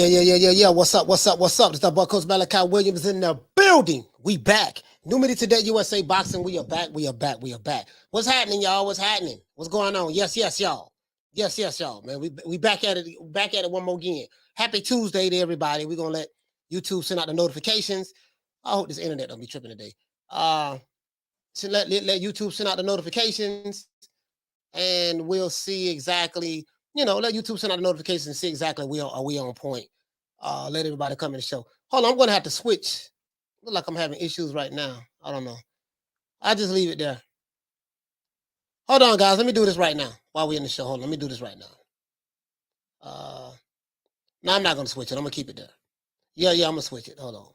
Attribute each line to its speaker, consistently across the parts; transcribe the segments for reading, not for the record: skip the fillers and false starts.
Speaker 1: Yeah. What's up? It's the boy Coach Malachi Williams in the building. We back. New Media Today USA Boxing. We are back. What's happening, y'all? What's happening? What's going on? Yes, y'all. Yes, y'all. Man, we back at it. Back at it one more again. Happy Tuesday to everybody. We're gonna let YouTube send out the notifications. I hope this internet don't be tripping today. So let YouTube send out the notifications, and we'll see exactly. Let YouTube send out the notifications and see exactly are we on point. Let everybody come in the show. Hold on, I'm gonna have to switch. Look like I'm having issues right now. I don't know. I just leave it there. Hold on, guys. Let me do this right now while we're in the show. Hold on, let me do this right now. No, I'm not gonna switch it. I'm gonna keep it there. Yeah, I'm gonna switch it. Hold on.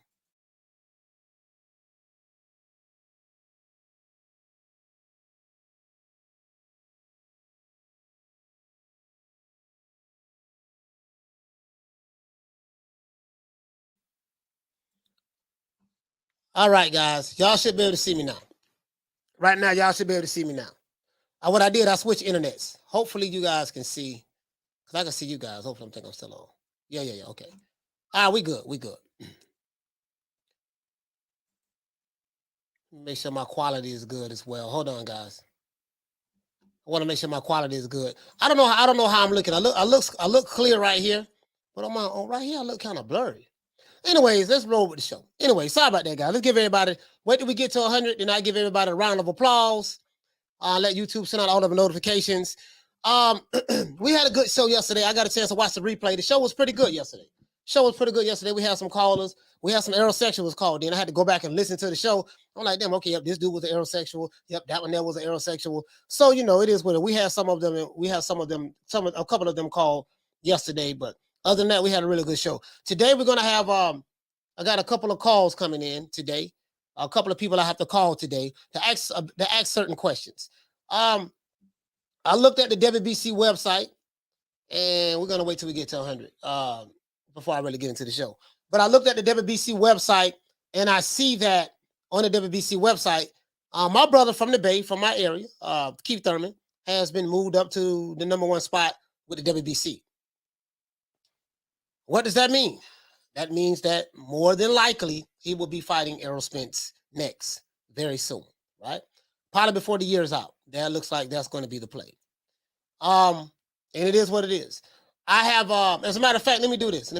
Speaker 1: All right, guys. Y'all should be able to see me now. Right now, y'all should be able to see me now. What I did, I switched internets. Hopefully, you guys can see. Because I can see you guys. Hopefully, I'm thinking I'm still on. Yeah. Okay. All right, we good. Make sure my quality is good as well. Hold on, guys. I want to make sure my quality is good. I don't know how I'm looking. I look clear right here, but right here I look kind of blurry. Anyways, let's roll with the show. Anyway, sorry about that, guys. Let's give everybody. Wait till we get to 100, then I give everybody a round of applause. Let YouTube send out all of the notifications. We had a good show yesterday. I got a chance to watch the replay. The show was pretty good yesterday. We had some callers. We had some aerosexuals called in. I had to go back and listen to the show. I'm like, damn, okay, yep, this dude was an aerosexual. Yep, that one there was an aerosexual. So, it is what it is. We had some of them, a couple of them called yesterday, but other than that, we had a really good show. Today, we're going to have, I got a couple of calls coming in today. A couple of people I have to call today to ask certain questions. I looked at the WBC website, and we're going to wait till we get to 100 before I really get into the show. But I looked at the WBC website, and I see that on the WBC website, my brother from the Bay, from my area, Keith Thurman, has been moved up to the number one spot with the WBC. What does that mean? That means that more than likely he will be fighting Errol Spence next very soon, right? Probably before the year's out. That looks like that's going to be the play. And it is what it is. I have, as a matter of fact, let me do this.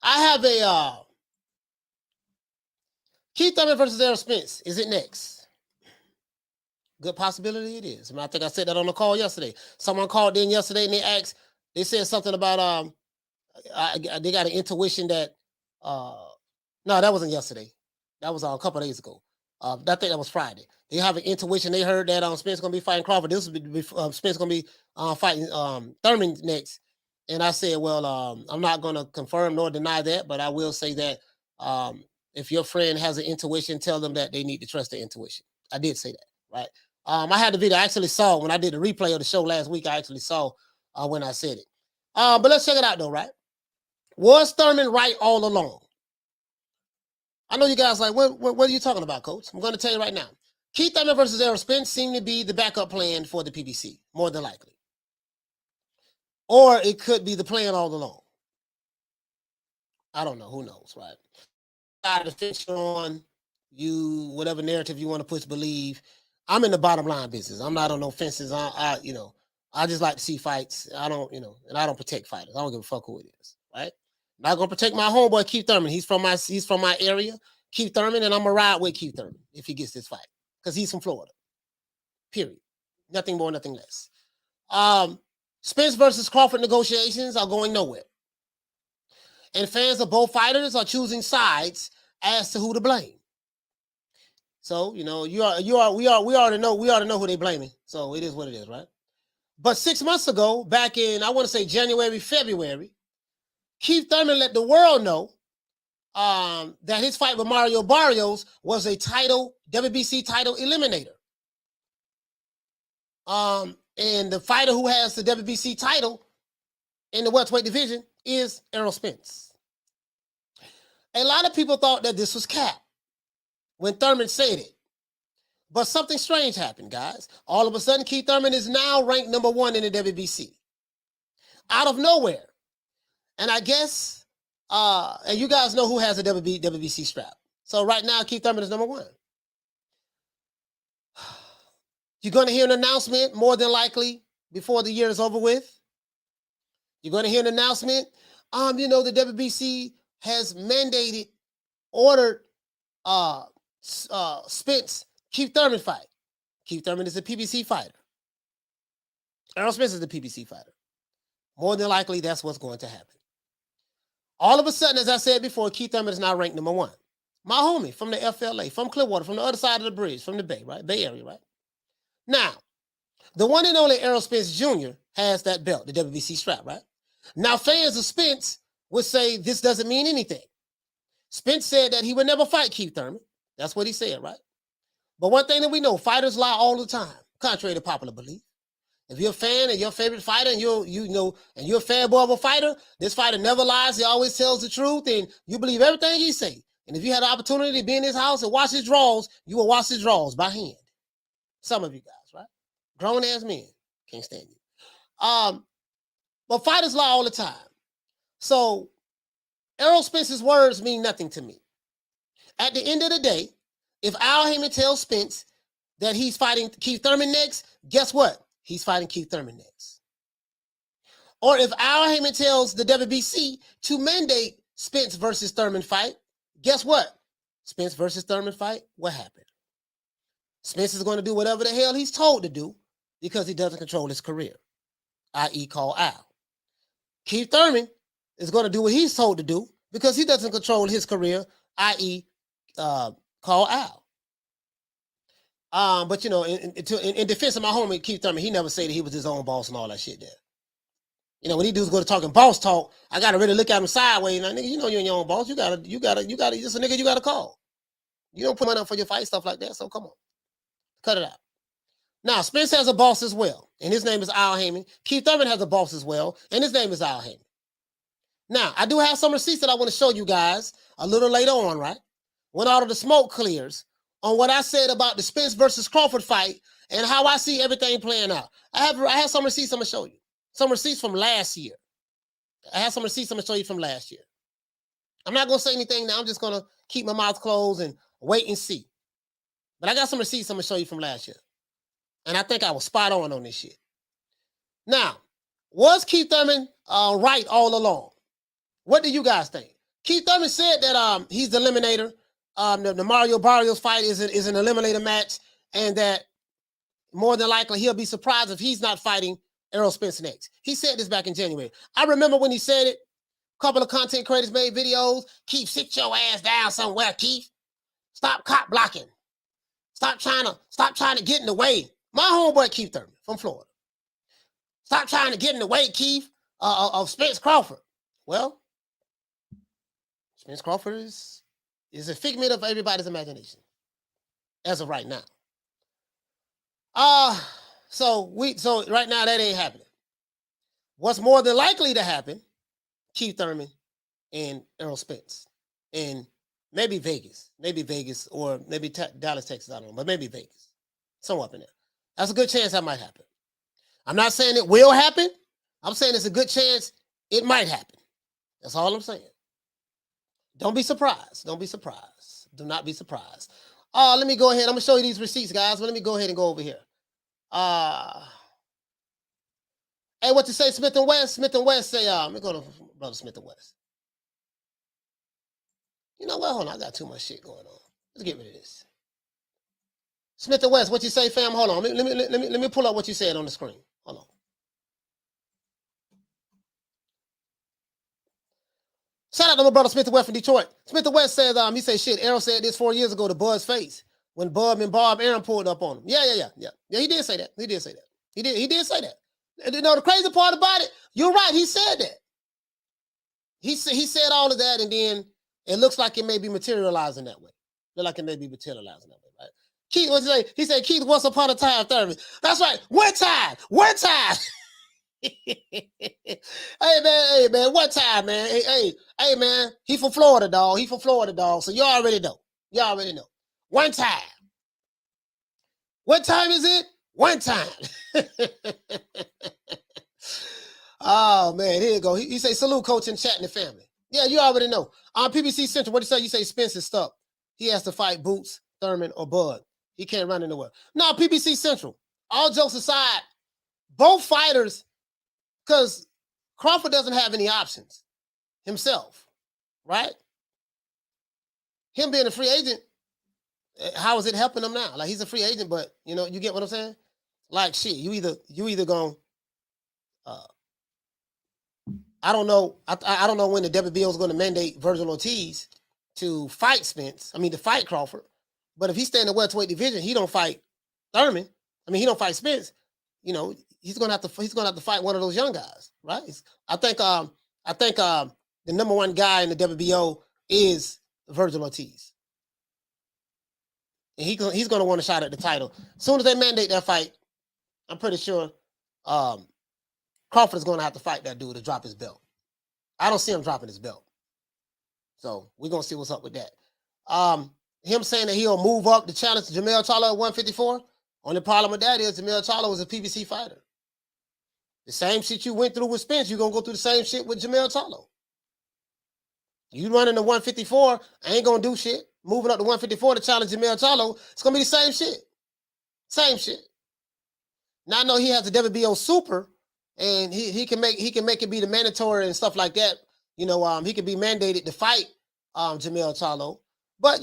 Speaker 1: I have a Keith Thurman versus Errol Spence. Is it next? Good possibility it is. I think I said that on the call yesterday. Someone called in yesterday and they said something about they got an intuition that no, that wasn't yesterday. That was a couple of days ago. I think that was Friday. They have an intuition. They heard that Spence going to be fighting Crawford. This will be Spence going to be fighting Thurman next. And I said, well, I'm not going to confirm nor deny that, but I will say that if your friend has an intuition, tell them that they need to trust their intuition. I did say that, right? I had the video. I actually saw when I did the replay of the show last week. I actually saw when I said it. But let's check it out, though, right? Was Thurman right all along? I know you guys like, what are you talking about, Coach? I'm going to tell you right now. Keith Thurman versus Errol Spence seemed to be the backup plan for the PBC, more than likely. Or it could be the plan all along. I don't know. Who knows, right? Out of the fiction on you, whatever narrative you want to push, believe. I'm in the bottom line business. I'm not on no fences. I just like to see fights. I don't, and I don't protect fighters. I don't give a fuck who it is, right? I'm not gonna protect my homeboy Keith Thurman. He's from my area, Keith Thurman, and I'm gonna ride with Keith Thurman if he gets this fight because he's from Florida. Period. Nothing more, nothing less. Spence versus Crawford negotiations are going nowhere, and fans of both fighters are choosing sides as to who to blame. So we already know who they blaming. So it is what it is, right? But 6 months ago, back in I want to say January, February, Keith Thurman let the world know that his fight with Mario Barrios was a WBC title eliminator. And the fighter who has the WBC title in the welterweight division is Errol Spence. A lot of people thought that this was cap when Thurman said it. But something strange happened, guys. All of a sudden, Keith Thurman is now ranked number one in the WBC. out of nowhere. And I guess, and you guys know who has a WBC strap. So right now, Keith Thurman is number 1. You're going to hear an announcement, more than likely, before the year is over with. You're going to hear an announcement. The WBC has ordered Spence Keith Thurman fight. Keith Thurman is a PBC fighter. Errol Spence is the PBC fighter. More than likely, that's what's going to happen. All of a sudden, as I said before, Keith Thurman is now ranked number 1. My homie from the FLA, from Clearwater, from the other side of the bridge, from the Bay, right? Bay Area, right? Now, the one and only Errol Spence Jr. has that belt, the WBC strap, right? Now, fans of Spence would say this doesn't mean anything. Spence said that he would never fight Keith Thurman. That's what he said, right? But one thing that we know, fighters lie all the time, contrary to popular belief. If you're a fan of your favorite fighter and you're a fanboy of a fighter, this fighter never lies. He always tells the truth, and you believe everything he say. And if you had the opportunity to be in his house and watch his draws, you will watch his draws by hand. Some of you guys, right? Grown-ass men. Can't stand you. But fighters lie all the time. So Errol Spence's words mean nothing to me. At the end of the day, if Al Haymon tells Spence that he's fighting Keith Thurman next, guess what? He's fighting Keith Thurman next. Or if Al Haymon tells the WBC to mandate Spence versus Thurman fight, guess what? Spence versus Thurman fight, what happened? Spence is going to do whatever the hell he's told to do because he doesn't control his career, i.e. call Al. Keith Thurman is going to do what he's told to do because he doesn't control his career, i.e. call Al. But in defense of my homie Keith Thurman, he never said that he was his own boss and all that shit there. When he dudes go to talking boss talk, I gotta really look at him sideways. Now, nigga, you're your own boss. You gotta, just a nigga you gotta call. You don't put money up for your fight, stuff like that. So come on. Cut it out. Now, Spence has a boss as well, and his name is Al Haymon. Keith Thurman has a boss as well, and his name is Al Haymon. Now, I do have some receipts that I want to show you guys a little later on, right? When all of the smoke clears on what I said about the Spence versus Crawford fight and how I see everything playing out. I have some receipts I'm going to show you. Some receipts from last year. I have some receipts I'm going to show you from last year. I'm not going to say anything now. I'm just going to keep my mouth closed and wait and see. But I got some receipts I'm going to show you from last year. And I think I was spot on this shit. Now, was Keith Thurman right all along? What do you guys think? Keith Thurman said that he's the eliminator. The Mario Barrios fight is an eliminator match, and that more than likely he'll be surprised if he's not fighting Errol Spence next. He said this back in January. I remember when he said it. A couple of content creators made videos. Keith, sit your ass down somewhere, Keith. Stop cop blocking. Stop trying to get in the way. My homeboy Keith Thurman from Florida. Stop trying to get in the way, Keith, of Spence Crawford. Well, Spence Crawford is a figment of everybody's imagination as of right now. So right now that ain't happening. What's more than likely to happen? Keith Thurman and Errol Spence, and maybe Vegas, or maybe Dallas, Texas. I don't know, but maybe Vegas, somewhere up in there. That's a good chance that might happen. I'm not saying it will happen. I'm saying it's a good chance it might happen. That's all I'm saying. Don't be surprised. Don't be surprised. Do not be surprised. Let me go ahead. I'm going to show you these receipts, guys. But let me go ahead and go over here. Hey, what you say, Smith and West? Smith and West say, let me go to Brother Smith and West. You know what? Hold on. I got too much shit going on. Let's get rid of this. Smith and West, what you say, fam? Hold on. Let me pull up what you said on the screen. Hold on. Shout out to my brother Smith and West from Detroit. Smith and West says, he said, shit, Errol said this 4 years ago to Bud's face when Bud and Bob Aaron pulled up on him. Yeah, he did say that. He did say that. And the crazy part about it, you're right, he said that. He said all of that, and then it looks like it may be materializing that way. Right? Keith, what you say? He said, Keith, once upon a time, Thurman. That's right. One time. Hey man, what time, man? Hey man, he from Florida, dog. So you already know. One time. What time is it? One time. Oh man, here you go. He say salute, coach, and chat in the family. Yeah, you already know. On PBC Central, what do you say? You say Spence is stuck. He has to fight Boots, Thurman, or Bud. He can't run anywhere. No, PBC Central. All jokes aside, both fighters, because Crawford doesn't have any options himself, right? Him being a free agent, how is it helping him now? Like, he's a free agent, but you get what I'm saying? Like, shit, you either gonna I don't know. I don't know when the WBO is going to mandate Virgil Ortiz to fight to fight Crawford. But if he stay in the welterweight division, he don't fight Thurman. He don't fight Spence. He's gonna have to fight one of those young guys, right? I think the number one guy in the WBO is Virgil Ortiz, and he's gonna want a shot at the title. As soon as they mandate that fight, I'm pretty sure Crawford is going to have to fight that dude to drop his belt. I don't see him dropping his belt. So we're going to see what's up with that. Him saying that he'll move up to challenge Jamel Charlo at 154. Only problem with that is Jamel Charlo is a PBC fighter. The same shit you went through with Spence, you're going to go through the same shit with Jamel Charlo. You running to 154, ain't going to do shit. Moving up to 154 to challenge Jamel Charlo, it's going to be the same shit. Same shit. Now I know he has a WBO super, and he can make it be the mandatory and stuff like that. He can be mandated to fight Jamel Charlo. But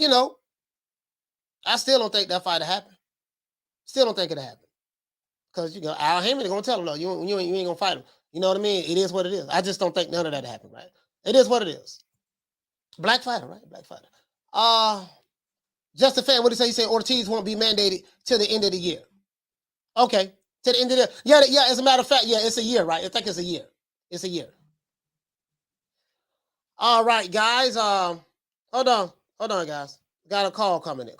Speaker 1: I still don't think that fight will happen. Still don't think it'll happen. Because Al Haymon is gonna tell him, no, you ain't gonna fight him. You know what I mean? It is what it is. I just don't think none of that happened, right? It is what it is. Black fighter, right? Black fighter. Just a fan, what did he say? He said Ortiz won't be mandated till the end of the year. Okay. To the end of the year. Yeah, as a matter of fact, yeah, it's a year, right? I think it's a year. It's a year. All right, guys. Hold on, guys. Got a call calling in.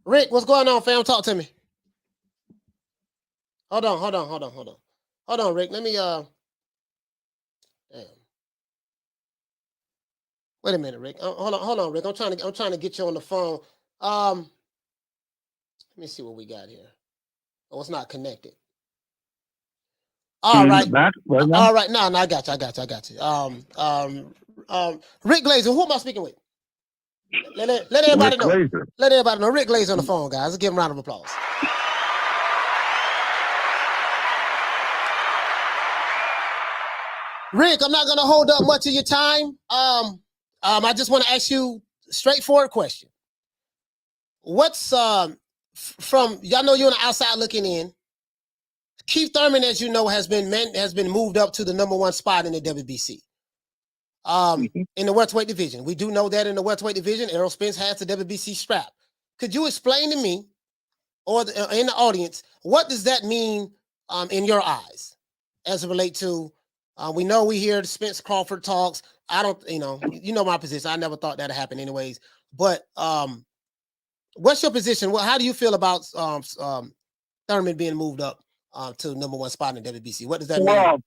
Speaker 1: Rick, what's going on, fam? Talk to me. Hold on, Rick. Let me damn. Wait a minute, Rick. Hold on, Rick. I'm trying to get you on the phone. Let me see what we got here. Oh, it's not connected. All right. All right. No, I got you. Rick Glazer. Who am I speaking with? Let everybody know. Glazer. Let everybody know. Rick Glazer on the phone, guys. Let's give him a round of applause. Rick, I'm not going to hold up much of your time. I just want to ask you a straightforward question. What's from y'all know you're on the outside looking in? Keith Thurman, as you know, has been moved up to the number one spot in the WBC. In the welterweight division. We do know that in the welterweight division, Errol Spence has the WBC strap. Could you explain to me, or in the audience, what does that mean in your eyes as it relates to, we know we hear the Spence Crawford talks. I don't, you know my position. I never thought that'd happen anyways. But what's your position? How do you feel about Thurman being moved up to number one spot in the WBC? What does that mean?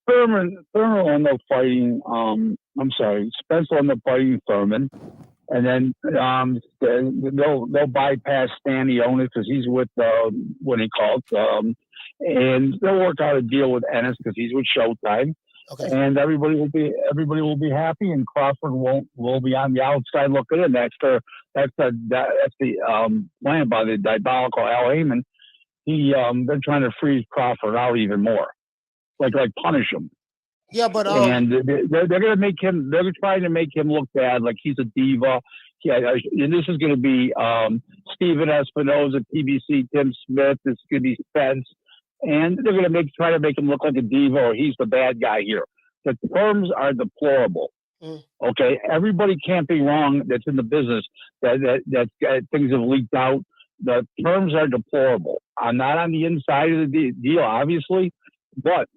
Speaker 2: Thurman will end up fighting. Spence will end up fighting Thurman, and then they'll bypass Stan Ionis because he's with what he called, and they'll work out a deal with Ennis because he's with Showtime. Okay. And everybody will be happy, and Crawford will be on the outside looking in. That's the plan by the diabolical Al Haymon. They're trying to freeze Crawford out even more, like punish him.
Speaker 1: Yeah, but
Speaker 2: and they're gonna make him. They're trying to make him look bad, like he's a diva. Yeah, and this is gonna be Steven Espinoza, TBC, Tim Smith. It's gonna be Spence. And they're going to try to make him look like a diva, or he's the bad guy here. The terms are deplorable. Okay, everybody can't be wrong. That's in the business. That things have leaked out. The terms are deplorable. I'm not on the inside of the deal, obviously, but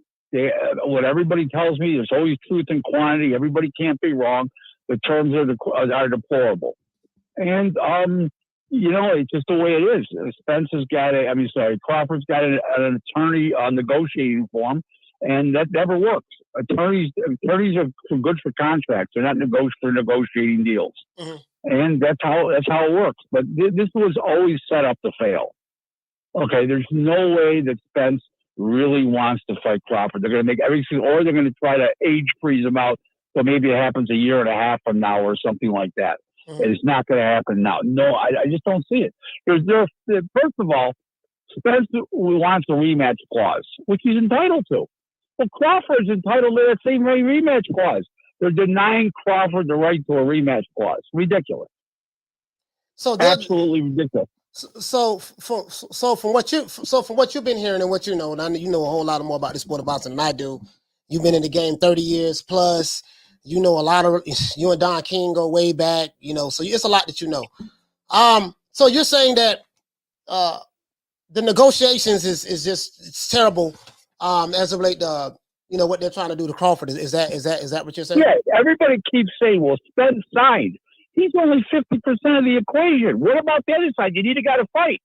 Speaker 2: what everybody tells me, there's always truth in quantity. Everybody can't be wrong. The terms are deplorable, and it's just the way it is. Spence's got Crawford's got an attorney negotiating for him, and that never works. Attorneys are good for contracts. They're not for negotiating deals. And that's how it works. But this was always set up to fail. Okay, there's no way that Spence really wants to fight Crawford. They're going to make everything, or they're going to try to age freeze him out. So maybe it happens a year and a half from now or something like that. And it's not going to happen now. No, I just don't see it. First of all, Spence wants a rematch clause, which he's entitled to. Well, Crawford's entitled to that same rematch clause. They're denying Crawford the right to a rematch clause. Ridiculous.
Speaker 1: So
Speaker 2: absolutely ridiculous.
Speaker 1: So from what you've been hearing and what you know, and I know you know a whole lot more about the sport of boxing than I do. You've been in the game 30 years plus. You know a lot of you and Don King go way back. You know, so it's a lot that you know. So you're saying that the negotiations is just it's terrible as of late. You know what they're trying to do to Crawford. Is that what you're saying?
Speaker 2: Yeah, everybody keeps saying, "Well, Spence signed." He's only 50% of the equation. What about the other side? You need a guy to fight.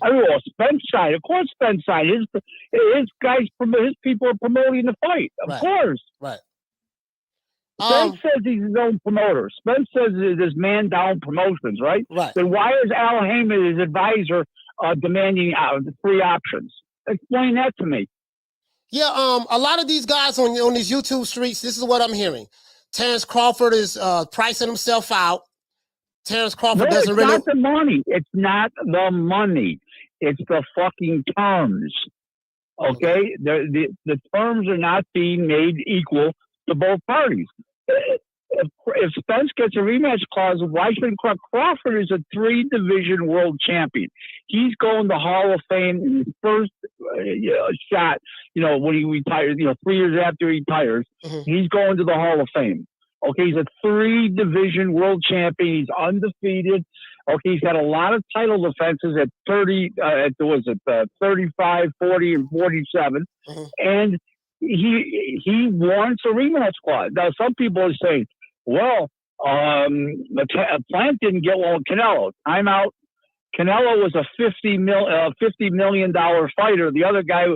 Speaker 2: I mean, well, Spence signed. Of course, Spence signed. His guys, his people are promoting the fight. Of course.
Speaker 1: Right.
Speaker 2: Spence says he's his own promoter. Spence says there's man down promotions, right?
Speaker 1: Right.
Speaker 2: Then why is Al Haymon, his advisor, demanding 3 options? Explain that to me.
Speaker 1: Yeah, a lot of these guys on these YouTube streets, this is what I'm hearing. Terrence Crawford is pricing himself out. Terrence Crawford doesn't really.
Speaker 2: It's not the money. It's not the money. It's the fucking terms. Okay? The terms are not being made equal to both parties. If Spence gets a rematch clause, why shouldn't Crawford is a 3-division world champion? He's going to Hall of Fame in his first shot, when he retires, 3 years after he retires, he's going to the Hall of Fame. Okay, he's a 3-division world champion. He's undefeated. Okay, he's got a lot of title defenses at 35, 40, and 47. And he wants a rematch clause. Now, some people are saying, well, Plant didn't get one with Canelo. I'm out. Canelo was a $50 million fighter. The other guy,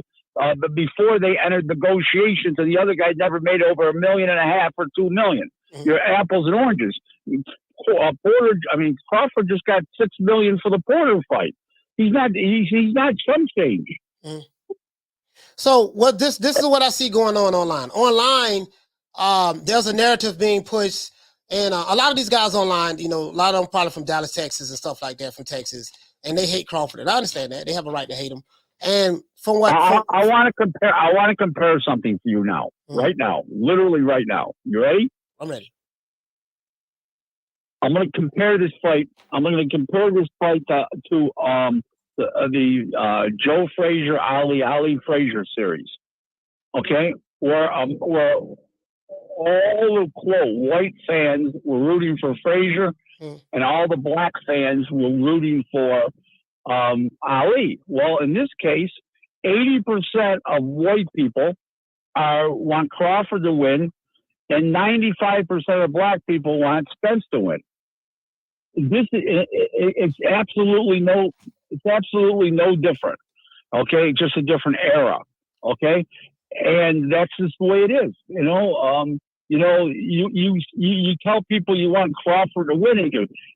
Speaker 2: before they entered negotiations, and the other guy never made over $1.5 million or $2 million. You're apples and oranges. Crawford just got $6 million for the Porter fight. He's not some change.
Speaker 1: So what this is what I see going on online. Online, there's a narrative being pushed, and a lot of these guys online, a lot of them probably from Dallas, Texas, and stuff like that, from Texas, and they hate Crawford. And I understand that they have a right to hate him. And from what
Speaker 2: I want to compare something for you now, right now, literally right now. You ready?
Speaker 1: I'm ready.
Speaker 2: I'm going to compare this fight. To the Joe Frazier, Ali Frazier series. Okay, where all the quote white fans were rooting for Frazier, and all the black fans were rooting for Ali. Well, in this case, 80% of white people want Crawford to win, and 95% of black people want Spence to win. It's absolutely no different. Okay, just a different era. Okay, and that's just the way it is. You tell people you want Crawford to win, and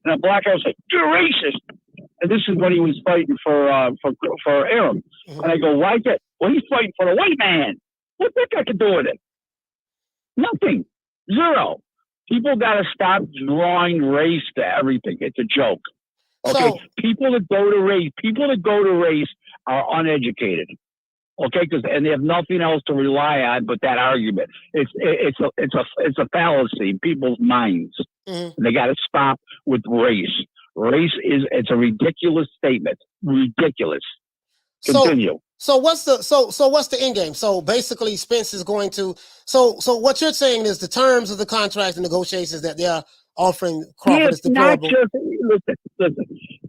Speaker 2: a black guy will say you're racist. And this is when he was fighting for Aram. And I go, why is that? Well, he's fighting for the white man. What's that got to do with it? Nothing. Zero. People got to stop drawing race to everything. It's a joke. Okay,
Speaker 1: so,
Speaker 2: people that go to race are uneducated. Okay, and they have nothing else to rely on but that argument. It's a fallacy in people's minds. And they got to stop with race. It's a ridiculous statement. Ridiculous. Continue.
Speaker 1: So what's the end game? So basically, Spence is going to. So what you're saying is the terms of the contract and negotiations that they are offering Crawford is deplorable.
Speaker 2: Listen.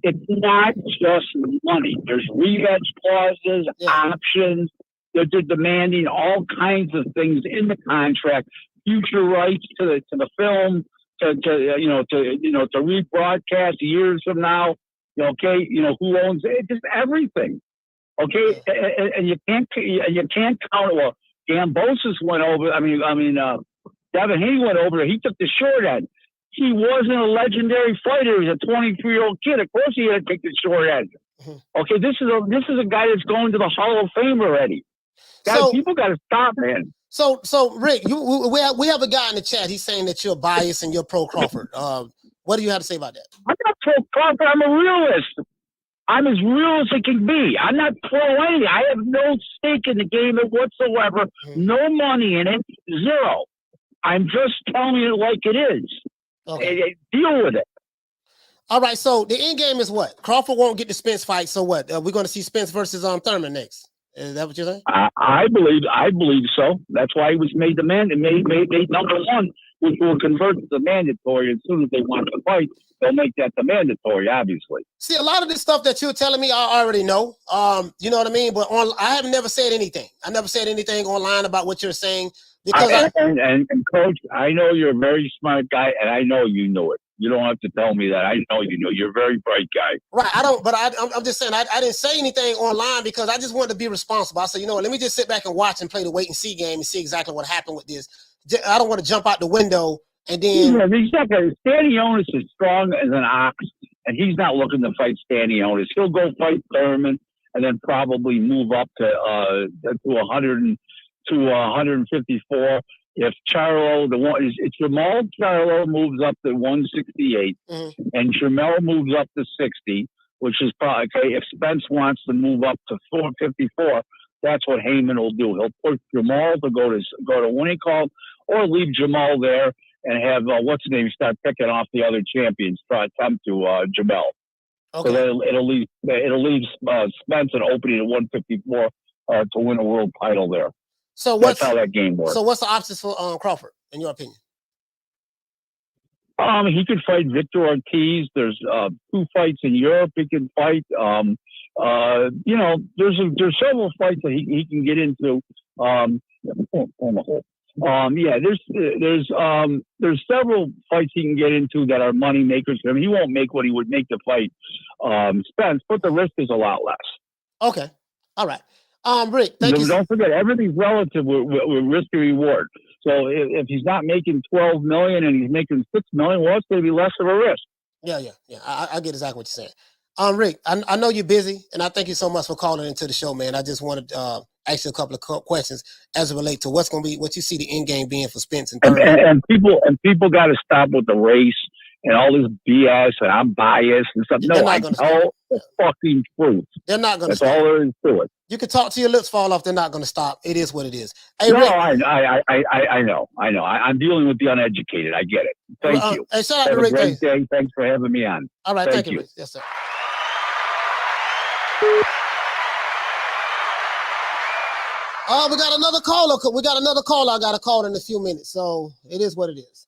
Speaker 2: It's not just money. There's rematch clauses, options. They're demanding all kinds of things in the contract. Future rights to the film, to rebroadcast years from now. Okay, who owns it? Just everything. Okay, and you can't count. Well, Gambosis went over. Devin Haney went over. He took the short end. He wasn't a legendary fighter. He was a 23-year-old kid. Of course, he had to take the short end. Okay, this is a guy that's going to the Hall of Fame already. Guys, people got to stop, man.
Speaker 1: So Rick, we have a guy in the chat. He's saying that you're biased and you're pro Crawford. What do you have to say about that?
Speaker 2: I'm not pro Crawford. I'm a realist. I'm as real as it can be. I'm not pro anything. I have no stake in the game whatsoever. No money in it. Zero. I'm just telling you like it is. Okay. Deal with it.
Speaker 1: All right. So the end game is what? Crawford won't get the Spence fight. So what? We're going to see Spence versus Thurman next. Is that what you're saying?
Speaker 2: I believe so. That's why he was made the man and made number one, which will convert to the mandatory as soon as they want to fight. They'll make that the mandatory, obviously.
Speaker 1: See, a lot of this stuff that you're telling me, I already know. You know what I mean? But I have never said anything. I never said anything online about what you're saying. Because
Speaker 2: and Coach, I know you're a very smart guy, and I know you know it. You don't have to tell me that. I know you know. You're a very bright guy.
Speaker 1: Right. I'm just saying, I didn't say anything online because I just wanted to be responsible. I said, you know what, let me just sit back and watch and play the wait and see game and see exactly what happened with this. I don't want to jump out the window and then.
Speaker 2: Yeah, exactly. Stanionis is strong as an ox, and he's not looking to fight Stanionis. He'll go fight Thurman and then probably move up to 100 to 154. If Charlo, it's Jamal Charlo moves up to 168, and Jamel moves up to 60, which is probably okay. If Spence wants to move up to 454, that's what Haymon will do. He'll push Jamal to go to winning call, or leave Jamal there and have what's his name start picking off the other champions. Try to come to Jamel. Okay. So it'll leave Spence an opening at 154 to win a world title there.
Speaker 1: So that's how that game works. So what's the options for Crawford, in your opinion?
Speaker 2: He could fight Victor Ortiz. There's 2 fights in Europe he can fight. You know, there's several fights that he can get into. There's several fights he can get into that are money makers. I mean, he won't make what he would make to fight Spence, but the risk is a lot less.
Speaker 1: Okay, all right. Rick, thank you.
Speaker 2: Don't forget, everything's relative with risk and reward. So if he's not making $12 million and he's making $6 million, well, it's going to be less of a risk.
Speaker 1: Yeah. I get exactly what you're saying. Rick, I know you're busy, and I thank you so much for calling into the show, man. I just wanted to ask you a couple of questions as it relates to what you see the end game being for Spence and Thurman.
Speaker 2: And people got to stop with the race and all this BS and I'm biased and stuff. No, I tell the fucking truth.
Speaker 1: They're not going to
Speaker 2: stop. That's all there is to it.
Speaker 1: You can talk till your lips fall off. They're not going to stop. It is what it is.
Speaker 2: Hey, no, Rick, I know. I'm dealing with the uneducated. I get it. Thank you.
Speaker 1: Hey, shout out to Rick.
Speaker 2: Great day. Thanks for having me on.
Speaker 1: All right. Thank you, Rick. Yes, sir. We got another caller. I got to call in a few minutes. So it is what it is.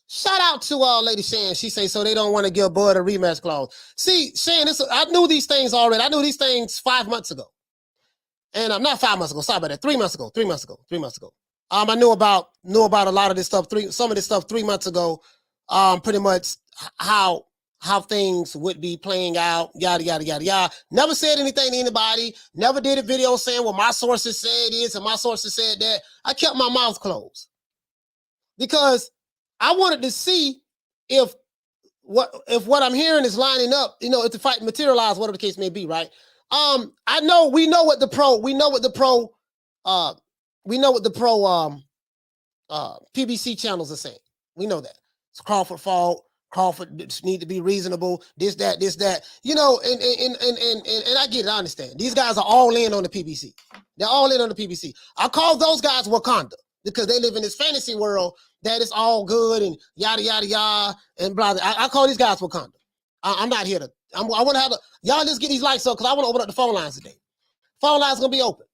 Speaker 1: Shout out to Lady Shan. She say, so they don't want to give Bud a rematch clause. See, Shan, I knew these things already. I knew these things 5 months ago. And I'm not 5 months ago. Sorry about that. 3 months ago. I knew about a lot of this stuff. Some of this stuff 3 months ago. Pretty much how things would be playing out. Yada yada yada yada. Never said anything to anybody. Never did a video saying, well, my sources said this and my sources said that. I kept my mouth closed because I wanted to see if what I'm hearing is lining up, you know, if the fight materialized, whatever the case may be, right? We know what the PBC channels are saying. We know that. It's Crawford fault. Crawford need to be reasonable. This, that. You know, and I get it, I understand. These guys are all in on the PBC. They're all in on the PBC. I call those guys Wakanda because they live in this fantasy world that is all good and yada, yada, yada, and blah. I call these guys Wakanda. I'm not here to, I want to have y'all just get these likes up because I want to open up the phone lines today. Phone lines going to be open.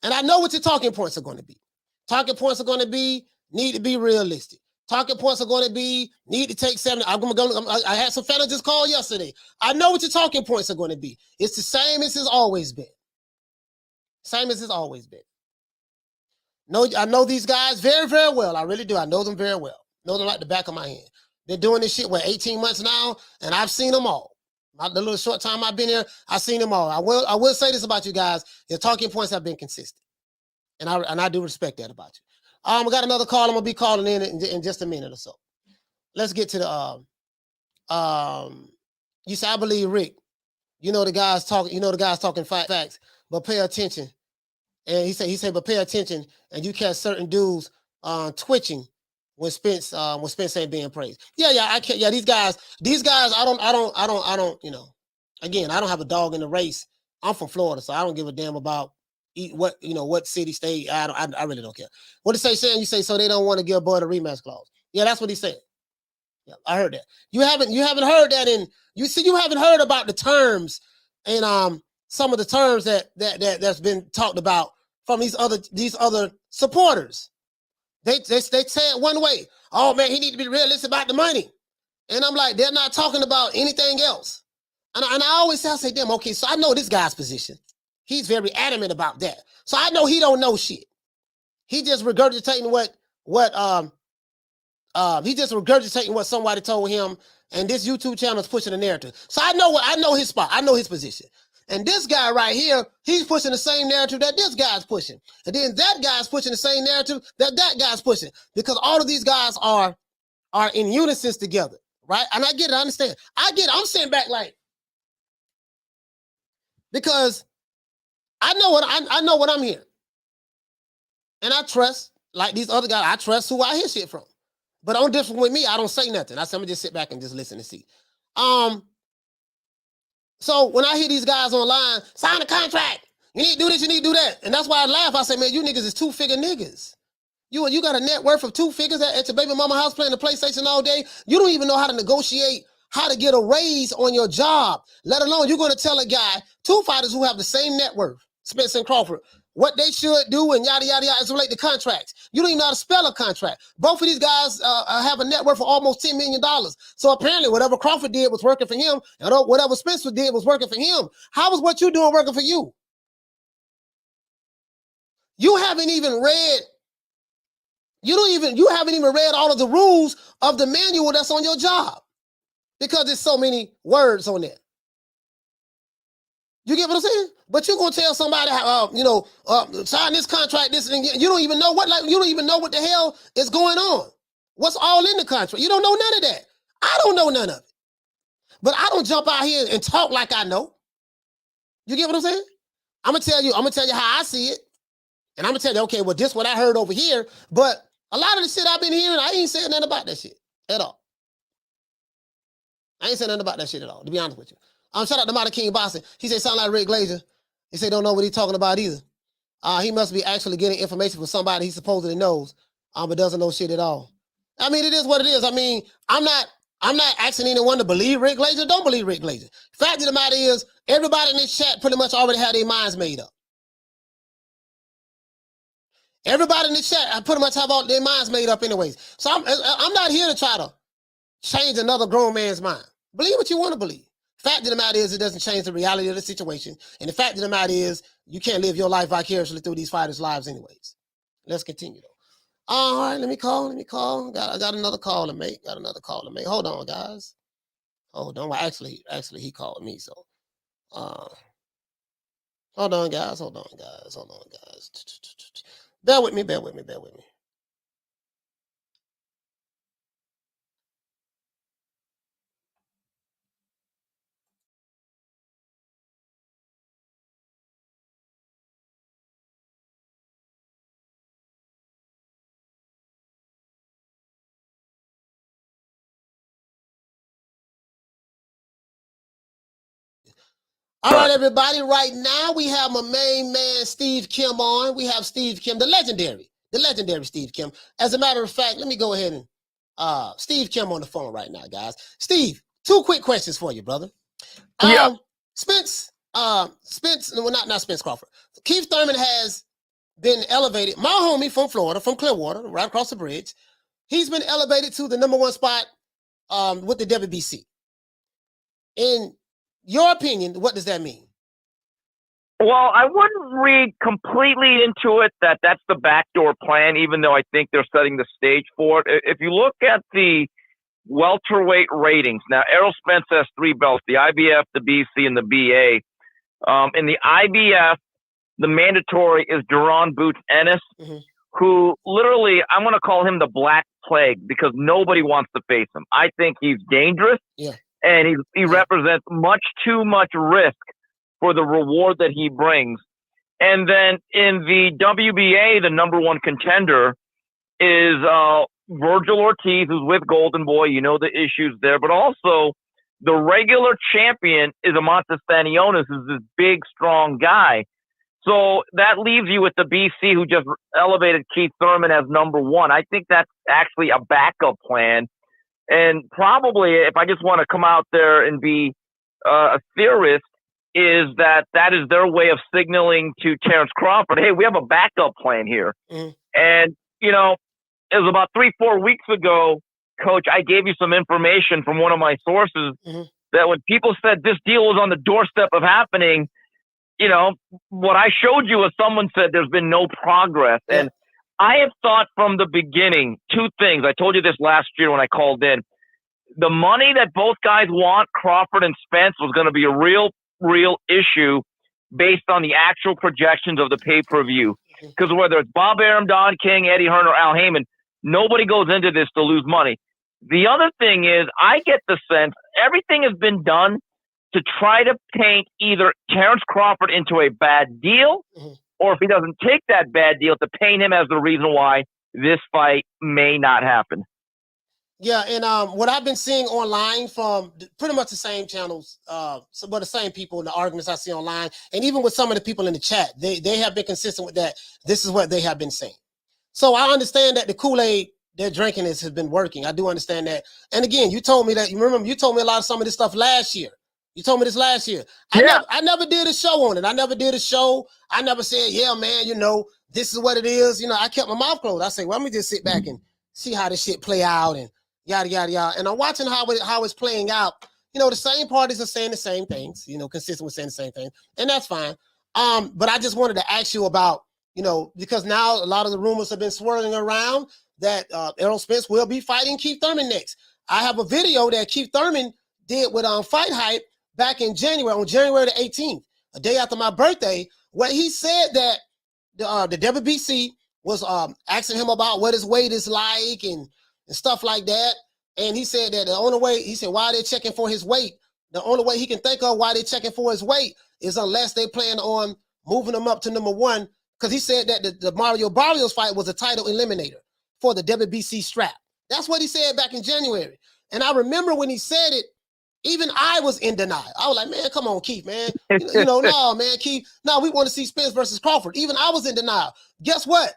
Speaker 1: And I know what your talking points are going to be. Talking points are going to be, need to be realistic. Talking points are going to be, need to take 7. I had some fellas just call yesterday. I know what your talking points are going to be. It's the same as it's always been. No, I know these guys very, very well. I really do. I know them very well. Know them like the back of my hand. Been doing this shit, 18 months now, and I've seen them all. The little short time I've been here, I've seen them all. I will say this about you guys. Your talking points have been consistent. And I do respect that about you. We got another call. I'm going to be calling in just a minute or so. Let's get to the, you say, I believe Rick. you know the guy's talking facts, but pay attention. And he said, but pay attention, and you catch certain dudes twitching when Spence ain't being praised. Yeah, I can't. Yeah, these guys, I don't. Again, I don't have a dog in the race. I'm from Florida, so I don't give a damn about what city, state. I really don't care. What did he say? You say so they don't want to give Bud a rematch clause. Yeah, that's what he said. Yeah, I heard that. You haven't heard that you haven't heard about the terms and some of the terms that's been talked about from these other supporters. They say it one way. Oh man, he need to be realistic about the money. And I'm like, they're not talking about anything else. And I always say, damn, okay, so I know this guy's position. He's very adamant about that. So I know he don't know shit. He just regurgitating what somebody told him, and this YouTube channel is pushing the narrative. So I know his spot. I know his position. And this guy right here, he's pushing the same narrative that this guy's pushing. And then that guy's pushing the same narrative that guy's pushing. Because all of these guys are in unison together, right? And I get it, I understand. I'm sitting back like, because I know what I'm hearing. And I trust, like these other guys, I trust who I hear shit from. But on different with me, I don't say nothing. I'm gonna just sit back and just listen and see. So when I hear these guys online, sign a contract. You need to do this, you need to do that. And that's why I laugh. I say, man, you niggas is two-figure niggas. You got a net worth of 2 figures at your baby mama house playing the PlayStation all day. You don't even know how to negotiate, how to get a raise on your job, let alone you're going to tell a guy, 2 fighters who have the same net worth, Spence and Crawford, what they should do and yada, yada, yada, as relate to contracts. You don't even know how to spell a contract. Both of these guys have a net worth of almost $10 million. So apparently whatever Crawford did was working for him, and whatever Spencer did was working for him. How was what you're doing working for you? You haven't even read all of the rules of the manual that's on your job because there's so many words on there. You get what I'm saying? But you're gonna tell somebody, sign this contract, this, and you don't even know what the hell is going on. What's all in the contract? You don't know none of that. I don't know none of it. But I don't jump out here and talk like I know. You get what I'm saying? I'm gonna tell you how I see it, and I'm gonna tell you, okay, well, this what I heard over here, but a lot of the shit I've been hearing, I ain't saying nothing about that shit at all. I ain't saying nothing about that shit at all, to be honest with you. Shout out to Mario King Boston. He said, sound like Rick Glazer. He said, don't know what he's talking about either. He must be actually getting information from somebody he supposedly knows, but doesn't know shit at all. I mean, it is what it is. I mean, I'm not asking anyone to believe Rick Glazer. Don't believe Rick Glazer. Fact of the matter is, everybody in this chat pretty much already had their minds made up. Everybody in the chat, I pretty much have all their minds made up anyways. So I'm not here to try to change another grown man's mind. Believe what you want to believe. Fact of the matter is, it doesn't change the reality of the situation. And the fact of the matter is, you can't live your life vicariously through these fighters' lives anyways. Let's continue, though. All right, let me call. I got another call to make. Hold on, guys. Hold on. Well, actually, he called me, so. Hold on, guys. Bear with me. All right, everybody. Right now, we have my main man, Steve Kim, on. We have Steve Kim, the legendary Steve Kim. As a matter of fact, let me go ahead and Steve Kim on the phone right now, guys. Steve, 2 quick questions for you, brother.
Speaker 2: Yeah.
Speaker 1: Spence, well, not Spence Crawford. Keith Thurman has been elevated. My homie from Florida, from Clearwater, right across the bridge. He's been elevated to the #1 spot with the WBC. In your opinion, what does that mean?
Speaker 2: Well, I wouldn't read completely into it that that's the backdoor plan, even though I think they're setting the stage for it. If you look at the welterweight ratings, now Errol Spence has 3 belts, the IBF, the BC, and the BA. In the IBF, the mandatory is Duran Boots Ennis, who literally, I'm going to call him the Black Plague because nobody wants to face him. I think he's dangerous.
Speaker 1: Yeah.
Speaker 3: and he represents much too much risk for the reward that he brings. And then in the WBA, the number one contender is Virgil Ortiz, who's with Golden Boy. You know the issues there. But also the regular champion is Amantas Stanionis, who's this big, strong guy. So that leaves you with the BC, who just elevated Keith Thurman as number one. I think that's actually a backup plan. And probably, if I just want to come out there and be a theorist, is that is their way of signaling to Terrence Crawford, hey, we have a backup plan here.
Speaker 1: Mm-hmm.
Speaker 3: And, you know, it was about 3-4 weeks ago, Coach, I gave you some information from one of my sources that when people said this deal was on the doorstep of happening, you know, what I showed you was someone said there's been no progress.
Speaker 1: Yeah.
Speaker 3: And I have thought from the beginning, two things. I told you this last year when I called in. The money that both guys want, Crawford and Spence, was going to be a real issue based on the actual projections of the pay-per-view. Because whether it's Bob Arum, Don King, Eddie Hearn, or Al Haymon, nobody goes into this to lose money. The other thing is, I get the sense everything has been done to try to paint either Terrence Crawford into a bad deal, or if he doesn't take that bad deal, to paint him as the reason why this fight may not happen.
Speaker 1: Yeah, and what I've been seeing online from pretty much the same channels, but the same people in the arguments I see online, and even with some of the people in the chat, they have been consistent with that. This is what they have been saying. So I understand that the Kool-Aid they're drinking has been working. I do understand that. And again, you told me that. You remember you told me a lot of some of this stuff last year. You told me this last year.
Speaker 3: Yeah.
Speaker 1: I never did a show on it. I never did a show. I never said, yeah, man, you know, this is what it is. You know, I kept my mouth closed. I say, well, let me just sit back and see how this shit play out and yada, yada, yada. And I'm watching how it's playing out. You know, the same parties are saying the same things, you know, consistent with saying the same thing. And that's fine. But I just wanted to ask you about, you know, because now a lot of the rumors have been swirling around that Errol Spence will be fighting Keith Thurman next. I have a video that Keith Thurman did with Fight Hype back in January, on January the 18th, a day after my birthday, where he said that the WBC was asking him about what his weight is like and stuff like that. And he said that the only way, he said, why are they checking for his weight? The only way he can think of why they're checking for his weight is unless they plan on moving him up to number one. Because he said that the Mario Barrios fight was a title eliminator for the WBC strap. That's what he said back in January. And I remember when he said it, even I was in denial. I was like, man, come on, Keith, man. You know, no, man, Keith. No, we want to see Spence versus Crawford. Even I was in denial. Guess what?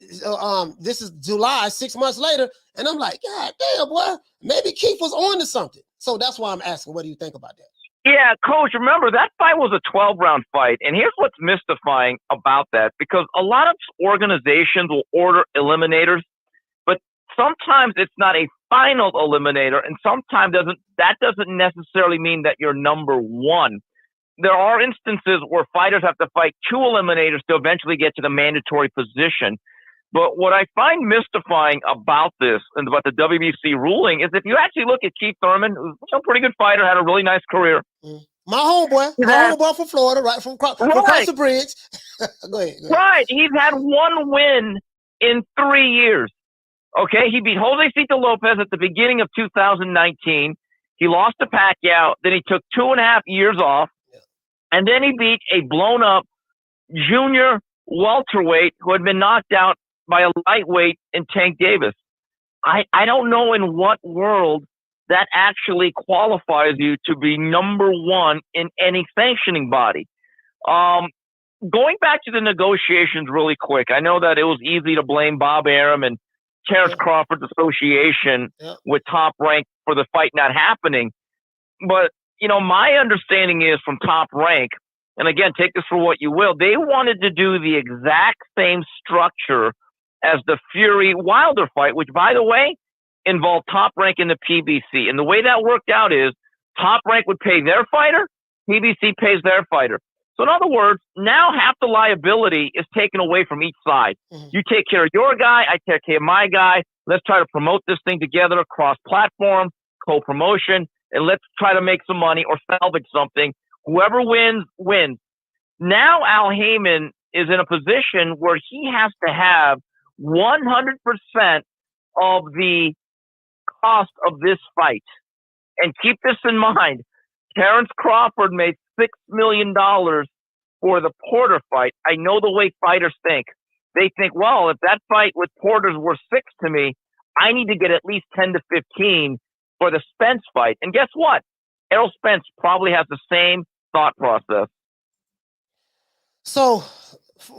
Speaker 1: This is July, 6 months later. And I'm like, God damn, boy, maybe Keith was on to something. So that's why I'm asking, what do you think about that?
Speaker 3: Yeah, Coach, remember, that fight was a 12-round fight. And here's what's mystifying about that, because a lot of organizations will order eliminators, but sometimes it's not a final eliminator, and sometimes that doesn't necessarily mean that you're number one. There are instances where fighters have to fight 2 eliminators to eventually get to the mandatory position. But what I find mystifying about this and about the WBC ruling is if you actually look at Keith Thurman, who's a pretty good fighter, had a really nice career.
Speaker 1: My homeboy from Florida, right from across the bridge. Go ahead.
Speaker 3: Right. He's had 1 win in 3 years. Okay. He beat Jose Cito Lopez at the beginning of 2019. He lost to Pacquiao. Then he took 2.5 years off. Yeah. And then he beat a blown up junior welterweight who had been knocked out by a lightweight in Tank Davis. I don't know in what world that actually qualifies you to be number one in any sanctioning body. Going back to the negotiations really quick, I know that it was easy to blame Bob Arum and Terrence Crawford's association with Top Rank for the fight not happening. But, you know, my understanding is from Top Rank, and again, take this for what you will, they wanted to do the exact same structure as the Fury Wilder fight, which, by the way, involved Top Rank in the PBC. And the way that worked out is Top Rank would pay their fighter, PBC pays their fighter. So in other words, now half the liability is taken away from each side. Mm-hmm. You take care of your guy, I take care of my guy. Let's try to promote this thing together, cross-platform, co-promotion, and let's try to make some money or salvage something. Whoever wins, wins. Now Al Haymon is in a position where he has to have 100% of the cost of this fight. And keep this in mind. Terrence Crawford made $6 million for the Porter fight. I know the way fighters think. They think, well, if that fight with Porter's worth 6 to me, I need to get at least 10 to 15 for the Spence fight. And guess what? Errol Spence probably has the same thought process.
Speaker 1: So,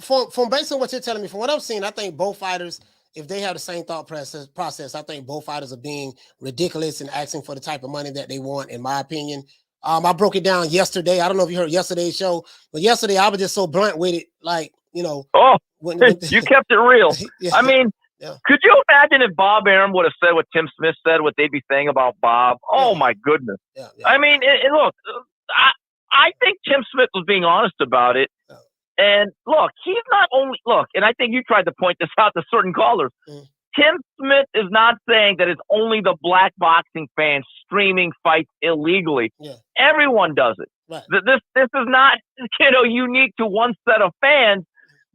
Speaker 1: from based on what you're telling me, from what I'm seeing, I think both fighters, if they have the same thought process, I think both fighters are being ridiculous and asking for the type of money that they want, in my opinion. I broke it down yesterday. I don't know if you heard yesterday's show, but yesterday I was just so blunt with it. Like, you know.
Speaker 3: Oh, you kept it real.
Speaker 1: Yeah.
Speaker 3: I mean, could you imagine if Bob Arum would have said what Tim Smith said, what they'd be saying about Bob? Oh, my goodness.
Speaker 1: Yeah.
Speaker 3: I mean, look, I think Tim Smith was being honest about it.
Speaker 1: Yeah.
Speaker 3: And look, he's not only, and I think you tried to point this out to certain callers. Tim Smith is not saying that it's only the black boxing fans streaming fights illegally.
Speaker 1: Yeah.
Speaker 3: Everyone does it.
Speaker 1: Right.
Speaker 3: This is not, unique to one set of fans.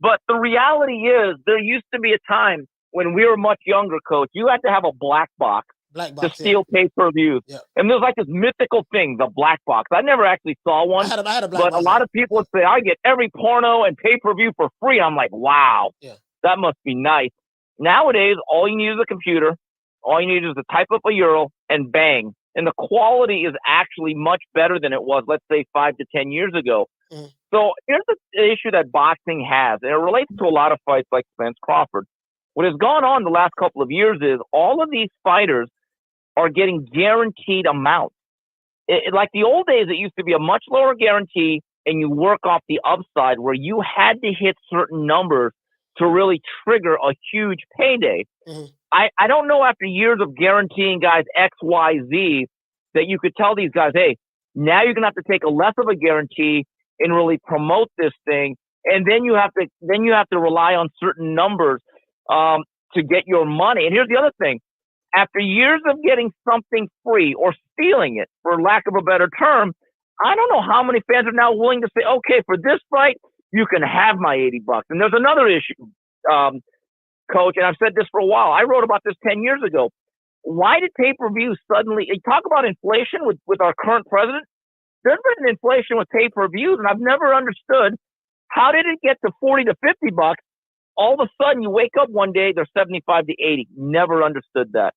Speaker 3: But the reality is, there used to be a time when we were much younger, Coach. You had to have a black box to steal pay-per-views. Yeah. And there's like this mythical thing, the black box. I never actually saw one. I had a black box. But a lot of people would say, I get every porno and pay-per-view for free. I'm like, wow, that must be nice. Nowadays, all you need is a computer. All you need is to type up a URL and bang. And the quality is actually much better than it was, let's say, 5 to 10 years ago. So here's the issue that boxing has, and it relates to a lot of fights like Spence Crawford. What has gone on the last couple of years is all of these fighters are getting guaranteed amounts. Like the old days, it used to be a much lower guarantee, and you work off the upside where you had to hit certain numbers to really trigger a huge payday. I don't know, after years of guaranteeing guys X, Y, Z, that you could tell these guys, hey, now you're going to have to take a less of a guarantee and really promote this thing. And then you have to rely on certain numbers to get your money. And here's the other thing. After years of getting something free or stealing it, for lack of a better term, I don't know how many fans are now willing to say, okay, for this fight, you can have my $80. And there's another issue, Coach, and I've said this for a while. I wrote about this 10 years ago. Why did pay-per-view suddenly, you talk about inflation with our current president? There's been an inflation with pay-per-views, and I've never understood, how did it get to 40 to $50? All of a sudden, you wake up one day, they're 75 to 80. Never understood that.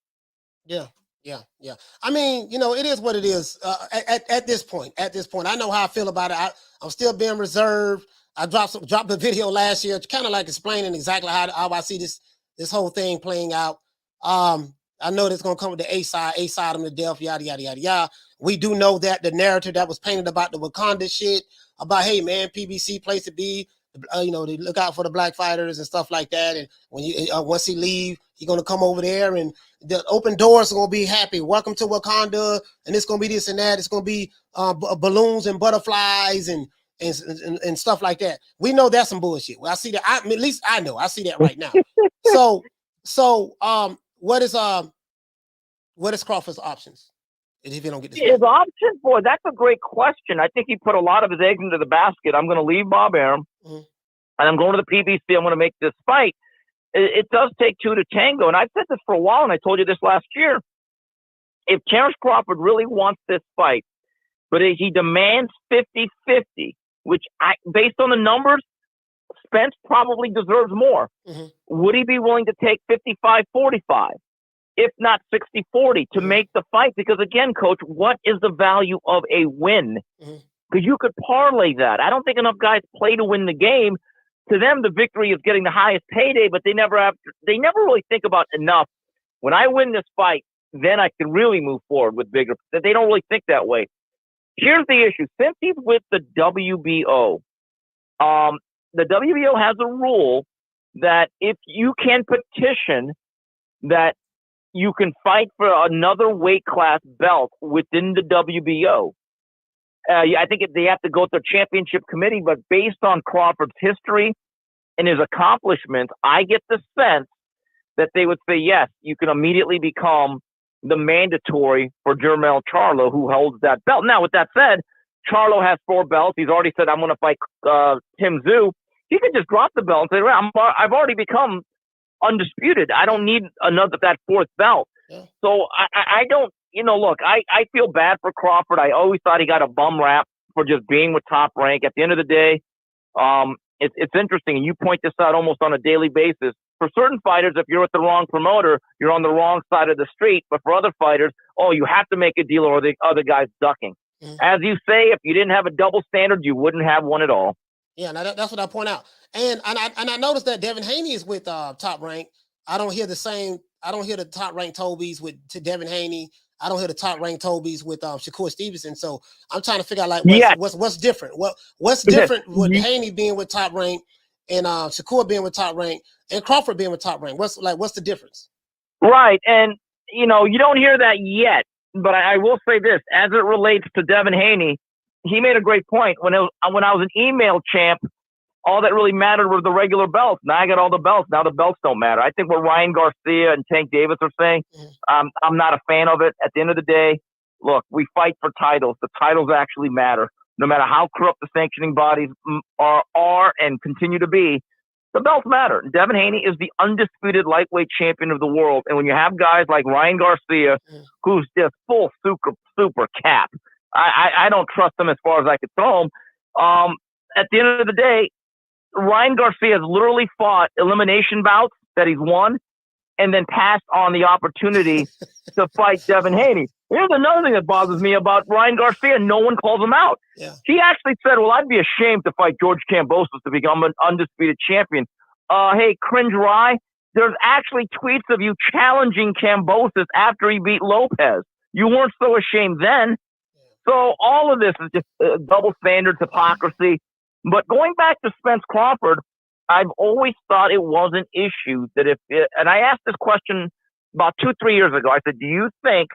Speaker 3: Yeah.
Speaker 1: I mean, it is what it is. At this point, I know how I feel about it. I'm still being reserved. I dropped the video last year, kind of like explaining exactly how I see this whole thing playing out. I know that's going to come with the A side of the death, yada, yada, yada, yada. We do know that the narrative that was painted about the Wakanda shit, about, hey, man, PBC place to be, they look out for the black fighters and stuff like that. And when once he leave, he's going to come over there and the open doors are going to be happy. Welcome to Wakanda. And it's going to be this and that. It's going to be balloons and butterflies and stuff like that. We know that's some bullshit. Well, I see that. At least I know. I see that right now. So what is Crawford's options if you don't get this?
Speaker 3: His option, boy, that's a great question. I think he put a lot of his eggs into the basket. I'm going to leave Bob Arum, and I'm going to the PBC. I'm going to make this fight. It does take two to tango, and I've said this for a while, and I told you this last year. If Terrence Crawford really wants this fight, but he demands 50-50, which based on the numbers, Spence probably deserves more. Would he be willing to take 55-45, if not 60-40, to make the fight? Because again, Coach, what is the value of a win? Because you could parlay that. I don't think enough guys play to win the game. To them, the victory is getting the highest payday, but they never really think about enough. When I win this fight, then I can really move forward with bigger. They don't really think that way. Here's the issue. Since he's with the WBO, the WBO has a rule that if you can petition that you can fight for another weight class belt within the WBO. I think they have to go to the championship committee, but based on Crawford's history and his accomplishments, I get the sense that they would say, yes, you can immediately become the mandatory for Jermell Charlo, who holds that belt. Now, with that said, Charlo has 4 belts. He's already said, I'm going to fight Tim Tszyu. He could just drop the belt and say, well, I've already become undisputed. I don't need that 4th belt. Yeah. So I don't look, I feel bad for Crawford. I always thought he got a bum rap for just being with Top Rank. At the end of the day, it's interesting, and you point this out almost on a daily basis. For certain fighters, if you're with the wrong promoter, you're on the wrong side of the street. But for other fighters, you have to make a deal or the other guy's ducking. Mm-hmm. As you say, if you didn't have a double standard, you wouldn't have one at all.
Speaker 1: Yeah, now that's what I point out. And I noticed that Devin Haney is with Top Rank. I don't hear the Top Rank Tobies to Devin Haney. I don't hear the Top Rank Tobies with Shakur Stevenson. So I'm trying to figure out what's different. What's different with Haney being with Top Rank and Shakur being with Top Rank and Crawford being with Top Rank? What's the difference?
Speaker 3: Right, and you don't hear that yet. But I will say this, as it relates to Devin Haney, he made a great point. When I was an email champ, all that really mattered were the regular belts. Now I got all the belts. Now the belts don't matter. I think what Ryan Garcia and Tank Davis are saying, I'm not a fan of it. At the end of the day, look, we fight for titles. The titles actually matter. No matter how corrupt the sanctioning bodies are and continue to be, the belts matter. Devin Haney is the undisputed lightweight champion of the world. And when you have guys like Ryan Garcia, who's just full super cap, I don't trust him as far as I could throw him. At the end of the day, Ryan Garcia has literally fought elimination bouts that he's won and then passed on the opportunity to fight Devin Haney. Here's another thing that bothers me about Ryan Garcia. No one calls him out. Yeah. He actually said, well, I'd be ashamed to fight George Kambosos to become an undisputed champion. Hey, cringe Rye, there's actually tweets of you challenging Kambosos after he beat Lopez. You weren't so ashamed then. So all of this is just double standards, hypocrisy. But going back to Spence Crawford, I've always thought it was an issue that and I asked this question about 2-3 years ago. I said, do you think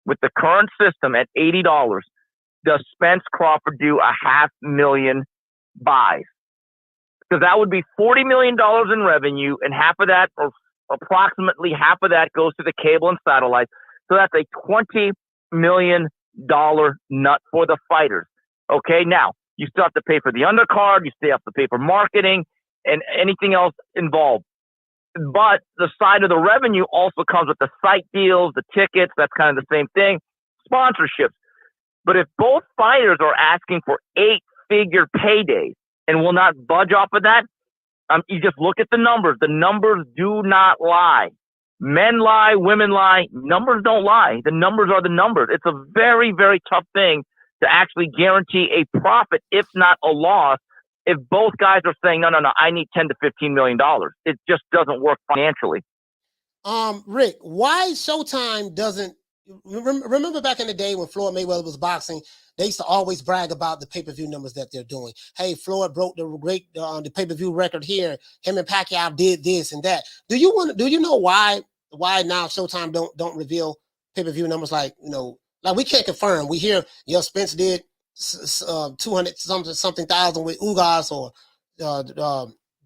Speaker 3: with the current system at $80, does Spence Crawford do 500,000 buys? Because that would be $40 million in revenue, and half of that, or approximately half of that, goes to the cable and satellite. So that's a $20 million nut for the fighters. Okay, now you still have to pay for the undercard, you still have to pay for marketing and anything else involved. But the side of the revenue also comes with the site deals, the tickets, that's kind of the same thing, sponsorships. But if both fighters are asking for 8-figure paydays and will not budge off of that, you just look at the numbers. The numbers do not lie. Men lie, women lie. Numbers don't lie. The numbers are the numbers. It's a very, very tough thing to actually guarantee a profit, if not a loss, if both guys are saying, no, I need $10 to $15 million. It just doesn't work financially.
Speaker 1: Rick, why Showtime doesn't remember back in the day when Floyd Mayweather was boxing, they used to always brag about the pay-per-view numbers that they're doing. Hey, Floyd broke the pay-per-view record here. Him and Pacquiao did this and that. Do you know why now Showtime don't reveal pay-per-view numbers? Like we can't confirm. We hear Spence did 200 something thousand with Ugas, or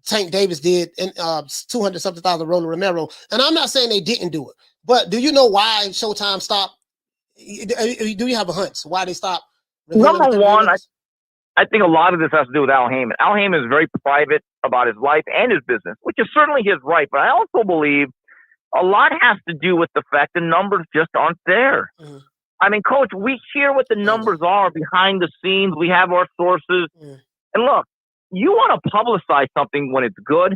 Speaker 1: Tank Davis did 200 something thousand Rolly Romero. And I'm not saying they didn't do it, but do you know why Showtime stopped? Do you have a hunch why they stopped?
Speaker 3: Number one, I think a lot of this has to do with Al Haymon. Al Haymon is very private about his life and his business, which is certainly his right. But I also believe a lot has to do with the fact the numbers just aren't there. Mm-hmm. I mean, Coach, we hear what the numbers are behind the scenes. We have our sources. And look, you want to publicize something when it's good.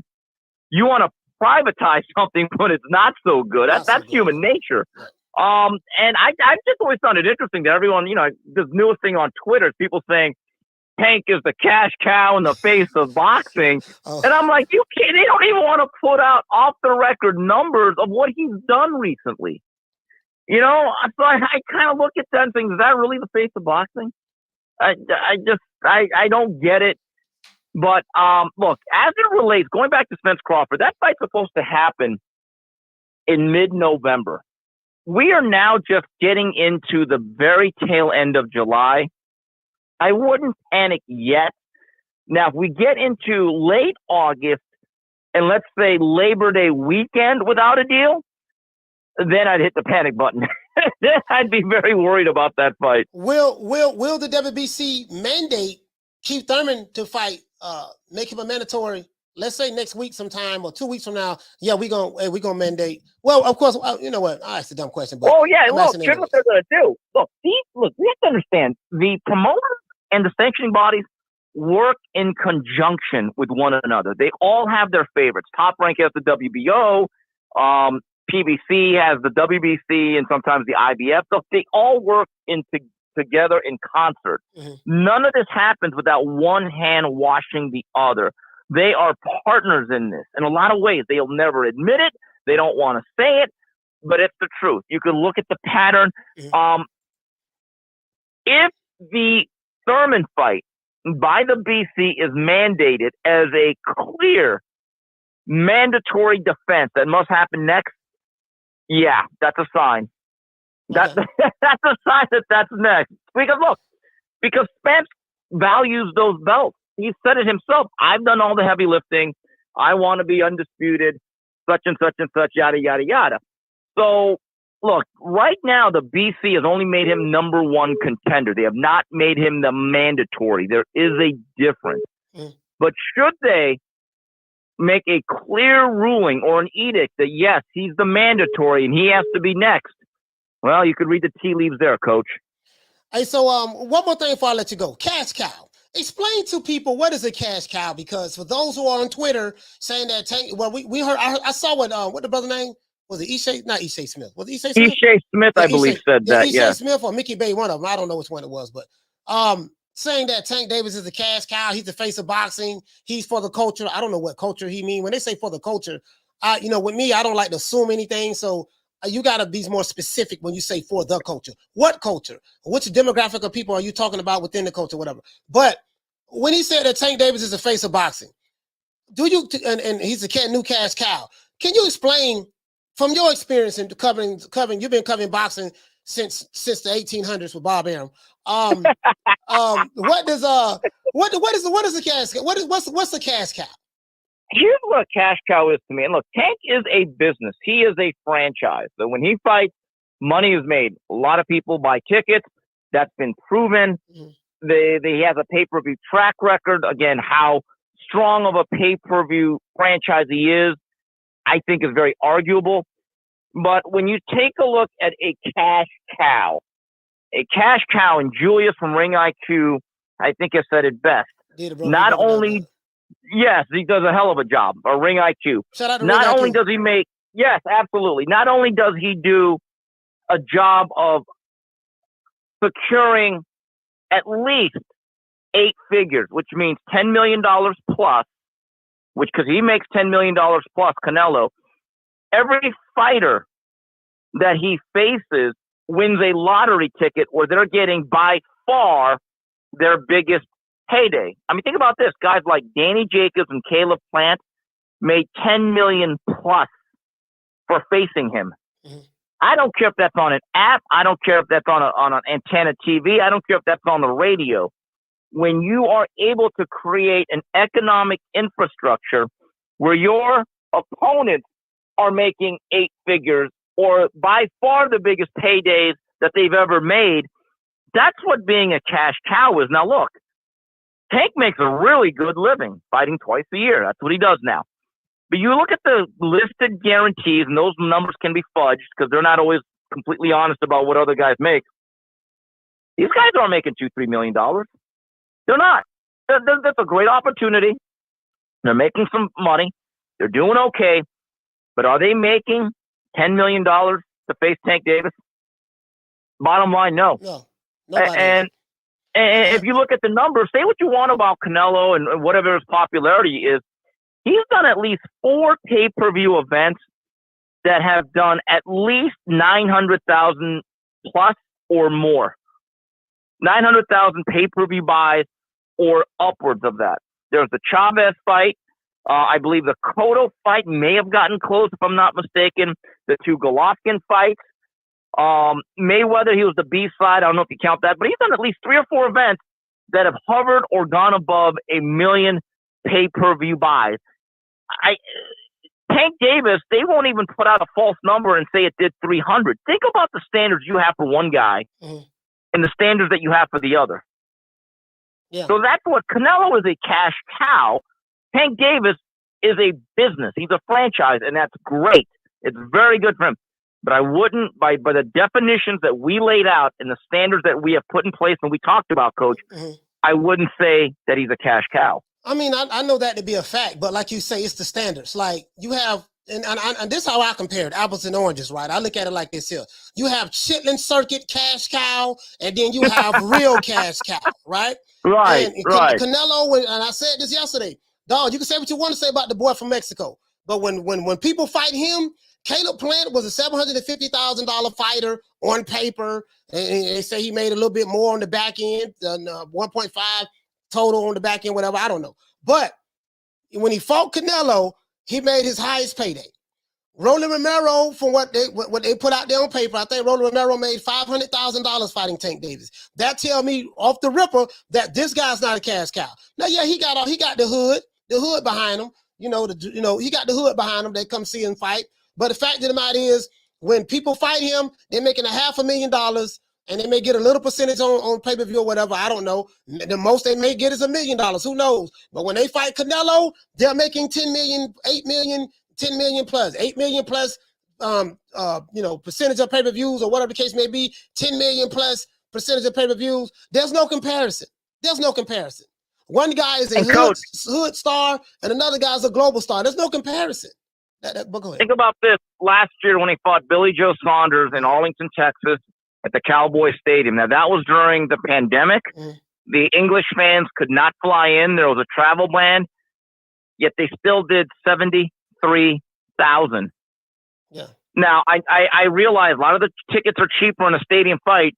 Speaker 3: You want to privatize something when it's not so good. That's human nature. And I just always found it interesting that everyone, this newest thing on Twitter is people saying Tank is the cash cow in the face of boxing. And I'm like, they don't even want to put out off the record numbers of what he's done recently. So I kind of look at that and think, is that really the face of boxing? I don't get it. But look, as it relates, going back to Spence Crawford, that fight's supposed to happen in mid-November. We are now just getting into the very tail end of July. I wouldn't panic yet. Now, if we get into late August and let's say Labor Day weekend without a deal, then I'd hit the panic button. I'd be very worried about that fight.
Speaker 1: Will the WBC mandate Keith Thurman to fight, make him a mandatory let's say next week sometime or 2 weeks from now, yeah, we gonna mandate. Well, of course, you know what? I asked a dumb question, but
Speaker 3: Oh yeah,
Speaker 1: I'm
Speaker 3: look,
Speaker 1: asking
Speaker 3: here's what
Speaker 1: anyways.
Speaker 3: they're going to do. Look, we have to understand the promoters and the sanctioning bodies work in conjunction with one another. They all have their favorites. Top Rank has the WBO, PBC has the WBC, and sometimes the IBF. So they all work together in concert.
Speaker 1: Mm-hmm.
Speaker 3: None of this happens without one hand washing the other. They are partners in this in a lot of ways. They'll never admit it. They don't want to say it, but it's the truth. You can look at the pattern.
Speaker 1: Mm-hmm.
Speaker 3: If the Thurman fight by the BC is mandated as a clear mandatory defense that must happen next, yeah, that's a sign.
Speaker 1: Okay.
Speaker 3: That's a sign that that's next. Because Spence values those belts. He said it himself. I've done all the heavy lifting. I want to be undisputed, such and such and such, yada, yada, yada. So, look, right now the BC has only made him number one contender. They have not made him the mandatory. There is a difference.
Speaker 1: Mm.
Speaker 3: But should they make a clear ruling or an edict that, yes, he's the mandatory and he has to be next, well, you could read the tea leaves there, Coach.
Speaker 1: Hey, so one more thing before I let you go. Cash cow. Explain to people what is a cash cow, because for those who are on Twitter saying that Tank, well, we heard, I saw what the brother name was, it Ishay, not Ishay Smith, was it Ishay Smith?
Speaker 3: Ishay Smith, I believe, said that.
Speaker 1: Ishay
Speaker 3: Yeah,
Speaker 1: Smith or Mickey Bay, one of them. I don't know which one it was, but saying that Tank Davis is a cash cow, he's the face of boxing, he's for the culture. I don't know what culture he mean when they say for the culture. With me, I don't like to assume anything, so you got to be more specific when you say for the culture. What culture? Which demographic of people are you talking about within the culture, whatever? But when he said that Tank Davis is the face of boxing, do you, and he's a new cash cow, can you explain from your experience in covering, you've been covering boxing since the 1800s with Bob Arum. What is the cash cow? What's the cash cow?
Speaker 3: Here's what a cash cow is to me. And look, Tank is a business. He is a franchise. So when he fights, money is made. A lot of people buy tickets. That's been proven. Mm-hmm. He has a pay-per-view track record. Again, how strong of a pay-per-view franchise he is, I think is very arguable. But when you take a look at a cash cow, and Julius from Ring IQ, I think has said it best. Not only... Yes, he does a hell of a job. Or Ring IQ. Not only does he make, yes, absolutely. Not only does he do a job of securing at least 8 figures, which means $10 million plus, because he makes $10 million plus, Canelo. Every fighter that he faces wins a lottery ticket where they're getting by far their biggest payday. I mean, think about this. Guys like Danny Jacobs and Caleb Plant made $10 million plus for facing him. Mm-hmm. I don't care if that's on an app. I don't care if that's on an antenna TV. I don't care if that's on the radio. When you are able to create an economic infrastructure where your opponents are making 8 figures or by far the biggest paydays that they've ever made, that's what being a cash cow is. Now, look, Tank makes a really good living fighting twice a year. That's what he does now. But you look at the listed guarantees, and those numbers can be fudged because they're not always completely honest about what other guys make. These guys aren't making $2-3 million. They're not. That's a great opportunity. They're making some money. They're doing okay. But are they making $10 million to face Tank Davis? Bottom line, no.
Speaker 1: No.
Speaker 3: And if you look at the numbers, say what you want about Canelo and whatever his popularity is, he's done at least 4 pay-per-view events that have done at least 900,000 plus or more. 900,000 pay-per-view buys or upwards of that. There's the Chavez fight. I believe the Cotto fight may have gotten close, if I'm not mistaken. The 2 Golovkin fights. Mayweather, he was the B-side. I don't know if you count that, but he's done at least 3 or 4 events that have hovered or gone above 1 million pay-per-view buys. Tank Davis, they won't even put out a false number and say it did 300. Think about the standards you have for one guy and the standards that you have for the other.
Speaker 1: Yeah.
Speaker 3: So that's what Canelo is, a cash cow. Tank Davis is a business. He's a franchise, and that's great. It's very good for him. But I wouldn't, by the definitions that we laid out and the standards that we have put in place and we talked about, Coach, I wouldn't say that he's a cash cow.
Speaker 1: I mean, I know that to be a fact, but like you say, it's the standards. Like you have, and this is how I compare it, apples and oranges, right? I look at it like this here. You have Chitlin Circuit cash cow, and then you have real cash cow, right?
Speaker 3: Right,
Speaker 1: and
Speaker 3: right.
Speaker 1: Canelo, and I said this yesterday, dog, you can say what you want to say about the boy from Mexico, but when people fight him, Caleb Plant was a $750,000 fighter on paper, and they say he made a little bit more on the back end, 1.5 total on the back end, whatever, I don't know. But when he fought Canelo, he made his highest payday. Rolly Romero, from what they put out there on paper, I think Rolly Romero made $500,000 fighting Tank Davis. That tell me off the ripper that this guy's not a cash cow. Now, yeah, he got the hood behind him. He got the hood behind him. They come see him fight. But the fact of the matter is, when people fight him, they're making $500,000, and they may get a little percentage on pay-per-view or whatever. I don't know. The most they may get is $1 million. Who knows? But when they fight Canelo, they're making 10 million, 8 million, 10 million plus, 8 million plus, percentage of pay-per-views or whatever the case may be, 10 million plus percentage of pay-per-views. There's no comparison. One guy is a hood star, and another guy's a global star. There's no comparison. But go ahead.
Speaker 3: Think about this. Last year when he fought Billy Joe Saunders in Arlington, Texas, at the Cowboy Stadium. Now, that was during the pandemic. The English fans could not fly in. There was a travel ban, yet they still did 73,000.
Speaker 1: Yeah.
Speaker 3: Now, I realize a lot of the tickets are cheaper in a stadium fight,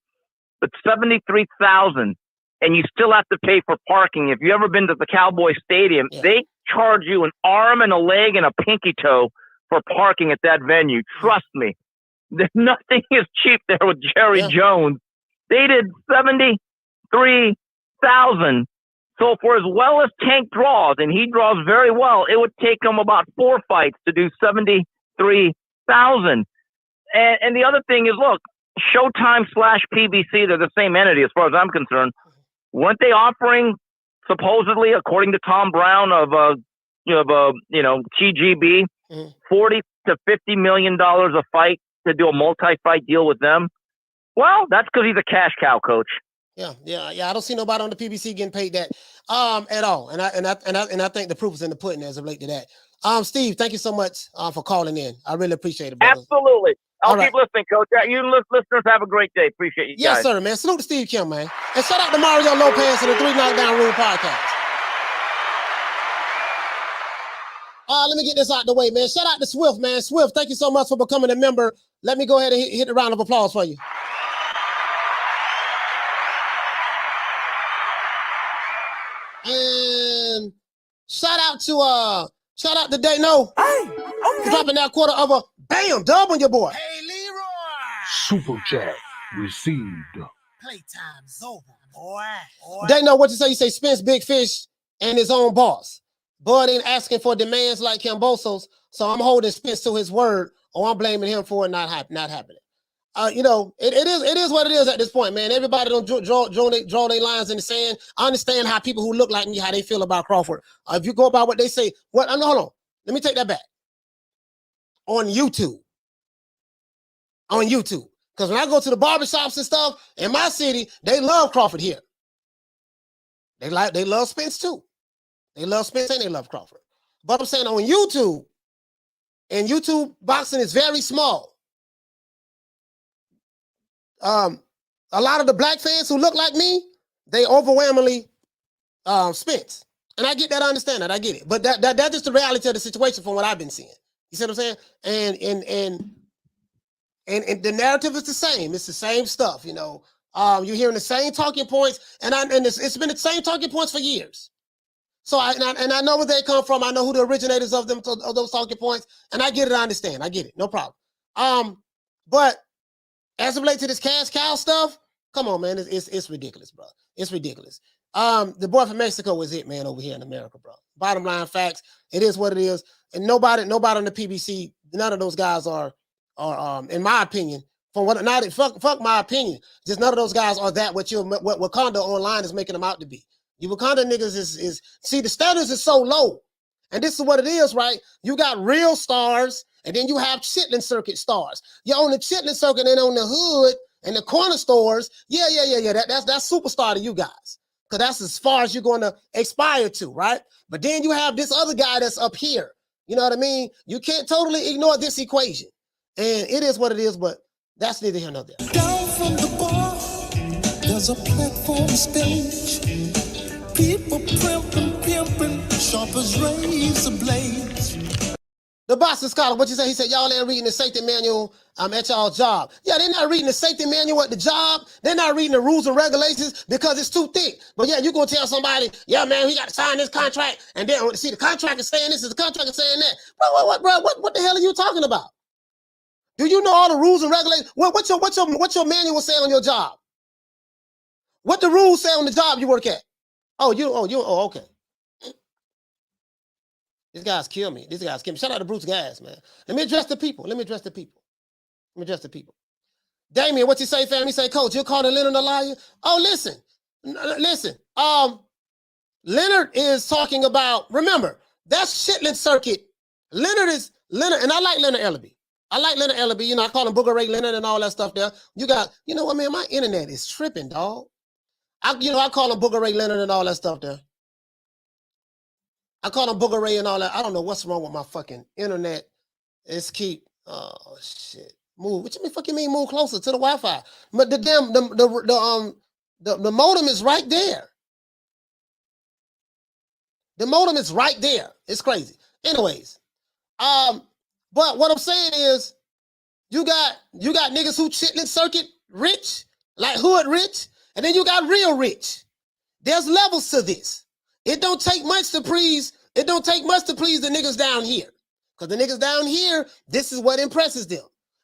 Speaker 3: but 73,000, and you still have to pay for parking. If you've ever been to the Cowboy Stadium, they charge you an arm and a leg and a pinky toe for parking at that venue. Trust me. Nothing is cheap there with Jerry Jones. They did 73,000. So for as well as Tank draws, and he draws very well, it would take him about 4 fights to do 73,000. And the other thing is, look, Showtime / PBC, they're the same entity as far as I'm concerned. Weren't they offering, supposedly, according to Tom Brown of TGB, $40 to $50 million a fight to do a multi-fight deal with them? Well, that's because he's a cash cow, Coach.
Speaker 1: Yeah. I don't see nobody on the PBC getting paid that at all. And I think the proof is in the pudding as of late to that. Steve, thank you so much for calling in. I really appreciate it, brother.
Speaker 3: Absolutely. I'll keep listening, Coach. You listeners have a great day. Appreciate you guys.
Speaker 1: Yes, sir, man. Salute to Steve Kim, man. And shout out to Mario Lopez and the 3 Knockdown Rule podcast. Let me get this out the way, man. Shout out to Swift, man. Swift, thank you so much for becoming a member. Let me go ahead and hit a round of applause for you. And shout out to Dano for dropping that quarter of a bam dub on your boy.
Speaker 4: Hey, Leroy.
Speaker 5: Super chat received.
Speaker 4: Playtime's over, boy.
Speaker 1: Dano, what you say? You say Spence big fish and his own boss. Bud ain't asking for demands like Cambosos, so I'm holding Spence to his word, or I'm blaming him for it not happening. It is what it is at this point, man. Everybody don't draw their lines in the sand. I understand how people who look like me, how they feel about Crawford. If you go by what they say, hold on. Let me take that back. On YouTube. Because when I go to the barbershops and stuff in my city, they love Crawford here. They love Spence too. They love Spence and they love Crawford. But I'm saying on YouTube, and YouTube boxing is very small. A lot of the black fans who look like me, they overwhelmingly Spence. And I get that, I understand that, I get it. But that's just the reality of the situation from what I've been seeing. You see what I'm saying? And the narrative is the same. It's the same stuff, You're hearing the same talking points, and it's been the same talking points for years. So I know where they come from. I know who the originators of those talking points, and I get it. I understand. I get it. No problem. But as it relates to this cash cow stuff, come on, man. It's ridiculous, bro. It's ridiculous. The boy from Mexico is it, man, over here in America, bro. Bottom line facts. It is what it is. And nobody on the PBC, none of those guys are in my opinion, fuck my opinion. Just none of those guys are that what Wakanda online is making them out to be. You Wakanda niggas is see, the standards is so low And this is what it is, right? You got real stars, and then you have chitlin circuit stars. You're on the chitlin circuit and on the hood and the corner stores. Yeah. That's superstar to you guys. Because that's as far as you're going to aspire to, right? But then you have this other guy that's up here. You know what I mean? You can't totally ignore this equation. And it is what it is, but that's neither here nor there.
Speaker 4: Down from the bar, there's a platform stage. People pimping, sharp as razor blades.
Speaker 1: The Boston Scholar, what you say? He said, y'all ain't reading the safety manual at y'all job. Yeah, they're not reading the safety manual at the job. They're not reading the rules and regulations because it's too thick. But yeah, you're going to tell somebody, yeah, man, we got to sign this contract. And then see, the contract is saying this, the contract is saying that. Bro, what the hell are you talking about? Do you know all the rules and regulations? What's your manual say on your job? What the rules say on the job you work at? Oh, okay. These guys kill me. Shout out to Bruce Gas, man. Let me address the people. Damien, what's he say, fam? He say, Coach, you're calling Leonard a liar? Oh, listen. Leonard is talking about, remember, that's Chitlin Circuit. Leonard, and I like Leonard Ellaby. You know, I call him Booger Ray Leonard and all that stuff there. You know what, man? My internet is tripping, dog. I call him Booger Ray Leonard and all that stuff there. I call him Booger Ray and all that. I don't know what's wrong with my fucking internet. Oh shit. Move. What you mean move closer to the Wi-Fi? But the modem is right there. The modem is right there. It's crazy. Anyways, but what I'm saying is, you got niggas who Chitlin Circuit rich, like hood rich, and then you got real rich. There's levels to this. It don't take much to please the niggas down here. Because the niggas down here, this is what impresses them.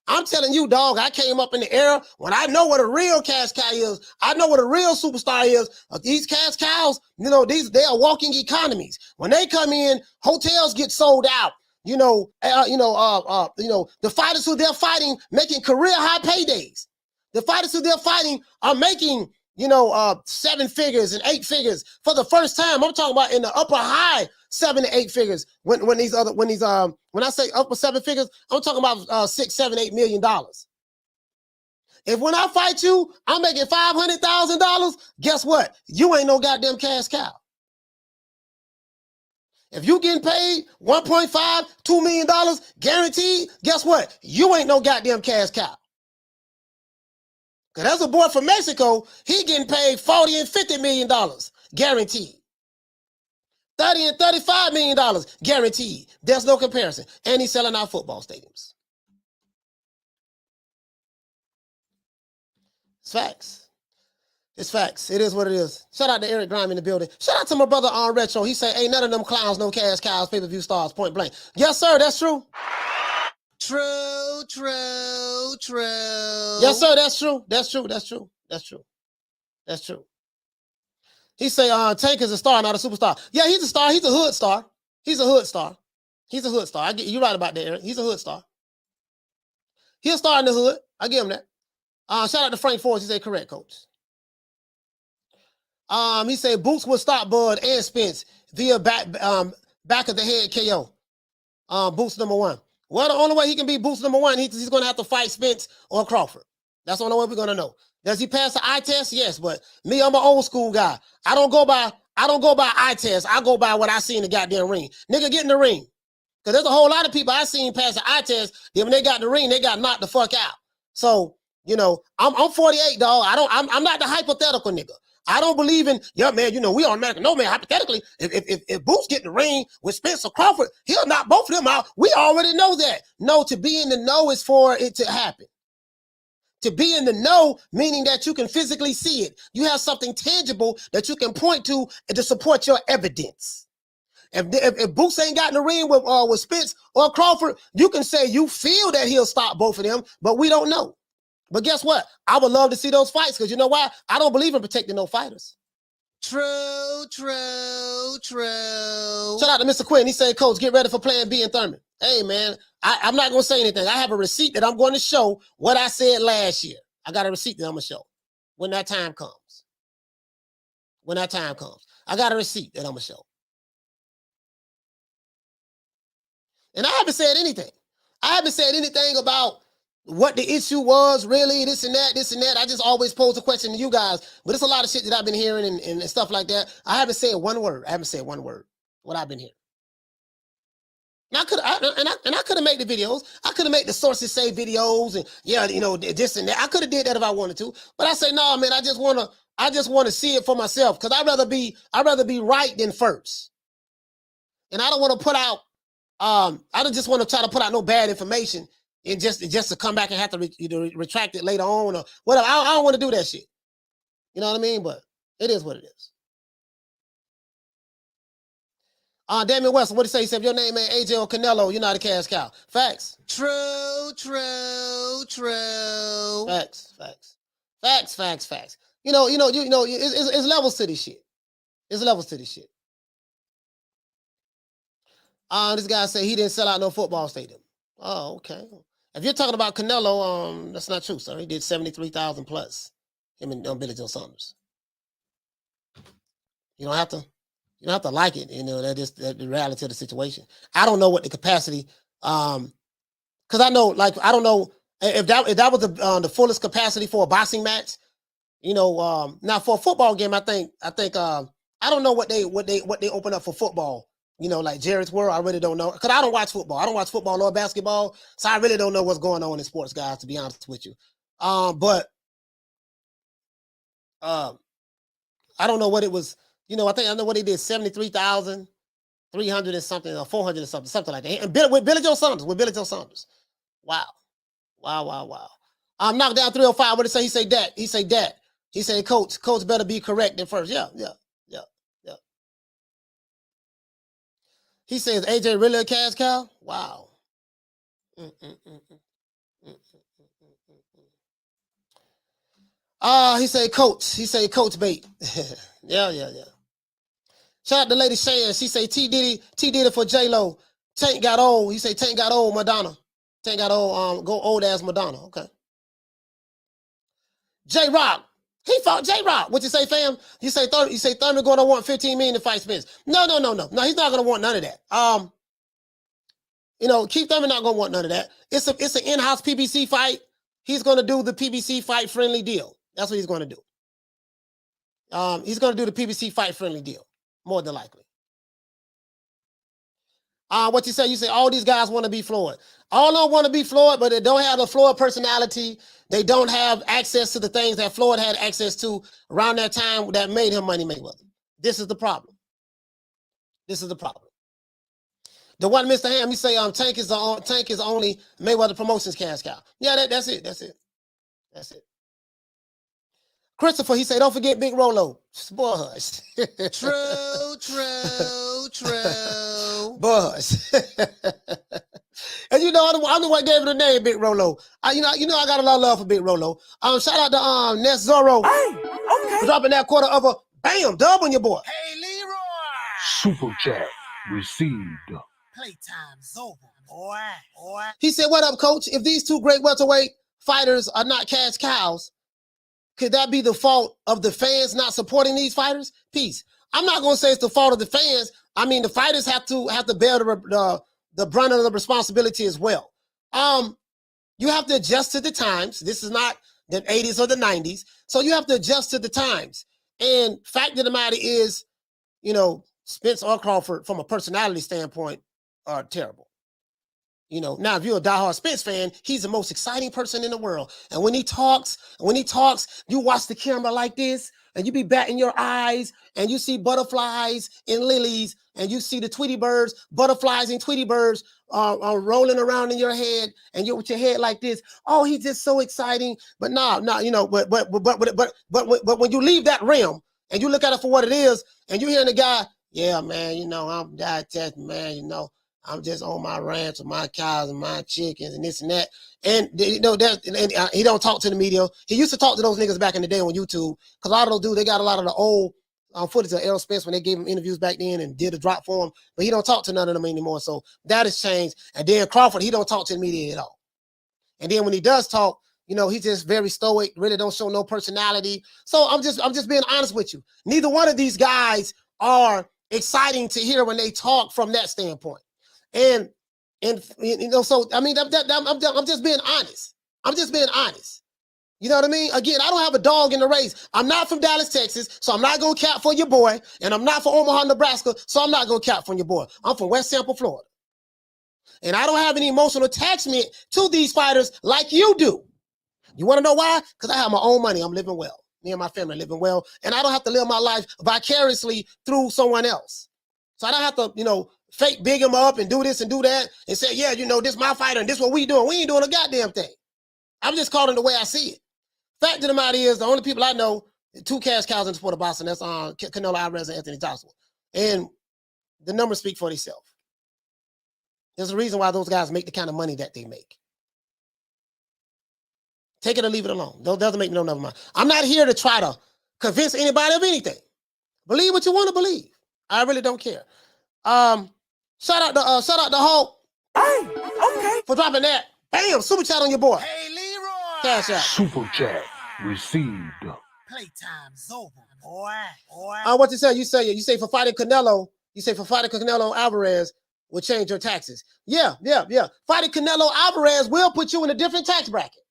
Speaker 1: I'm telling you, dog, I came up in the era when I know what a real cash cow is. I know what a real superstar is. These cash cows, you know, they are walking economies. When they come in, hotels get sold out. The fighters who they're fighting making career high paydays. The fighters who they're fighting are making 7 figures and 8 figures for the first time. I'm talking about in the upper high 7 to 8 figures. When I say upper 7 figures, I'm talking about $6, $7, $8 million. If when I fight you, I'm making $500,000, guess what? You ain't no goddamn cash cow. If you getting paid $1.5, $2 million guaranteed, guess what? You ain't no goddamn cash cow. Because there's a boy from Mexico, he getting paid $40 and $50 million guaranteed. $30 and $35 million guaranteed. There's no comparison. And he's selling out football stadiums. It's facts. It's facts. It is what it is. Shout out to Eric Grime in the building. Shout out to my brother on Retro. He said, ain't none of them clowns, no cash cows, pay-per-view stars, point blank. Yes, sir, that's true. True. Yes, sir, that's true. That's true. He say, Tank is a star, not a superstar. Yeah, he's a star. He's a hood star. You're right about that, Eric. He's a hood star. He's a star in the hood. I give him that. Shout out to Frank Forrest. He said, correct, coach. He said Boots will stop Bud and Spence via back of the head KO. Boots number 1. Well, the only way he can be Boots number 1, he's going to have to fight Spence or Crawford. That's the only way we're going to know. Does he pass the eye test? Yes, but me, I'm an old school guy. I don't go by eye test. I go by what I see in the goddamn ring. Nigga, get in the ring. Because there's a whole lot of people I seen pass the eye test. Then when they got in the ring, they got knocked the fuck out. So, I'm 48, dog. I'm not the hypothetical nigga. I don't believe in, yeah, man, we on America. No, man, hypothetically, if Boots get in the ring with Spence or Crawford, he'll knock both of them out. We already know that. No, to be in the know is for it to happen. To be in the know, meaning that you can physically see it. You have something tangible that you can point to and to support your evidence. If Boots ain't got in the ring with Spence or Crawford, you can say you feel that he'll stop both of them, but we don't know. But guess what? I would love to see those fights because you know why? I don't believe in protecting no fighters. True. Shout out to Mr. Quinn. He said, Coach, get ready for Plan B and Thurman. Hey, man, I'm not going to say anything. I have a receipt that I'm going to show what I said last year. I got a receipt that I'm going to show when that time comes. I got a receipt that I'm going to show. And I haven't said anything. I haven't said anything about what the issue was, really, this and that, this and that. I just always pose a question to you guys. But it's a lot of shit that I've been hearing and stuff like that. I haven't said one word. I haven't said one word. What I've been hearing. And I could have made the videos. I could have made the sources say videos and this and that. I could have did that if I wanted to. But I say, no, man, I just wanna see it for myself. Because I'd rather be right than first. And I don't want to put out I don't just want to try to put out no bad information and just to come back and have to retract it later on or whatever. I don't want to do that shit. You know what I mean? But it is what it is. Damian West, what did he say? He said, if your name ain't AJ or Canelo, you're not a cash cow. Facts. True. Facts. It's levels to this shit. It's levels to this shit. This guy said he didn't sell out no football stadium. Oh, okay. If you're talking about Canelo, that's not true, sir. He did 73,000 plus. Him and Billy Joe Saunders. You don't have to like it. That's the reality of the situation. I don't know what the capacity. Because I don't know if that was the fullest capacity for a boxing match. Now for a football game, I think I don't know what they open up for football. Like Jared's World, I really don't know. Because I don't watch football. I don't watch football or basketball. So I really don't know what's going on in sports, guys, to be honest with you. But I don't know what it was. I know what they did, 73,300 and something, or 400 and something like that. And with Billy Joe Saunders. Wow. Knocked down 305. What did he say? He say that. He said, Coach better be correct than first. Yeah. He says, AJ really a cash cow? Wow. He said, Coach bait. Yeah. Shout out to Lady Shan. She say T Diddy for J-Lo. Tank got old. He say Tank got old, Madonna. Tank got old, go old ass Madonna. Okay. J-Rock. He fought J-Rock. What you say, fam? You say Thurman going to want $15 million to fight Spence. No. No, he's not going to want none of that. Keith Thurman not going to want none of that. It's an in-house PBC fight. He's going to do the PBC fight friendly deal. That's what he's going to do. He's going to do the PBC fight friendly deal, more than likely. What you say? You say all these guys want to be Floyd. All of them want to be Floyd, but they don't have the Floyd personality. They don't have access to the things that Floyd had access to around that time that made him Money Mayweather. This is the problem. The one Mr. Ham, you say Tank is only Mayweather Promotions cash cow. Yeah, that's it. Christopher, he said, don't forget Big Rolo. Boy, hush. True. Buzz. And I'm the one gave it a name, Big Rolo. I got a lot of love for Big Rolo. Shout out to Ness Zorro. Hey, okay. For dropping that quarter of a bam dub on your boy. Hey, Leroy.
Speaker 5: Super chat received.
Speaker 1: Playtime's over, boy. He said, what up, coach? If these two great welterweight fighters are not cash cows, could that be the fault of the fans not supporting these fighters? Peace. I'm not going to say it's the fault of the fans. I mean, the fighters have to bear the brunt of the responsibility as well. You have to adjust to the times. This is not the 80s or the 90s. So you have to adjust to the times. And fact of the matter is, Spence or Crawford, from a personality standpoint, are terrible. Now if you're a diehard Spence fan, he's the most exciting person in the world. And when he talks, you watch the camera like this, and you be batting your eyes, and you see butterflies and lilies, and you see the Tweety birds, butterflies and Tweety birds are rolling around in your head, and you're with your head like this. Oh, he's just so exciting. But but when you leave that realm and you look at it for what it is, and you hearing the guy, yeah, man, I'm that man, I'm just on my ranch with my cows and my chickens and this and that. And he don't talk to the media. He used to talk to those niggas back in the day on YouTube, because a lot of those dudes, they got a lot of the old footage of Errol Spence when they gave him interviews back then and did a drop for him. But he don't talk to none of them anymore. So that has changed. And then Crawford, he don't talk to the media at all. And then when he does talk, he's just very stoic, really don't show no personality. So I'm just being honest with you. Neither one of these guys are exciting to hear when they talk from that standpoint. And And you know, so I mean, I'm just being honest. I'm just being honest. You know what I mean? Again, I don't have a dog in the race. I'm not from Dallas, Texas, so I'm not gonna cap for your boy, and I'm not from Omaha, Nebraska, so I'm not gonna cap for your boy. I'm from West Tampa, Florida, and I don't have any emotional attachment to these fighters like you do. You want to know why? Because I have my own money. I'm living well. Me and my family are living well, and I don't have to live my life vicariously through someone else. So I don't have to, you know, fake big him up and do this and do that and say, yeah, you know, this my fighter and this what we doing. We ain't doing a goddamn thing. I'm just calling the way I see it. Fact of the matter is, the only people I know, two cash cows in the sport of boxing, that's Canelo Alvarez and Anthony Joshua. And the numbers speak for themselves. There's a reason why those guys make the kind of money that they make. Take it or leave it alone. That doesn't make me no never mind. I'm not here to try to convince anybody of anything. Believe what you want to believe. I really don't care. Shout out to Hulk.
Speaker 4: Hey, okay.
Speaker 1: For dropping that. Bam, super chat on your boy.
Speaker 4: Hey, Leroy.
Speaker 1: Cash out.
Speaker 5: Super chat received.
Speaker 4: Playtime's over, boy.
Speaker 1: What you say? You say for fighting Canelo, Alvarez will change your taxes. Yeah. Fighting Canelo Alvarez will put you in a different tax bracket.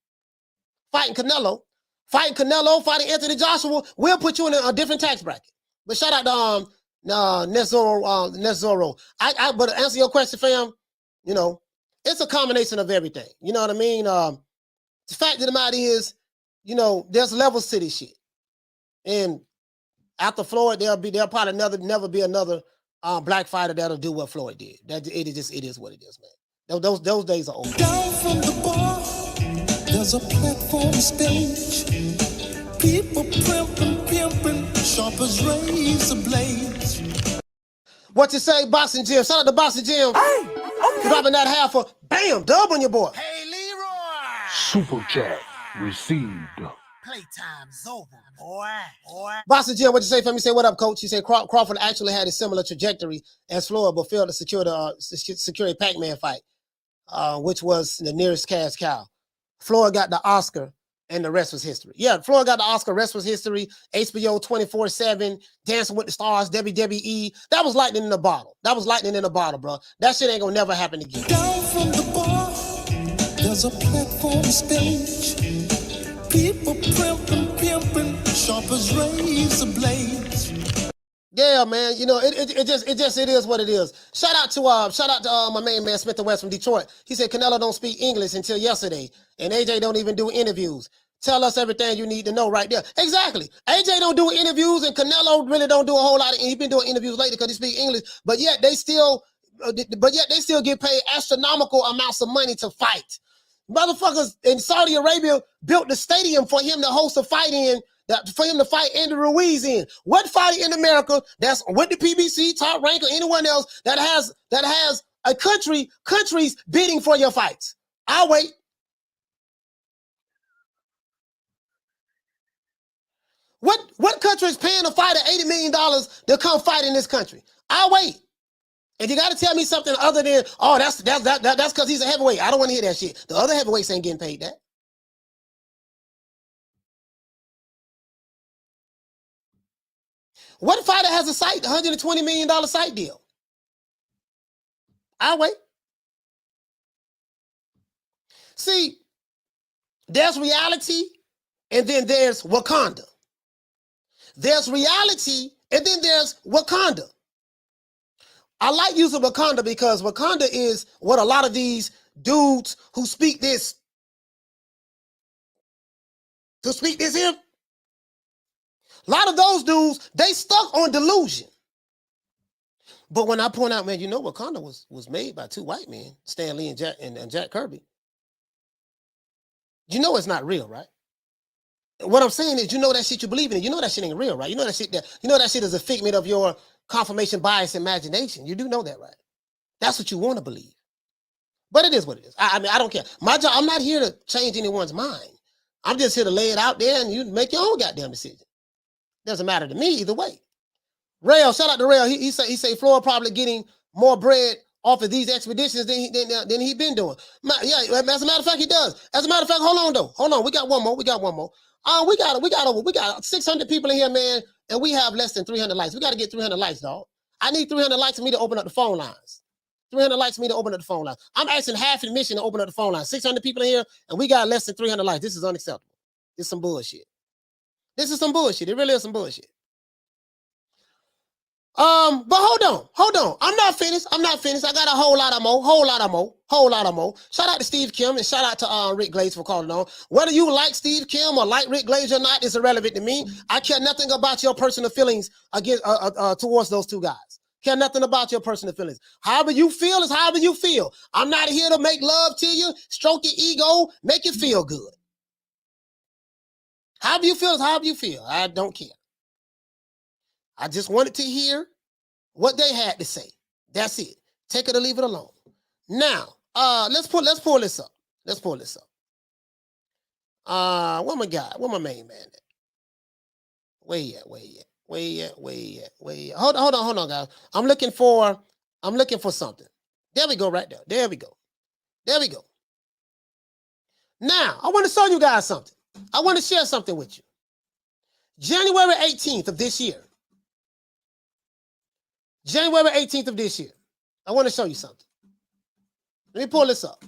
Speaker 1: Fighting Canelo, fighting Anthony Joshua will put you in a different tax bracket. But shout out to Nezoro. But to answer your question, fam, you know, it's a combination of everything. You know what I mean? The fact of the matter is, you know, there's levels to this shit. And after Floyd, there'll probably never be another black fighter that'll do what Floyd did. It is what it is, man. Those days are over.
Speaker 4: Down from the bar, there's a platform stage. People pimping, sharp as razor blades.
Speaker 1: What you say, Boxing Gym? Shout out to Boxing Gym.
Speaker 4: Hey, okay.
Speaker 1: Dropping that half for bam, dub on your boy.
Speaker 4: Hey, Leroy.
Speaker 5: Super chat received.
Speaker 4: Playtime's over, boy.
Speaker 1: Boxing Gym, what you say for me? Say, what up, coach? He said Crawford actually had a similar trajectory as Floyd, but failed to secure a Pac-Man fight, which was the nearest cash cow. Floyd got the Oscar, and the rest was history. Yeah, Floyd got the Oscar, rest was history. HBO 24/7, Dancing with the Stars, WWE. That was lightning in a bottle. Bro. That shit ain't gonna never happen again.
Speaker 4: Down from the bar, there's a platform stage. People pimping, sharp as razor blades.
Speaker 1: Yeah, man. You know, it just is what it is. Shout out to my main man Smith & West from Detroit. He said Canelo don't speak English until yesterday, and AJ don't even do interviews. Tell us everything you need to know right there. Exactly. AJ don't do interviews, and Canelo really don't do a whole lot. He's been doing interviews lately because he speaks English, but yet they still get paid astronomical amounts of money to fight. Motherfuckers in Saudi Arabia built the stadium for him to host a fight in. For him to fight Andy Ruiz in. What fighter in America that's with the PBC, Top Rank, or anyone else that has a countries bidding for your fights? I'll wait. What country is paying a fighter $80 million to come fight in this country? I'll wait. And you got to tell me something other than, oh, that's because he's a heavyweight. I don't want to hear that shit. The other heavyweights ain't getting paid that. What fighter has a site, $120 million site deal? I'll wait. See, there's reality, and then there's Wakanda. There's reality, and then there's Wakanda. I like using Wakanda because Wakanda is what a lot of these dudes who speak this here. A lot of those dudes, they stuck on delusion. But when I point out, man, you know, Wakanda was made by two white men, Stan Lee and Jack Kirby. You know it's not real, right? What I'm saying is, you know that shit you believe in it. You know that shit ain't real, right? You know that shit is a figment of your confirmation bias imagination. You do know that, right? That's what you want to believe. But it is what it is. I mean, I don't care. My job, I'm not here to change anyone's mind. I'm just here to lay it out there and you make your own goddamn decision. Doesn't matter to me either way. Rail, shout out to Rail. He say Floyd probably getting more bread off of these expeditions than he been doing. Yeah, as a matter of fact, he does. As a matter of fact, hold on. We got one more. We got 600 people in here, man, and we have less than 300 likes. We got to get 300 likes, dog. I need 300 likes for me to open up the phone lines. 300 likes for me to open up the phone line. I'm asking half admission to open up the phone line. 600 people in here, and we got less than 300 likes. This is unacceptable. This is some bullshit. This is some bullshit. It really is some bullshit. But hold on. I'm not finished. I got a whole lot of more. Shout out to Steve Kim and shout out to Rick Glaze for calling on. Whether you like Steve Kim or like Rick Glaze or not is irrelevant to me. I care nothing about your personal feelings against towards those two guys. Care nothing about your personal feelings. However you feel is however you feel. I'm not here to make love to you, stroke your ego, make you feel good. However you feel is however you feel. I don't care. I just wanted to hear what they had to say. That's it. Take it or leave it alone. Now, let's pull this up. Where my guy? Where my main man at? Where you at? Hold on, guys. I'm looking for something. There we go, right there. There we go. Now, I want to show you guys something. I want to share something with you. January 18th of this year. I want to show you something. Let me pull this up.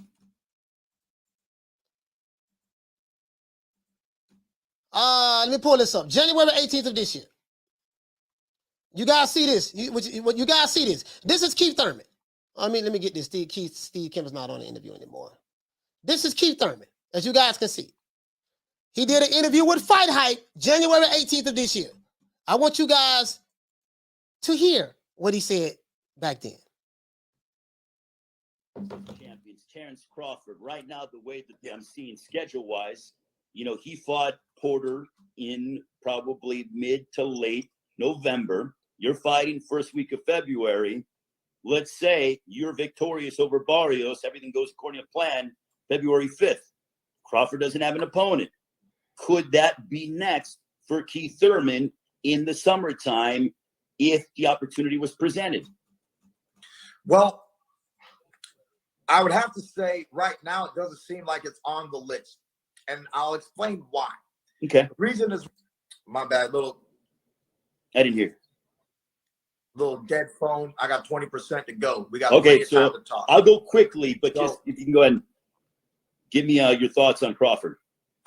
Speaker 1: January 18th of this year. You guys see this? You guys see this? This is Keith Thurman. Let me get this. Steve Kim is not on the interview anymore. This is Keith Thurman, as you guys can see. He did an interview with Fight Hype January 18th of this year. I want you guys to hear what he said back then.
Speaker 6: Champions, Terrence Crawford. Right now, the way that I'm seeing schedule-wise, he fought Porter in probably mid to late November. You're fighting first week of February. Let's say you're victorious over Barrios. Everything goes according to plan. February 5th. Crawford doesn't have an opponent. Could that be next for Keith Thurman in the summertime if the opportunity was presented?
Speaker 7: Well, I would have to say right now it doesn't seem like it's on the list. And I'll explain why.
Speaker 6: Okay.
Speaker 7: The reason is, my bad,
Speaker 6: I didn't hear.
Speaker 7: Little dead phone. I got 20% to go. We got
Speaker 6: okay, so
Speaker 7: time to talk.
Speaker 6: I'll go quickly, but just if you can go ahead and give me your thoughts on Crawford.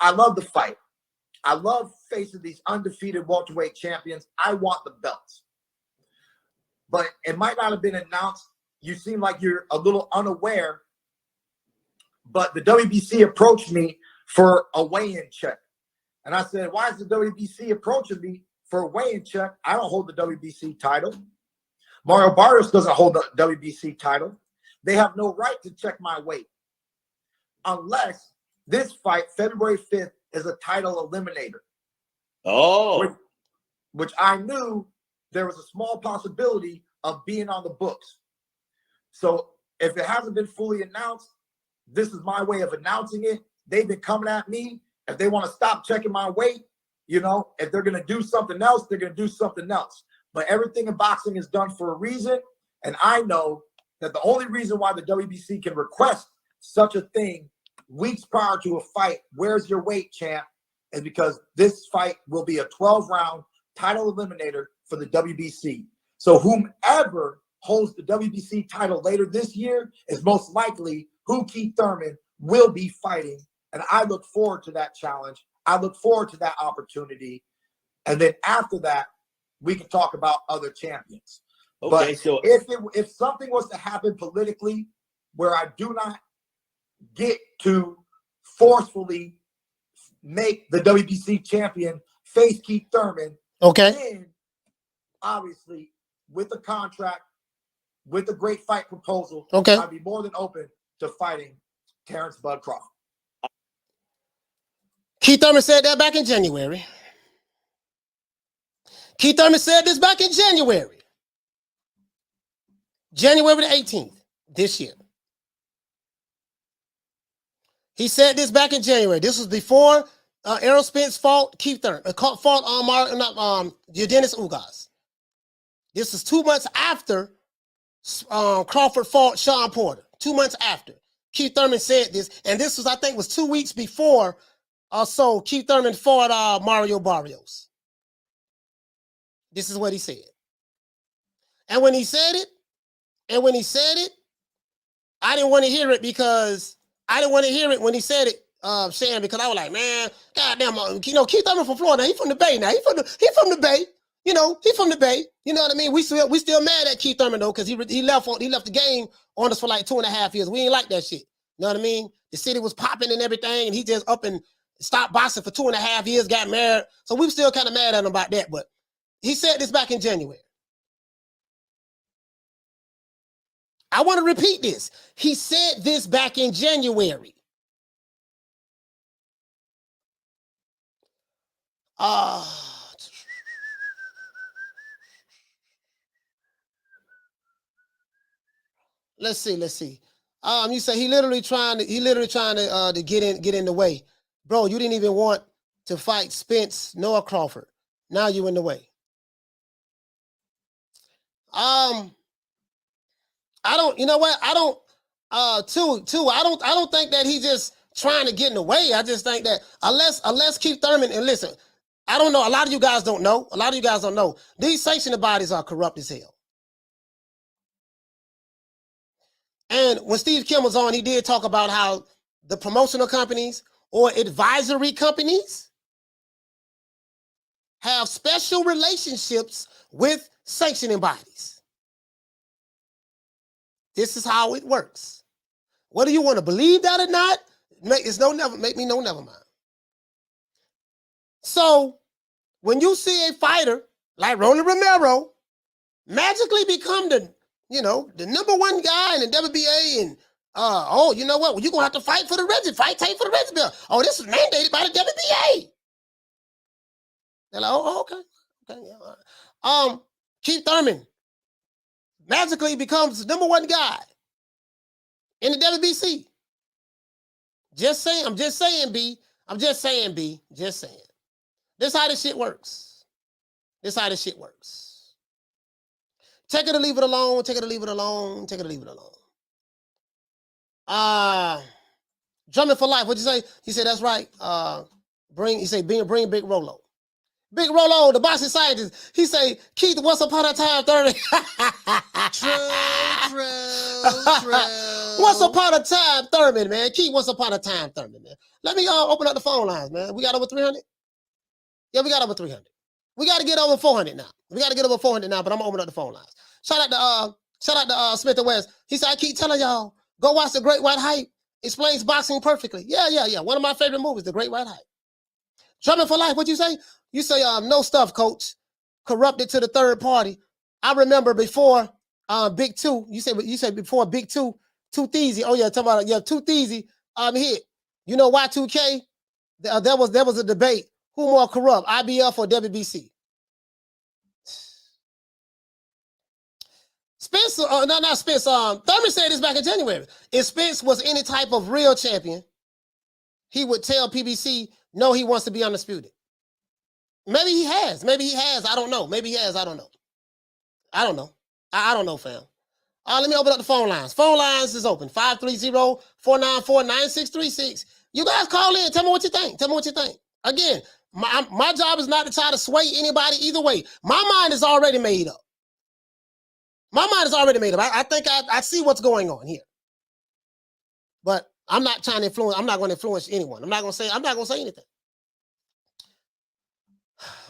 Speaker 7: I love the fight. I love facing these undefeated welterweight champions. I want the belts. But it might not have been announced. You seem like you're a little unaware. But the WBC approached me for a weigh-in check. And I said, why is the WBC approaching me for a weigh-in check? I don't hold the WBC title. Mario Barrios doesn't hold the WBC title. They have no right to check my weight. Unless this fight, February 5th, is a title eliminator.
Speaker 6: Oh.
Speaker 7: Which I knew there was a small possibility of being on the books. So if it hasn't been fully announced, this is my way of announcing it. They've been coming at me. If they want to stop checking my weight, if they're going to do something else, they're going to do something else. But everything in boxing is done for a reason. And I know that the only reason why the WBC can request such a thing weeks prior to a fight, where's your weight, champ, is because this fight will be a 12-round title eliminator for the WBC. So whomever holds the WBC title later this year is most likely who Keith Thurman will be fighting. And I look forward to that challenge. I look forward to that opportunity. And then after that, we can talk about other champions.
Speaker 6: Okay,
Speaker 7: but
Speaker 6: so
Speaker 7: if something was to happen politically where I do not get to forcefully make the WBC champion face Keith Thurman,
Speaker 1: okay,
Speaker 7: then obviously with the contract, with the great fight proposal,
Speaker 1: okay,
Speaker 7: I'd be more than open to fighting Terrence Bud Crawford.
Speaker 1: Keith Thurman said that back in January. Keith Thurman said this back in January. January the 18th this year. He said this back in January. This was before Errol Spence fought Keith Thurman, fought Dennis Ugas. This is 2 months after Crawford fought Sean Porter. 2 months after. Keith Thurman said this, and this was, I think, was 2 weeks before so Keith Thurman fought Mario Barrios. This is what he said. And when he said it, I didn't want to hear it because I didn't want to hear it when he said it, Shan, because I was like, man, goddamn, Keith Thurman from Florida. He from the Bay now. He from the Bay. He from the Bay. You know what I mean? We still mad at Keith Thurman though, because he left the game on us for like 2.5 years. We ain't like that shit. You know what I mean? The city was popping and everything, and he just up and stopped boxing for 2.5 years, got married. So we were still kind of mad at him about that. But he said this back in January. I want to repeat this. He said this back in January. Let's see. You say he literally trying to get in the way. Bro, you didn't even want to fight Spence nor Crawford. Now you in the way. I don't, you know what? I don't, I don't think that he just trying to get in the way. I just think that unless Keith Thurman, and listen, I don't know. A lot of you guys don't know. These sanctioning bodies are corrupt as hell. And when Steve Kim was on, he did talk about how the promotional companies or advisory companies have special relationships with sanctioning bodies. This is how it works. Whether you want to believe that or not, make me no never mind. So when you see a fighter like Roland Romero magically become the #1 guy in the WBA, and you know what? Well, you're gonna have to fight for the Reggie, tape for the Reggie belt. Oh, this is mandated by the WBA. They're like, oh, okay, yeah. All right. Keith Thurman magically becomes the #1 guy in the WBC. Just saying, I'm just saying, B. Just saying. This how this shit works. Take it or leave it alone. Drumming for life. What'd you say? He said, that's right. Bring Big Rolo. Big Rolo, the boxing scientist. He say, Keith, once upon a time, 30. True. Once upon a time, Thurman, man. Keith, once upon a time, Thurman, man. Let me open up the phone lines, man. We got over 300? Yeah, we got over 300. We got to get over 400 now. But I'm going to open up the phone lines. Shout out to Smith & West. He said, I keep telling y'all, go watch The Great White Hype. Explains boxing perfectly. Yeah. One of my favorite movies, The Great White Hype. Drumming for life. What'd you say? You say, no stuff, coach. Corrupted to the third party. I remember before Big Two. You said before Big Two, Too Theezy. Oh yeah, talking about Too Theezy. Hit. You know Y2K? There was a debate. Who more corrupt, IBF or WBC? Spence, not Spence. Thurman said this back in January. If Spence was any type of real champion, he would tell PBC, no, he wants to be undisputed. Maybe he has. I don't know. I don't know, fam. Let me open up the phone lines. Phone lines is open. 530-494-9636. You guys call in. Tell me what you think. Again, my job is not to try to sway anybody either way. My mind is already made up. I think I see what's going on here. But I'm not trying to influence. I'm not going to influence anyone. I'm not going to say anything.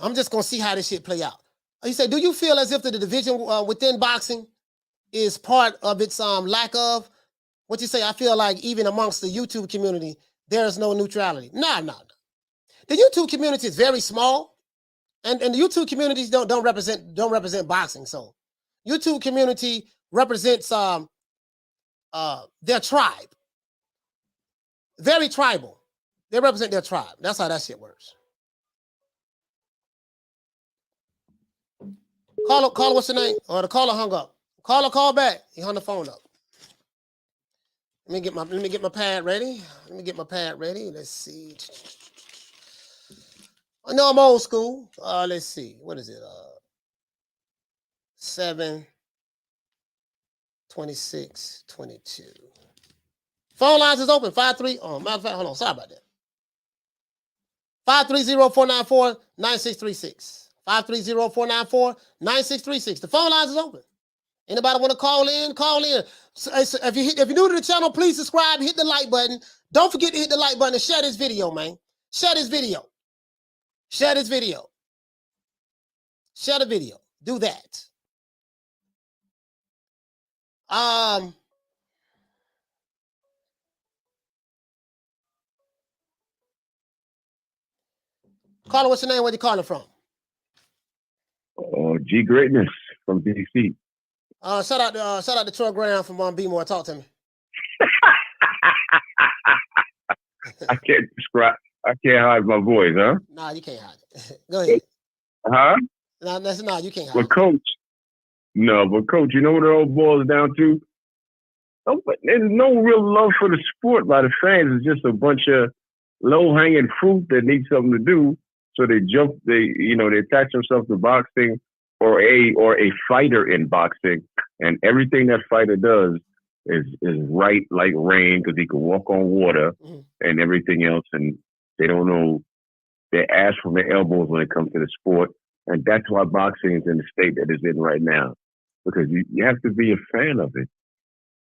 Speaker 1: I'm just going to see how this shit play out. He said, do you feel as if the division within boxing is part of its lack of? What you say? I feel like even amongst the YouTube community, there's no neutrality. No. The YouTube community is very small, and the YouTube communities don't represent boxing. So YouTube community represents their tribe. Very tribal. They represent their tribe. That's how that shit works. Caller, what's your name? Or the caller hung up. Caller, call back. He hung the phone up. Let me get my pad ready. Let's see. I know I'm old school. Let's see. What is it? 7/26/22. Phone lines is open. 53. Oh, matter of fact, hold on. Sorry about that. 530-494-9636. 530-494-9636. The phone lines is open. Anybody want to call in? Call in. So if you're new to the channel, please subscribe, hit the like button. Don't forget to hit the like button and share this video, man. Share this video. Share this video. Share the video. Do that. Caller, what's your name? Where you calling from?
Speaker 8: G Greatness from DC.
Speaker 1: Shout out to Troy Graham from Be More. Talk to me.
Speaker 8: I can't hide my voice, huh?
Speaker 1: Nah, you can't hide it. Go ahead.
Speaker 8: Huh?
Speaker 1: No, you can't hide
Speaker 8: it. Coach, you know what it all boils down to? There's no real love for the sport by the fans. It's just a bunch of low-hanging fruit that need something to do. So they attach themselves to boxing or a fighter in boxing, and everything that fighter does is right like rain because he can walk on water and everything else, and they don't know their ass from their elbows when it comes to the sport. And that's why boxing is in the state that it's in right now, because you have to be a fan of it,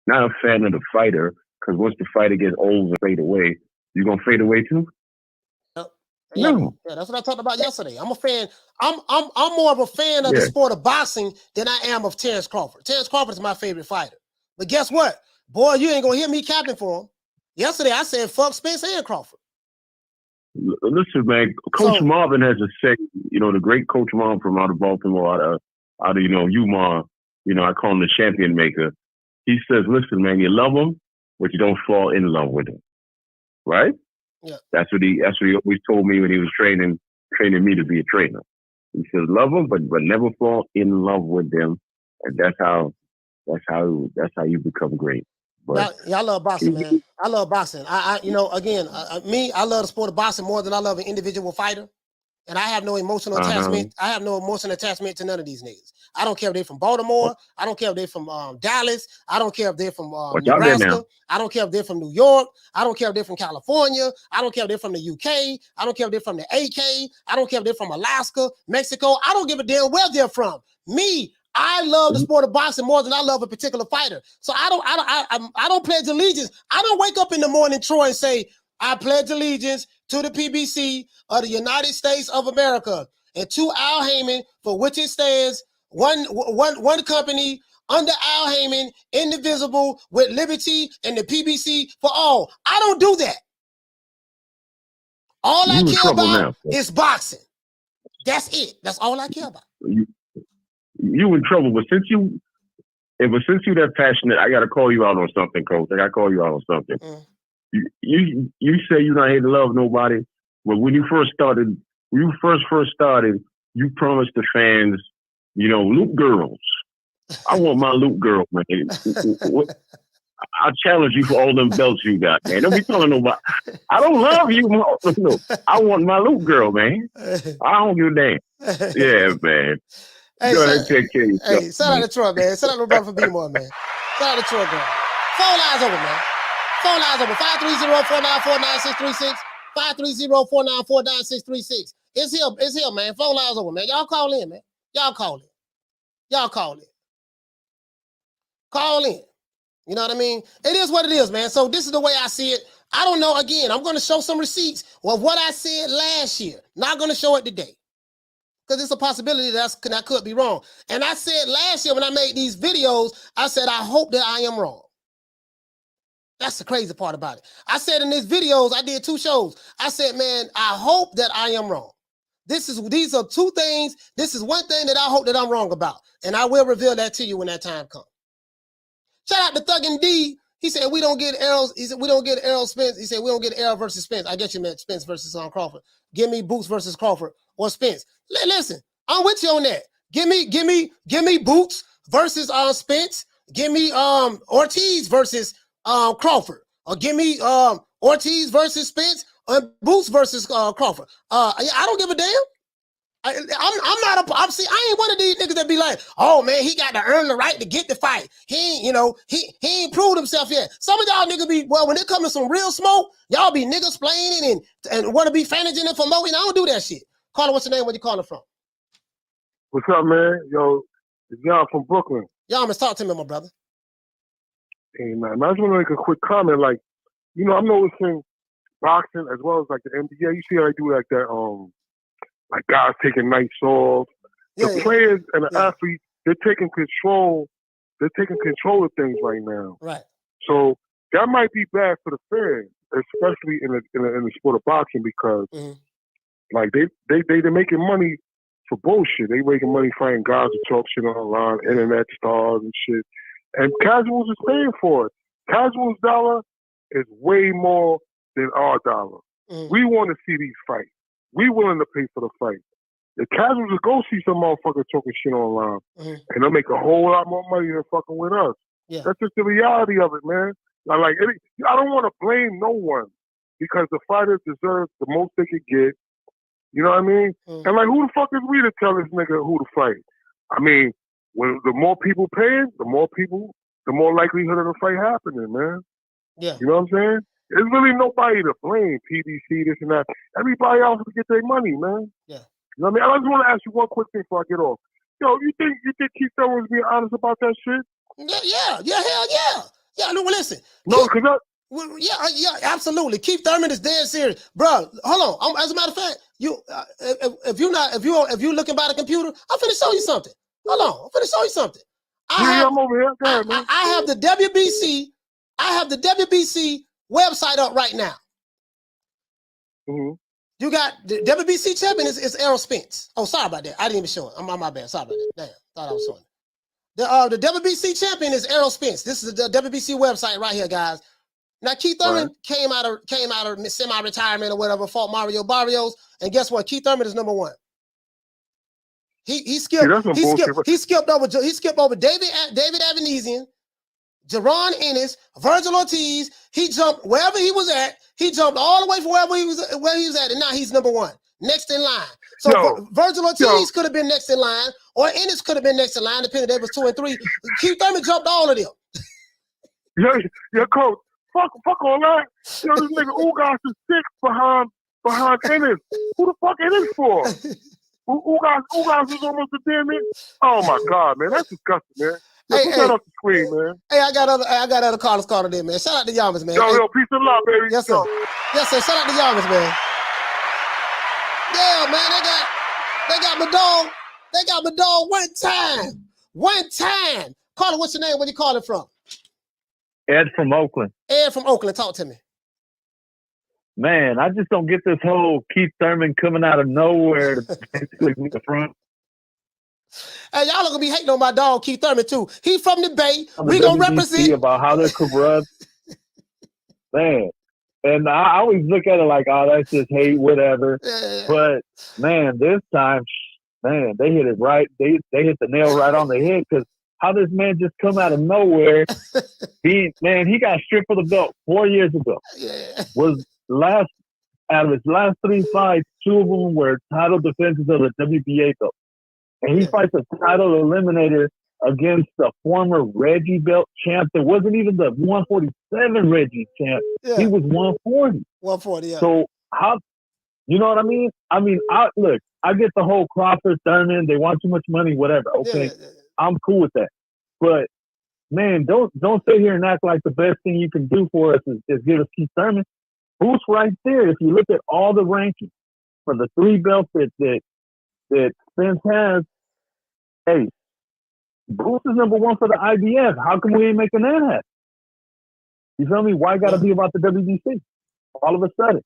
Speaker 8: not a fan of the fighter, because once the fighter gets old and fade away, you're going to fade away too?
Speaker 1: No. Yeah, that's what I talked about yesterday. I'm a fan. I'm more of a fan of the sport of boxing than I am of Terrence Crawford. Terrence Crawford is my favorite fighter. But guess what? Boy, you ain't gonna hear me capping for him. Yesterday I said fuck Spence and Crawford.
Speaker 8: Listen, man, Coach Marvin has a saying, the great Coach Marvin from out of Baltimore, out of UMar, I call him the champion maker. He says, listen, man, you love him, but you don't fall in love with him. Right?
Speaker 1: Yeah.
Speaker 8: That's what he always told me when he was training me to be a trainer. He says, love them, but never fall in love with them. And that's how you become great. But
Speaker 1: I love boxing, man. I love boxing. I love the sport of boxing more than I love an individual fighter. And I have no emotional attachment. I have no emotional attachment to none of these niggas. I don't care if they're from Baltimore. I don't care if they're from Dallas. I don't care if they're from Nebraska. I don't care if they're from New York. I don't care if they're from California. I don't care if they're from the UK. I don't care if they're from the AK. I don't care if they're from Alaska, Mexico. I don't give a damn where they're from. I love the sport of boxing more than I love a particular fighter. So I don't pledge allegiance. I don't wake up in the morning, Troy, and say, I pledge allegiance to the PBC of the United States of America and to Al Haymon, for which it stands, one company under Al Haymon, indivisible, with liberty and the PBC for all. I don't do that. All I care about is boxing. That's it. That's all I care about.
Speaker 8: You in trouble, but since you that passionate, I got to call you out on something, Coach. I got to call you out on something. You say you're not here to love nobody, but when you first started, you promised the fans, Luke girls. I want my Luke girl, man. I challenge you for all them belts you got, man. Don't be telling nobody. I don't love you. No, I want my Luke girl, man. I don't give a damn. Yeah, man.
Speaker 1: Hey,
Speaker 8: go ahead and take care of yourself.
Speaker 1: Hey, shout out to Troy, man. Shout out to my brother for being more, man. Shout out to Troy, man. Phone lines open, man. Phone lines open. 530-494-9636. 530-494-9636. It's here, man. Phone lines open, man. Y'all call in, man. Y'all call in. Call in. You know what I mean? It is what it is, man. So this is the way I see it. I don't know. Again, I'm going to show some receipts of what I said last year. Not going to show it today, because it's a possibility that I could be wrong. And I said last year when I made these videos, I said, I hope that I am wrong. That's the crazy part about it. I said in these videos, I did 2 shows. I said, man, I hope that I am wrong. These are 2 things. This is one thing that I hope that I'm wrong about. And I will reveal that to you when that time comes. Shout out to Thuggin' D. He said, we don't get Errol. He said, we don't get Errol Spence. He said, we don't get Errol versus Spence. I guess you meant Spence versus Crawford. Give me Boots versus Crawford or Spence. Listen, I'm with you on that. Give me Boots versus Spence. Give me Ortiz versus Crawford. Or give me Ortiz versus Spence and Boots versus Crawford. I don't give a damn. I ain't one of these niggas that be like, oh man, he got to earn the right to get the fight. He ain't proved himself yet. Some of y'all niggas be, well, when it comes to some real smoke, y'all be niggas playing and want to be fanaging and promoting. I don't do that shit. Caller, what's your name? Where you calling from?
Speaker 9: What's up, man? Yo, it's John from Brooklyn.
Speaker 1: Yamas, talk to me, my brother.
Speaker 9: Hey, man, I just want to make a quick comment. Like, you know, I'm noticing boxing as well as like the NBA. You see how they do like that, like guys taking nights off. The players and the athletes, they're taking control. They're taking control of things right now.
Speaker 1: Right.
Speaker 9: So that might be bad for the fans, especially in the sport of boxing, because like they're making money for bullshit. They making money fighting guys who talk shit online, internet stars and shit. And casuals is paying for it. Casuals' dollar is way more than our dollar. We want to see these fights. We willing to pay for the fight. The casuals will go see some motherfucker talking shit online, and they'll make a whole lot more money than fucking with us.
Speaker 1: Yeah.
Speaker 9: That's just the reality of it, man. I don't want to blame no one, because the fighters deserve the most they could get. You know what I mean? And like, who the fuck is we to tell this nigga who to fight? I mean, when the more people paying, the more likelihood of the fight happening, man.
Speaker 1: Yeah.
Speaker 9: You know what I'm saying? There's really nobody to blame. PBC, this and that. Everybody else to get their money, man.
Speaker 1: Yeah.
Speaker 9: You know what I mean? I just want to ask you one quick thing before I get off. Yo, you think Keith Thurman was being honest about that shit?
Speaker 1: Yeah, hell yeah. Yeah, no, listen.
Speaker 9: No, because
Speaker 1: yeah, absolutely. Keith Thurman is dead serious, bro. Hold on. As a matter of fact, if you're looking by the computer, I'm finna show you something. Hold on, I'm finna show you something.
Speaker 9: I'm over here. Go ahead, man.
Speaker 1: I have the WBC. I have the WBC website up right now. You got the WBC champion is Errol Spence. Oh, sorry about that. I didn't even show it. I'm on my bad. Sorry about that. Damn, thought I was showing it. The WBC champion is Errol Spence. This is the WBC website right here, guys. Now Keith Thurman came out of semi-retirement or whatever, fought Mario Barrios, and guess what? Keith Thurman is number one. He skipped over David Avanesian, Jaron Ennis, Virgil Ortiz. He jumped wherever he was at. He jumped all the way from where he was at, and now he's number one, next in line. So Virgil Ortiz could have been next in line, or Ennis could have been next in line, depending if it was 2 and 3. Keith Thurman jumped all of them.
Speaker 9: Yeah, coach. Fuck all that. Yo, this nigga Ugas is 6 behind Ennis. Who the fuck Ennis for? Ugas is almost a damn it. Oh my God, man, that's disgusting, man. Put that off the screen, man.
Speaker 1: Hey, I got other callers calling in, man. Shout out to Yamas, man.
Speaker 9: Yo, peace and love, baby.
Speaker 1: Yes, sir. Yes, sir. Shout out to Yamas, man. Yeah, man. They got my dog. They got my dog one time. One time. Caller, what's your name? Where you calling from?
Speaker 10: Ed from Oakland.
Speaker 1: Ed from Oakland. Talk to me.
Speaker 10: Man, I just don't get this whole Keith Thurman coming out of nowhere to basically be the front.
Speaker 1: Hey, y'all are gonna be hating on my dog Keith Thurman too. He from the Bay. We gonna represent
Speaker 10: about how they're corrupt. Man, and I always look at it like, oh, that's just hate, whatever.
Speaker 1: Yeah.
Speaker 10: But man, this time, man, they hit it right. They hit the nail right on the head, because how this man just come out of nowhere? He got stripped of the belt 4 years ago.
Speaker 1: Yeah.
Speaker 10: Was out of his last 3 fights, 2 of them were title defenses of the WBA belt. And he fights a title eliminator against the former Reggie belt champ that wasn't even the 147 Reggie champ.
Speaker 1: Yeah.
Speaker 10: He was 140.
Speaker 1: 140, yeah.
Speaker 10: So how, you know what I mean? I get the whole Crawford, Thurman, they want too much money, whatever. Okay,
Speaker 1: yeah.
Speaker 10: I'm cool with that. But man, don't sit here and act like the best thing you can do for us is give us Keith Thurman. Who's right there? If you look at all the rankings for the 3 belts that Spence has, hey, Bruce is number 1 for the IBF. How come we ain't making that happen? You feel me? Why got to be about the WBC all of a sudden?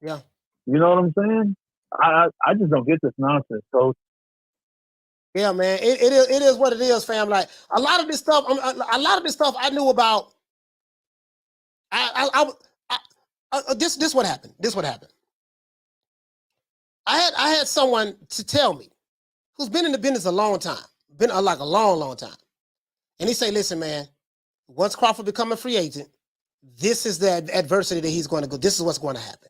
Speaker 1: Yeah.
Speaker 10: You know what I'm saying? I just don't get this nonsense, Coach.
Speaker 1: Yeah, man. It is what it is, fam. Like a lot of this stuff I knew about. This what happened. I had someone to tell me who's been in the business a long time, like a long time. And he say, listen, man, once Crawford become a free agent, this is the adversity that he's going to go. This is what's going to happen.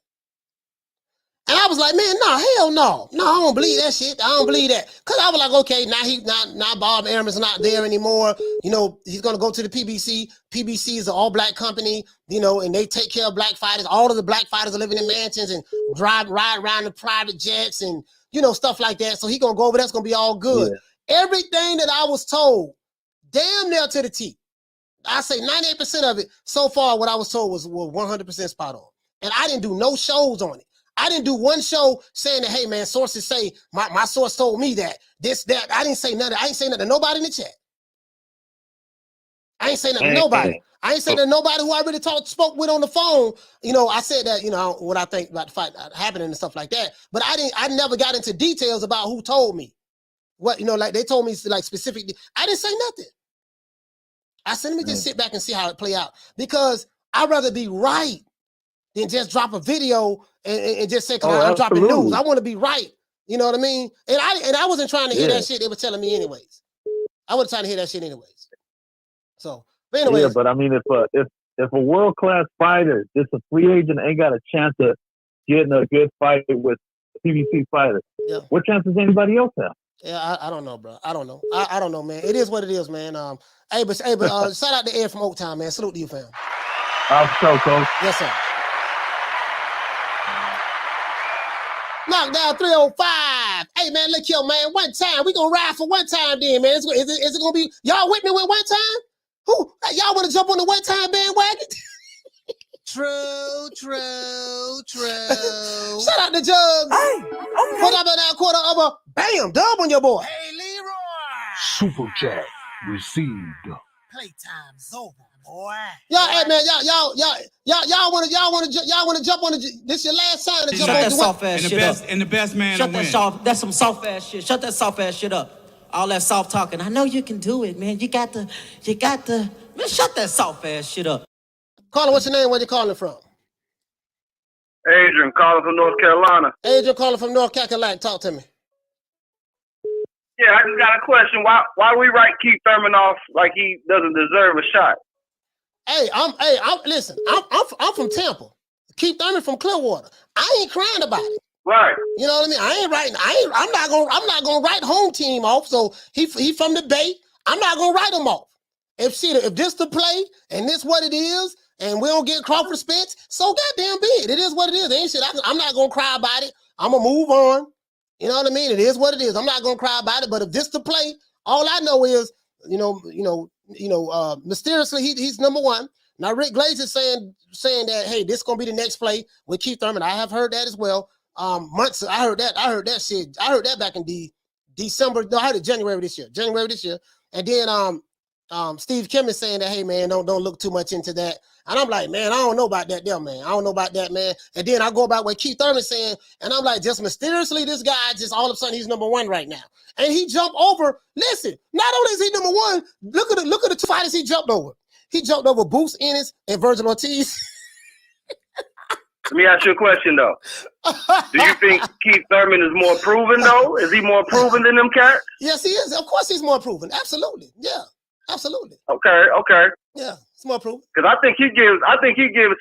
Speaker 1: And I was like, man, no, hell no. No, I don't believe that shit. I don't believe that. Because I was like, okay, now Bob Aram's not there anymore. You know, he's going to go to the PBC. PBC is an all-black company, you know, and they take care of black fighters. All of the black fighters are living in mansions and ride around in private jets and, you know, stuff like that. So he's going to go over there. It's going to be all good. Yeah. Everything that I was told damn near to the T. I say 98% of it so far. What I was told was 100% spot on, and I didn't do no shows on it. I didn't do one show saying that, hey man, sources say my source told me that that. I didn't say nothing. I ain't say nothing to nobody in the chat. I ain't say nothing to nobody. I ain't say to nobody who I really spoke with on the phone. You know, I said that, you know, what I think about the fight happening and stuff like that. But I never got into details about who told me. What, you know, like they told me like specifically. I didn't say nothing. I said, let me just sit back and see how it play out. Because I'd rather be right than just drop a video and just say, I'm dropping news. I want to be right. You know what I mean? And I wasn't trying to hear that shit they were telling me anyways. I wasn't trying to hear that shit anyways. So, but anyways.
Speaker 10: Yeah, but I mean, if a world-class fighter, just a free agent, ain't got a chance of getting a good fight with a PBC fighter, what chance does anybody else have?
Speaker 1: Yeah, I don't know, bro. I don't know. I don't know, man. It is what it is, man. Hey, but shout out to Ed from Oaktown, man. Salute to you, fam.
Speaker 10: So, Coach.
Speaker 1: Yes, sir. Knockdown 305. Hey, man, look here, man. One time. We gonna ride for one time then, man. Is it gonna be, y'all with me with one time? Who? Y'all want to jump on the one time bandwagon? True. Shout out to Jugs. Hey, okay. Put up that quarter of a bam, dub on your boy. Hey, Leroy.
Speaker 5: Super chat received.
Speaker 1: Playtime's over, boy. Y'all, hey man, y'all want to jump on the. This your last time to jump on the
Speaker 11: soft ass shit up.
Speaker 12: And the best man
Speaker 11: Shut
Speaker 12: to win.
Speaker 11: That's some soft ass shit. Shut that soft ass shit up. All that soft talking. I know you can do it, man. You got to. Man, shut that soft ass shit up.
Speaker 1: Caller, what's your name? Where you calling from?
Speaker 8: Adrian, calling from North Carolina.
Speaker 1: Adrian calling from North Carolina. Talk to me.
Speaker 8: Yeah, I just got a question. Why we write Keith Thurman off like he doesn't deserve a shot?
Speaker 1: Listen, I'm from Tampa. Keith Thurman from Clearwater. I ain't crying about it.
Speaker 8: Right.
Speaker 1: You know what I mean? I'm not gonna write home team off. So he from the Bay. I'm not gonna write him off. If this the play and this what it is, and we don't get Crawford Spence, so goddamn be it. It is what it is. Ain't shit. I'm not gonna cry about it. I'm gonna move on. You know what I mean? It is what it is. I'm not gonna cry about it. But if this the play, all I know is, mysteriously he's number one. Now Rick Glaze is saying that, hey, this is gonna be the next play with Keith Thurman. I have heard that as well. I heard that shit. I heard that back in December. No, I heard it January this year. And then Steve Kim is saying that, hey man, don't look too much into that. And I'm like, man, I don't know about that there, man. I don't know about that, man. And then I go about what Keith Thurman saying, and I'm like, just mysteriously, this guy just all of a sudden he's number one right now. And he jumped over. Listen, not only is he number one, look at the two fighters he jumped over. He jumped over Boots Ennis and Virgil Ortiz.
Speaker 8: Let me ask you a question though. Do you think Keith Thurman is more proven though? Is he more proven than them cats?
Speaker 1: Yes, he is. Of course, he's more proven. Absolutely. Yeah. Absolutely.
Speaker 8: Okay.
Speaker 1: Yeah, it's more proof.
Speaker 8: Because I think he gives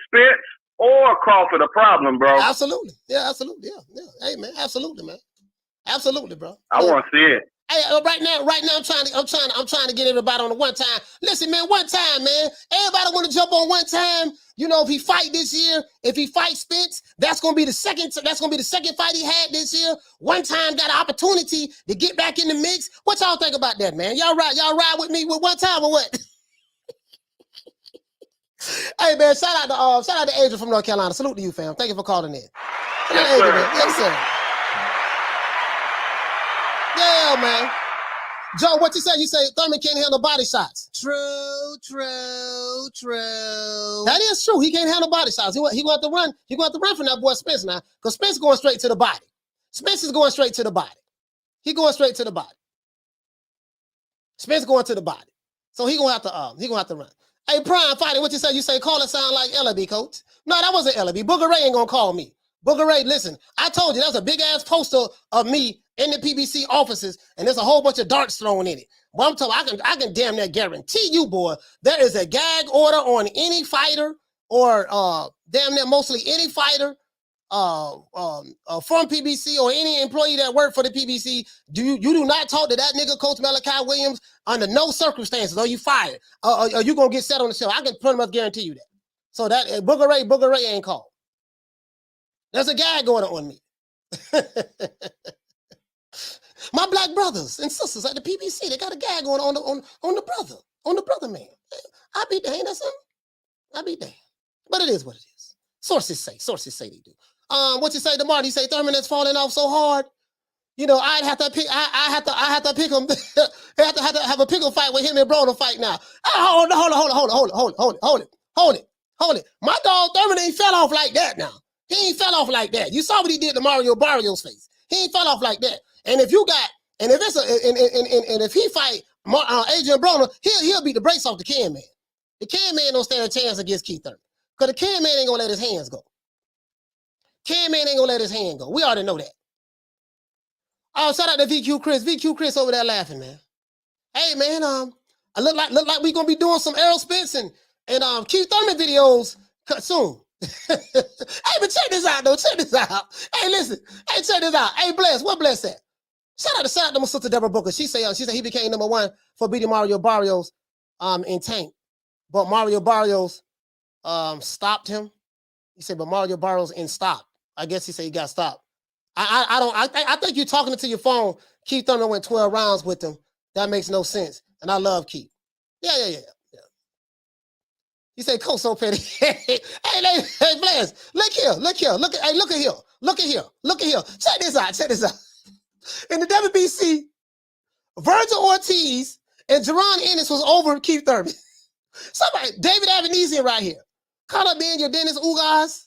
Speaker 8: Spence or Crawford a problem, bro.
Speaker 1: Absolutely. Yeah, absolutely. Yeah. Hey man, absolutely, man. Absolutely, bro.
Speaker 8: I want to see it.
Speaker 1: Hey, right now, I'm trying to get everybody on the one time. Listen, man, one time, man. Everybody want to jump on one time. You know, if he fight this year, if he fights Spence, that's gonna be the second fight he had this year. One time got an opportunity to get back in the mix. What y'all think about that, man? Y'all ride with me with one time or what? Hey man, shout out to Adrian from North Carolina. Salute to you, fam. Thank you for calling in.
Speaker 8: Yes, sir.
Speaker 1: Yes, sir. Yeah, man. Joe, what you say? You say Thurman can't handle body shots. True. That is true. He can't handle body shots. He gonna have to run. He gonna have to run from that boy Spence now, because Spence going straight to the body. Spence is going straight to the body. He going straight to the body. Spence going to the body. So he gonna have to run. Hey, Prime Fighting, what you say? You say call it sound like LB, coach. No, that wasn't LB. Booger Ray ain't gonna call me. Booger Ray, listen, I told you that was a big ass poster of me in the PBC offices, and there's a whole bunch of darts thrown in it. But I'm telling you, I can damn near guarantee you, boy, there is a gag order on any fighter, or damn near mostly any fighter from PBC or any employee that worked for the PBC. You do not talk to that nigga, Coach Malachi Williams, under no circumstances. Are you fired? Are you gonna get set on the show? I can pretty much guarantee you that. So that Booger Ray ain't called. There's a gag order on me. My black brothers and sisters at the PBC. They got a gag on the brother man. I be damned. That's something. I be damned. But it is what it is. Sources say they do. What you say to Martin? He say Thurman is falling off so hard. You know, I'd have to pick. I have to pick him. have to have a pickle fight with him and Bro to fight now. Hold it. My dog Thurman ain't fell off like that now. He ain't fell off like that. You saw what he did to Mario Barrios' face. He ain't fell off like that. And if if he fight Adrian Broner, he'll beat the brakes off the Can Man. The Can Man don't stand a chance against Keith Thurman. Because the Can Man ain't gonna let his hands go. Can Man ain't gonna let his hand go. We already know that. Oh, shout out to VQ Chris. VQ Chris over there laughing, man. Hey man, I look like we gonna be doing some Errol Spence and Keith Thurman videos soon. Hey, but check this out though. Check this out. Hey, listen. Hey, check this out. Hey, Bless. What Bless said? Shout out to my sister Deborah Booker. She said he became #1 for beating Mario Barrios in Tank, but Mario Barrios stopped him. He said, but Mario Barrios in stop. I guess he said he got stopped. I think you're talking to your phone. Keith Thurman went 12 rounds with him. That makes no sense. And I love Keith. Yeah. He said, Coach so petty. hey, Bless, look here. Look at here. Check this out. In the WBC, Virgil Ortiz and Jerron Ennis was over Keith Thurman. Somebody, David Avanesian right here. Caught up being your Dennis Ugas.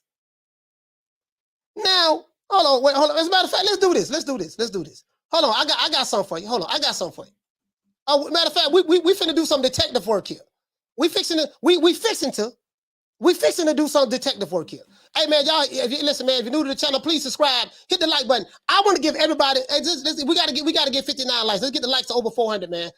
Speaker 1: Now, hold on. As a matter of fact, let's do this. Hold on, I got something for you. Oh, matter of fact, we finna do some detective work here. We fixing to do some detective work here. Hey man, y'all, if you're new to the channel, please subscribe. Hit the like button. I want to give everybody. We gotta get 59 likes. Let's get the likes to over 400, man.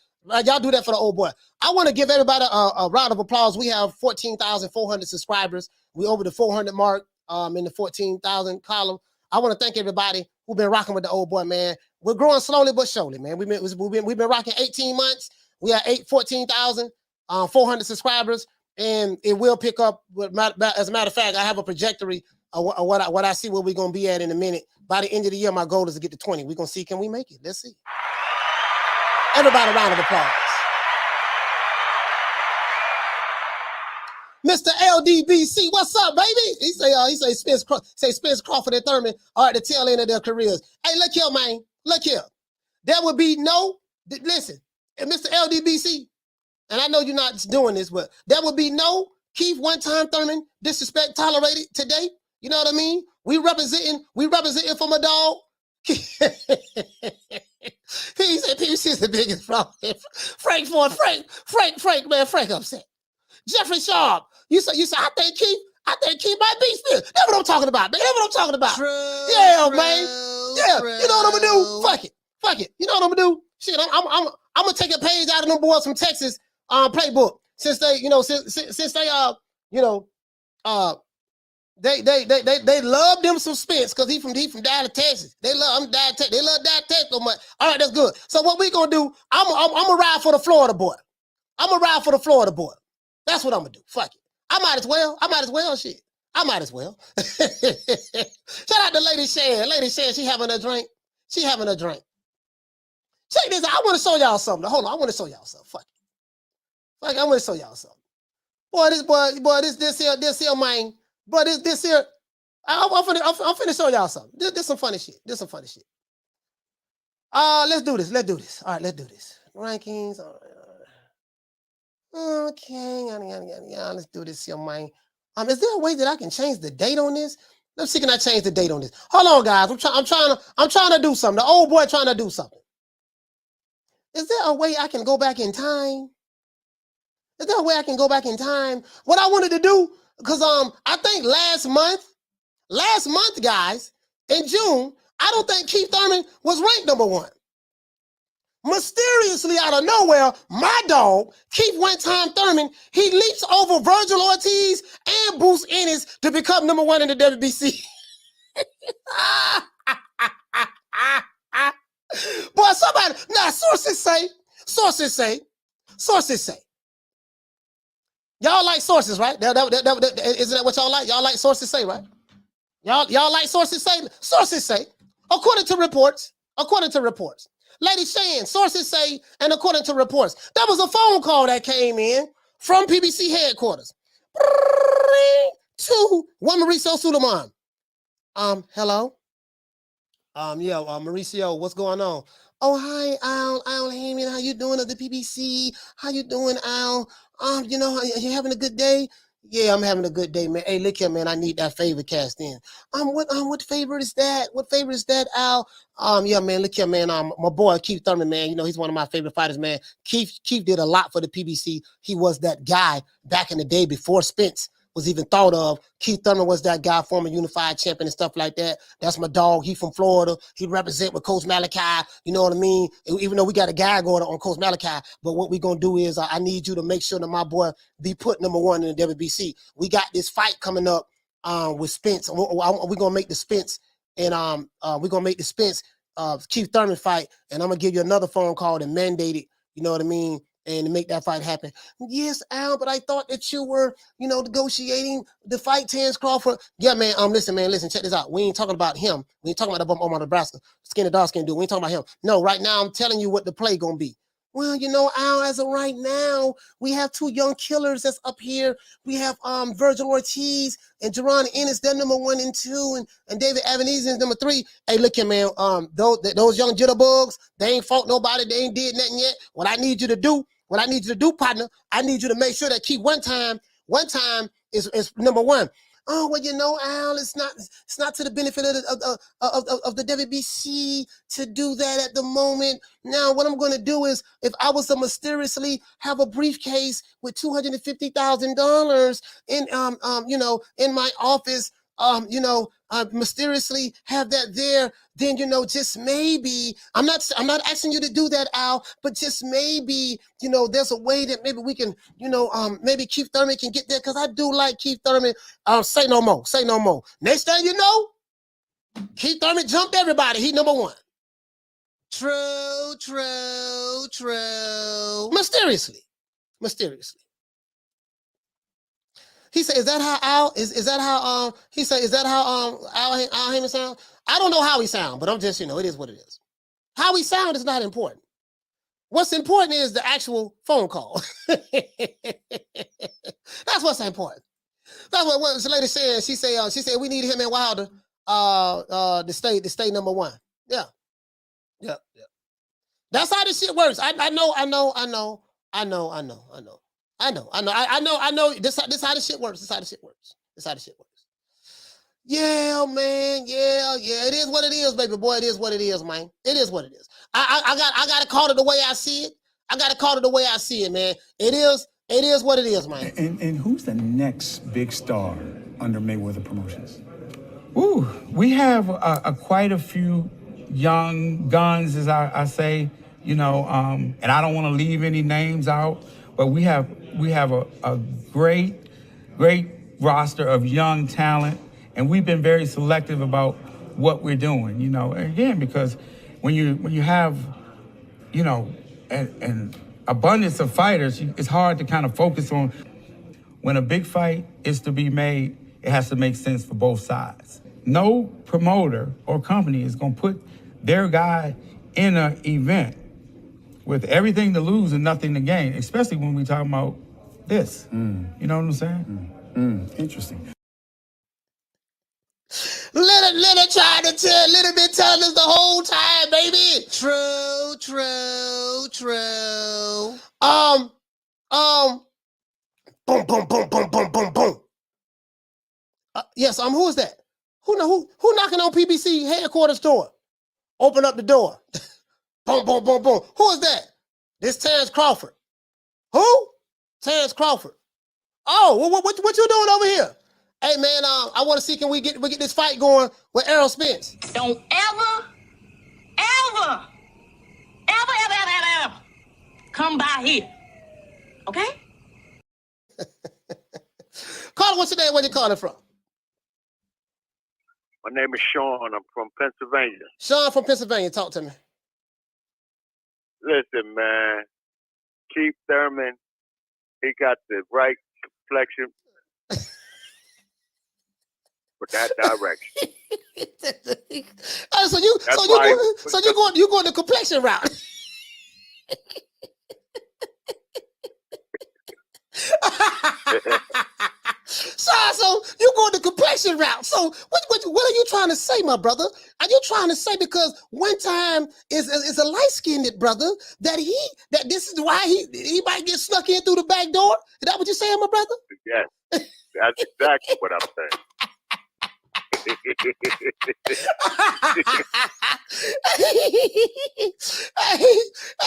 Speaker 1: Y'all do that for the old boy. I want to give everybody a round of applause. We have 14,400 subscribers. We over the 400 mark. In the 14,000 column. I want to thank everybody who've been rocking with the old boy, man. We're growing slowly but surely, man. We've been rocking 18 months. We are 14,400 subscribers, and it will pick up. As a matter of fact, I have a trajectory of what I see where we're gonna be at in a minute. By the end of the year, my goal is to get to 20. We're gonna see, can we make it? Let's see. Everybody, a round of applause. Mr. LDBC, what's up, baby? He say Spence Crawford and Thurman are at the tail end of their careers. Hey, look here, man. Look here. There will be listen, Mr. LDBC, and I know you're not doing this, but there will be no Keith one-time Thurman disrespect tolerated today. You know what I mean? We representing for my dog. He said PBC is the biggest problem. Frank upset. Jeffrey Sharp, you say I think Keith might be still. That's what I'm talking about, man. That's what I'm talking about. Man. You know what I'm gonna do? Fuck it. You know what I'm gonna do? Shit, I'm gonna take a page out of them boys from Texas playbook since they, since they love them some Spence because he from Dallas, Texas. They love Dallas Texas so much. All right, that's good. So what we gonna do? I'm gonna ride for the Florida boy. That's what I'm gonna do. Fuck it. I might as well. Shit. I might as well. Shout out to Lady Shan. Lady Shan, she having a drink. Check this out. I want to show y'all something. Hold on. I want to show y'all something. Fuck it. I want to show y'all something. This here, man. But this here. I'm finna show y'all something. This some funny shit. Let's do this. All right, let's do this. Rankings. All right. Okay, let's do this here, man. Is there a way that I can change the date on this? Let's see, can I change the date on this? Hold on, guys. I'm trying to do something. The old boy trying to do something. Is there a way I can go back in time? What I wanted to do, because I think last month, guys, in June, I don't think Keith Thurman was ranked #1. Mysteriously out of nowhere, my dog, Keith one-time Thurman, he leaps over Virgil Ortiz and Bruce Ennis to become #1 in the WBC. Boy, somebody, sources say. Y'all like sources, right? Isn't that what y'all like? Y'all like sources say, right? Y'all like sources say? Sources say, according to reports, Lady Shan, sources say, and according to reports, there was a phone call that came in from PBC headquarters to one Mauricio Suleiman. Hello? Mauricio, what's going on? Oh, hi, Al Haymon, how you doing at the PBC? How you doing, Al? You having a good day? Yeah, I'm having a good day, man. Hey, look here, man. I need that favor cast in. What favor is that? What favor is that, Al? Yeah, man. Look here, man. My boy Keith Thurman, man. You know he's one of my favorite fighters, man. Keith did a lot for the PBC. He was that guy back in the day before Spence was even thought of. Keith Thurman was that guy, former unified champion and stuff like that. That's my dog. He from Florida. He represent with Coach Malachi. You know what I mean? Even though we got a gag order on Coach Malachi, but what we gonna do is I need you to make sure that my boy be put #1 in the WBC. We got this fight coming up with Spence. We're gonna make the Spence and we're gonna make the Spence Keith Thurman fight, and I'm gonna give you another phone call to mandate it. You know what I mean? And to make that fight happen. Yes, Al, but I thought that you were, negotiating the fight Terrence Crawford. Yeah, man. Listen, check this out. We ain't talking about him. We ain't talking about the bump on Nebraska. Skinny dog skin dude. We ain't talking about him. No, right now I'm telling you what the play gonna be. Well, Al, as of right now, we have 2 young killers that's up here. We have Virgil Ortiz and Jerron Ennis, they're #1 and 2, and David Avenese is #3. Hey, look here, man. Those young jitterbugs, they ain't fought nobody, they ain't did nothing yet. What I need you to do, partner, I need you to make sure that Keith one time is #1. Oh, well, Al, it's not to the benefit of the WBC to do that at the moment. Now, what I'm going to do is, if I was to mysteriously have a briefcase with $250,000 in in my office, mysteriously have that there, then just maybe I'm not asking you to do that, Al, but just maybe there's a way that maybe we can maybe Keith Thurman can get there, because I do like Keith Thurman. Say no more. Next thing you know, Keith Thurman jumped everybody. He #1. True. Mysteriously. He said, "Is that how Al? Is that how He said, "Is that how Al Haymon sound?" I don't know how he sound, but I'm just it is what it is. How he sound is not important. What's important is the actual phone call. That's what's important. That's what the lady said. She said we need him and Wilder to stay #1. Yeah. That's how this shit works. I know. This how this shit works. Yeah, man. Yeah. It is what it is, baby boy. It is what it is, man. It is what it is. I gotta call it the way I see it. Man. It is what it is, man.
Speaker 12: And who's the next big star under Mayweather Promotions? Ooh, we have quite a few young guns, as I say, and I don't want to leave any names out, but we have a great roster of young talent, and we've been very selective about what we're doing, again, because when you have, an abundance of fighters, it's hard to kind of focus on. When a big fight is to be made, it has to make sense for both sides. No promoter or company is going to put their guy in an event with everything to lose and nothing to gain, especially when we talking about this. You know what I'm saying? Interesting.
Speaker 1: Little trying to tell, little bit telling us the whole time, baby. True. Boom. Yes, who is that? Who knocking on PBC headquarters door? Open up the door. Boom. Who is that? This Terrence Crawford. Who? Terrence Crawford. Oh, what you doing over here? Hey man, I want to see, can we get this fight going with Errol Spence?
Speaker 13: Don't ever come by here. Okay?
Speaker 1: Caller, what's your name? Where you calling from?
Speaker 14: My name is Sean. I'm from Pennsylvania.
Speaker 1: Sean from Pennsylvania. Talk to me.
Speaker 14: Listen, man. Keith Thurman, he got the right complexion. for that direction.
Speaker 1: So you going the complexion route. So you going the complexion route. So what are you trying to say, my brother? Are you trying to say because one time is a light-skinned brother that this is why he might get snuck in through the back door? Is that what you're saying, my brother?
Speaker 14: Yes, that's exactly what I'm saying.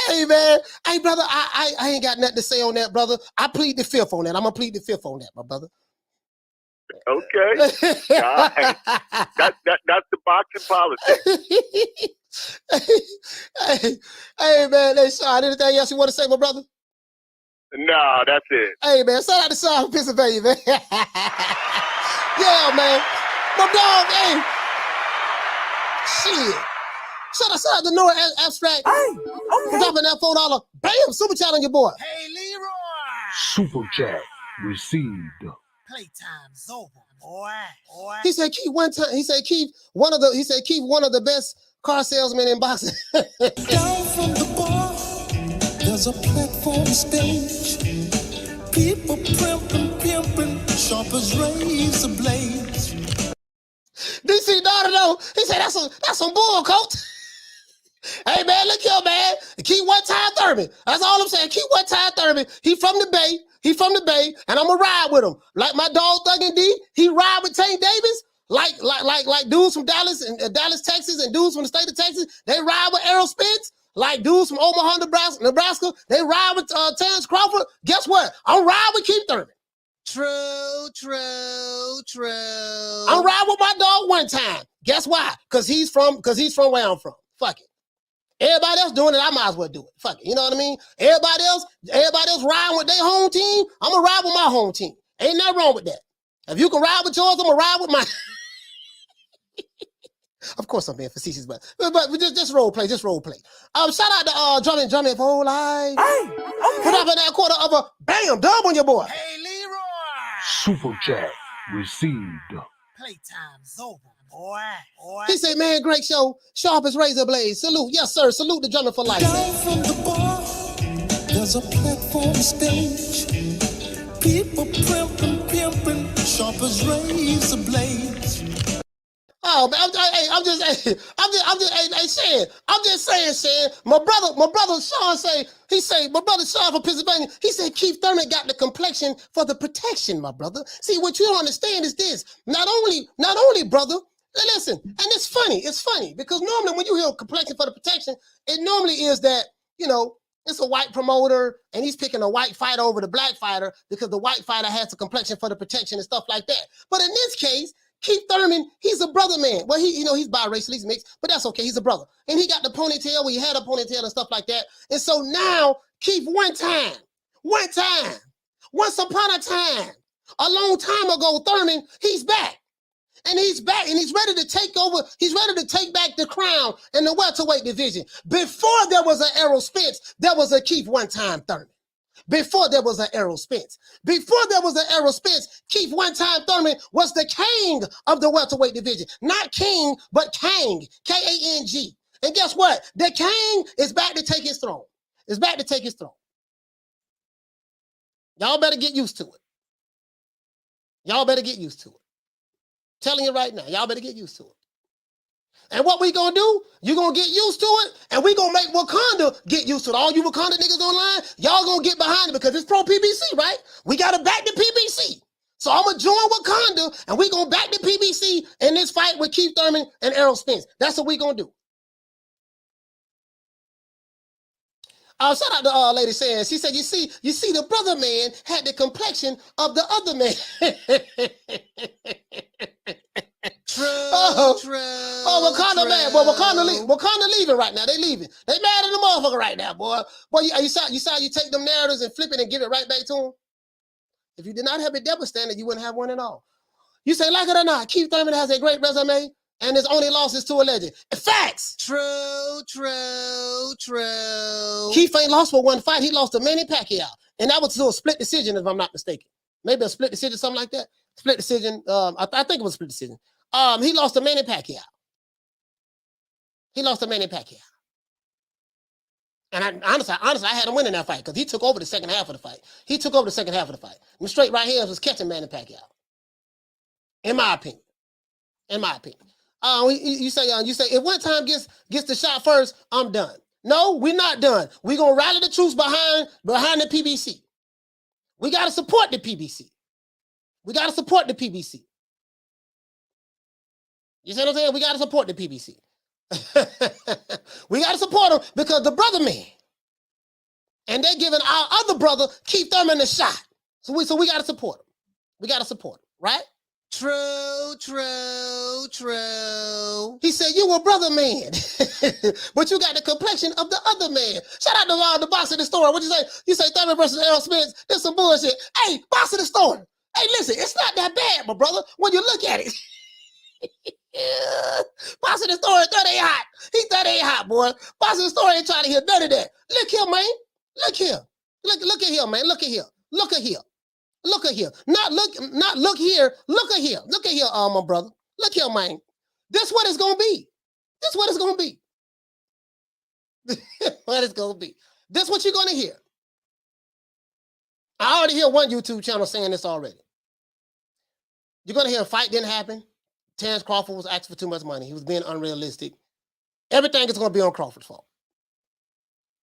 Speaker 1: Hey man, hey brother, I ain't got nothing to say on that, brother. I plead the fifth on that. I'm gonna plead the fifth on that, my brother.
Speaker 14: Okay, right. That's the boxing politics.
Speaker 1: Hey man, hey Sean, anything else you want to say, my brother?
Speaker 14: No, that's it.
Speaker 1: Hey man, shout out to Sean from Pennsylvania, man. Yeah, man. My dog, hey. Shit. Shout out to Noah Abstract. For dropping that $4. Bam, super chat on your boy.
Speaker 4: Hey, Leroy.
Speaker 5: Super chat received.
Speaker 4: Playtime's over, boy.
Speaker 1: He said Keith one time. He said Keith one of the best car salesmen in boxing.
Speaker 4: Down from the bar, there's a platform stage. People pimping, sharp as razor blades.
Speaker 1: DC Donado, he said that's some bull, coach. Hey man, look here, man. Keith one time Thurman. That's all I'm saying. Keith one time Thurman. He from the Bay. And I'm gonna ride with him. Like my dog Thug and D, he ride with Tank Davis. Like dudes from Dallas and Dallas, Texas, and dudes from the state of Texas, they ride with Errol Spence. Like dudes from Omaha, Nebraska, they ride with Terrence Crawford. Guess what? I'm riding with Keith Thurman. True. I'm riding with my dog one time. Guess why? Because he's from where I'm from. Fuck it. Everybody else doing it, I might as well do it. Fuck it. You know what I mean? Everybody else riding with their home team. I'm gonna ride with my home team. Ain't nothing wrong with that. If you can ride with yours, I'm gonna ride with mine. Of course I'm being facetious, but just role play, Shout out to Drumming for whole life. Put up in that quarter of a bam, dub on your boy.
Speaker 4: Hey, Leroy.
Speaker 5: Super chat received.
Speaker 4: Playtime's over, boy.
Speaker 1: He said, man, great show. Sharp as razor blades. Salute. Yes, sir. Salute the Drumming for life.
Speaker 4: Down from the bar, there's a platform stage. People pimping, sharp as razor blades.
Speaker 1: Oh man, I'm just saying, Shan. My brother Sean my brother Sean from Pennsylvania, he said Keith Thurman got the complexion for the protection, my brother. See, what you don't understand is this. Not only, brother, listen, and it's funny, because normally when you hear complexion for the protection, it normally is that, it's a white promoter and he's picking a white fighter over the black fighter because the white fighter has the complexion for the protection and stuff like that. But in this case, Keith Thurman, he's a brother man. Well, he's biracial, he's mixed, but that's okay. He's a brother. And he got the ponytail, he had a ponytail and stuff like that. And so now, Keith, one time, once upon a time, a long time ago, Thurman, he's back. And he's back, and he's ready to take over. He's ready to take back the crown in the welterweight division. Before there was an Errol Spence, there was a Keith one-time Thurman. Before there was an Errol Spence. Keith one-time Thurman was the king of the welterweight division. Not king, but Kang, K-A-N-G. And guess what? The king is back to take his throne. Y'all better get used to it. Telling you right now, y'all better get used to it. And what we gonna do, you gonna get used to it, and we gonna make Wakanda get used to it. All you Wakanda niggas online, y'all gonna get behind it because it's pro PBC, right? We gotta back the PBC. So I'm gonna join Wakanda, and we gonna back the PBC in this fight with Keith Thurman and Errol Spence. That's what we gonna do. Shout out to Lady Sands. She said, you see, the brother man had the complexion of the other man. True. Oh, Wakanda man. Boy, Wakanda leaving right now. They leaving. They mad at the motherfucker right now, boy. Boy, you saw you take them narratives and flip it and give it right back to them. If you did not have a double standard, you wouldn't have one at all. You say, like it or not, Keith Thurman has a great resume, and his only loss is to a legend. Facts. True. Keith ain't lost for one fight. He lost to Manny Pacquiao. And that was to a split decision, if I'm not mistaken. Maybe a split decision, something like that. Split decision. I think it was split decision. He lost to Manny Pacquiao. And honestly, I had him winning that fight because he took over the second half of the fight. And straight right hands was catching Manny Pacquiao. In my opinion. You say if one time gets the shot first, I'm done. No, we're not done. We're gonna rally the troops behind the PBC. We gotta support the PBC. You see what I'm saying? We gotta support the PBC. We gotta support them because the brother man. And they're giving our other brother, Keith Thurman, a shot. So we gotta support him. Right? True. He said, you a brother man, but you got the complexion of the other man. Shout out to the box of the store. What you say? You say Thurman versus Errol Spence. That's some bullshit. Hey, box of the store. Hey, listen, it's not that bad, my brother, when you look at it. Boss of the store, that ain't hot. That ain't hot, boy. Boss of the store ain't trying to hear none of that. Look here, man. Look here. Look at here, man. Look at here. Not look here. Look at here, my brother. Look here, man. This what it's gonna be. This what you're gonna hear. I already hear one YouTube channel saying this already. You're gonna hear a fight didn't happen. Terrence Crawford was asking for too much money. He was being unrealistic. Everything is gonna be on Crawford's fault.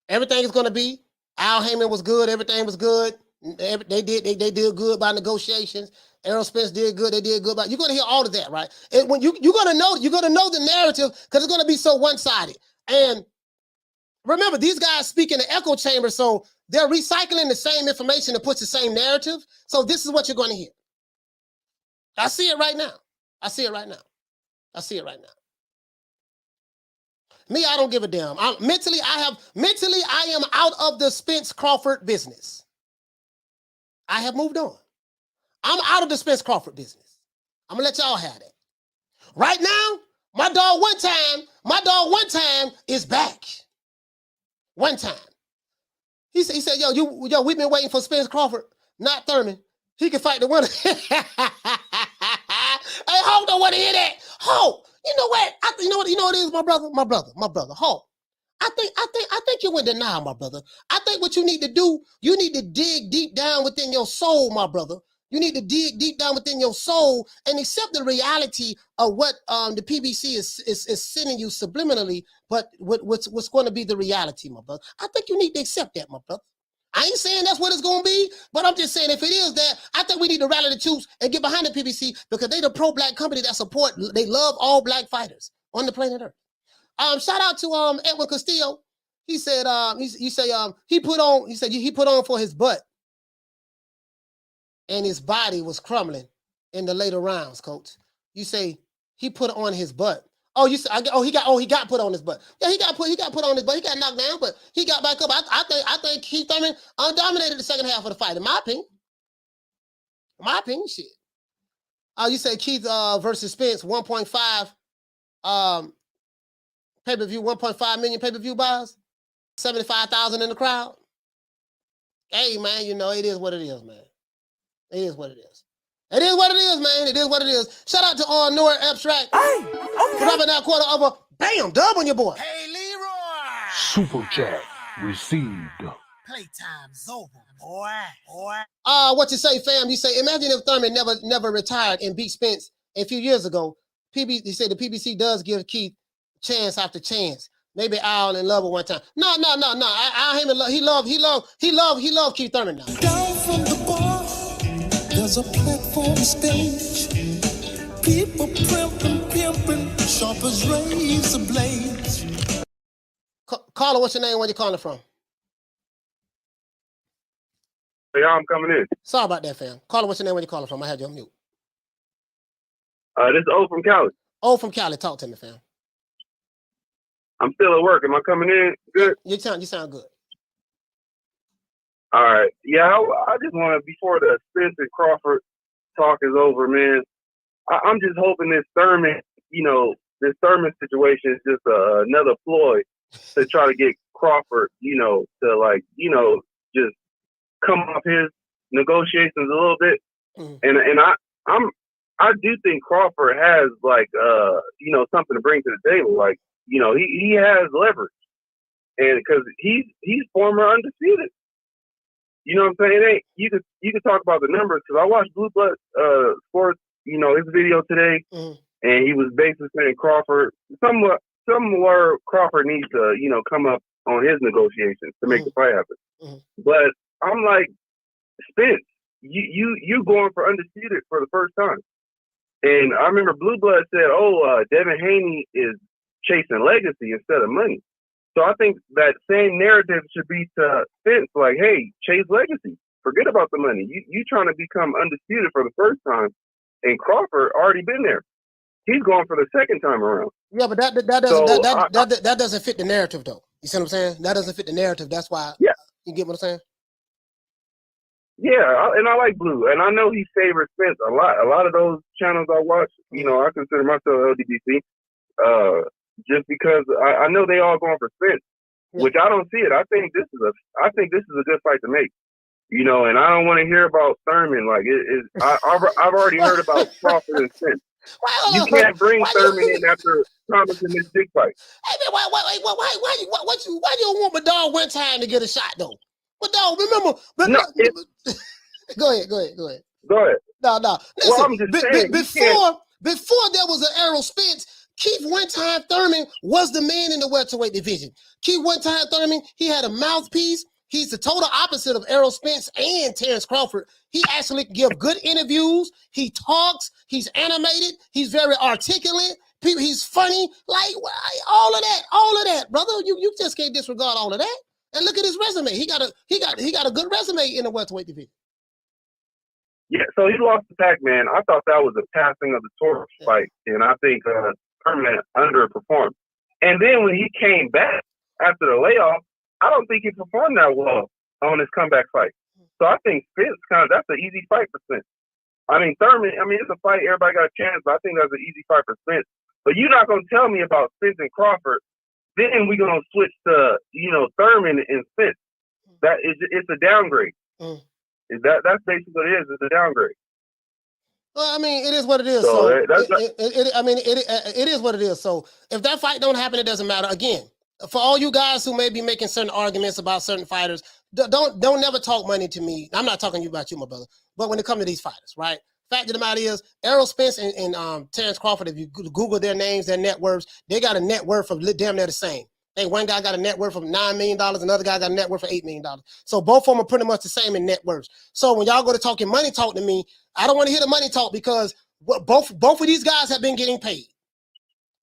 Speaker 1: Everything is gonna be Al Haymon was good. Everything was good. They did good by negotiations. Errol Spence did good. They did good by. You're gonna hear all of that, right? And when you're gonna know the narrative because it's gonna be so one-sided. And remember, these guys speak in the echo chamber, so they're recycling the same information to put the same narrative. So this is what you're gonna hear. I see it right now. Me, I don't give a damn. Mentally, I am out of the Spence Crawford business. I have moved on. I'm out of the Spence Crawford business. I'm gonna let y'all have that. Right now, my dog one time is back. One time. He said, yo, we've been waiting for Spence Crawford, not Thurman. He can fight the winner. Hey, Ho, don't want to hear that. Ho, you know what? You know what it is, my brother. Ho, I think you're in denial, my brother. I think what you need to do, you need to dig deep down within your soul, my brother. You need to dig deep down within your soul and accept the reality of what the PBC is sending you subliminally, but what's going to be the reality, my brother. I think you need to accept that, my brother. I ain't saying that's what it's going to be, but I'm just saying if it is that, I think we need to rally the troops and get behind the PBC because they the pro-black company that support, they love all black fighters on the planet Earth. Shout out to Edwin Castillo. He said he put on for his butt and his body was crumbling in the later rounds, coach. You say he put on his butt. Oh, he got put on his butt. Yeah, he got put on his butt. He got knocked down, but he got back up. I think Keith Thurman dominated the second half of the fight, in my opinion. Shit. You say Keith versus Spence, 1.5 pay-per-view, 1.5 million pay-per-view buys, 75,000 in the crowd. Hey, man, it is what it is, man. It is what it is. It is what it is, man. It is what it is. Shout out to Nora Abstract. Hey, okay. Dropping that quarter of a bam dub on your boy.
Speaker 4: Hey, Leroy.
Speaker 5: Super chat received.
Speaker 4: Playtime's over, boy.
Speaker 1: What you say, fam? You say, imagine if Thurman never retired and beat Spence a few years ago. He said the PBC does give Keith chance after chance. Maybe Al in love at one time. No. Al Haymon, he love Keith Thurman now.
Speaker 4: Down from the bar, there's a platform stage. People pimping, sharp as razor blades.
Speaker 1: Caller, what's your name? Where you calling from?
Speaker 14: Hey, I'm coming in.
Speaker 1: Sorry about that, fam. Caller, what's your name? Where you calling from? I had you on mute.
Speaker 14: This is O from Cali.
Speaker 1: O from Cali. Talk to me, fam.
Speaker 14: I'm still at work. Am I coming in good?
Speaker 1: You sound good.
Speaker 14: All right. Yeah, I just want to, before the Spence and Crawford talk is over, man, I'm just hoping this Thurman situation is just another ploy to try to get Crawford, to just come off his negotiations a little bit. Mm-hmm. And I do think Crawford has something to bring to the table. Like, he has leverage, and because he's former undefeated. You know what I'm saying? You could talk about the numbers, because I watched Blue Blood Sports, his video today, and he was basically saying Crawford, somewhere Crawford needs to, come up on his negotiations to make the fight happen. But I'm like, Spence, you going for undefeated for the first time. And I remember Blue Blood said, Devin Haney is chasing legacy instead of money. So I think that same narrative should be to Spence, like, hey, chase legacy. Forget about the money. You trying to become undisputed for the first time, and Crawford already been there. He's going for the second time around.
Speaker 1: Yeah, but that doesn't fit the narrative, though. You see what I'm saying? That doesn't fit the narrative. That's why.
Speaker 14: Yeah.
Speaker 1: You get what I'm saying?
Speaker 14: Yeah, and I like Blue, and I know he favors Spence a lot. A lot of those channels I watch, I consider myself LDBC, just because I know they all going for Spence, which I don't see it. I think this is a good fight to make, and I don't want to hear about Thurman. Like I've already heard about Crawford and Spence. You can't bring Thurman in after Thomas in this big fight.
Speaker 1: Hey man, why you don't want my dog one time to get a shot though? But dog, remember? Go ahead.
Speaker 14: Go ahead.
Speaker 1: No. Listen,
Speaker 14: well, I'm just saying,
Speaker 1: before there was an Errol Spence, Keith one-time Thurman was the man in the welterweight division. Keith one-time Thurman, he had a mouthpiece. He's the total opposite of Errol Spence and Terrence Crawford. He actually give good interviews. He talks. He's animated. He's very articulate. He's funny. Like all of that, brother. You just can't disregard all of that. And look at his resume. He got a good resume in the welterweight division.
Speaker 14: Yeah, so he lost to Pac-Man. I thought that was a passing of the torch fight, and I think Thurman underperformed. And then when he came back after the layoff, I don't think he performed that well on his comeback fight. So I think Spence that's an easy fight for Spence. I mean, Thurman, it's a fight, everybody got a chance, but I think that's an easy fight for Spence. But you're not going to tell me about Spence and Crawford. Then we're going to switch to, Thurman and Spence. It's a downgrade. That's basically what it is. It's a downgrade.
Speaker 1: Well, it is what it is.
Speaker 14: So
Speaker 1: it is what it is. So if that fight don't happen, it doesn't matter. Again, for all you guys who may be making certain arguments about certain fighters, don't never talk money to me. I'm not talking about you, my brother. But when it comes to these fighters, right? Fact of the matter is, Errol Spence and Terrence Crawford, if you Google their names, their net worths, they got a net worth of damn near the same. I think one guy got a net worth of $9 million, another guy got a net worth of $8 million. So both of them are pretty much the same in net worth. So when y'all go to talking money talk to me, I don't want to hear the money talk because both of these guys have been getting paid.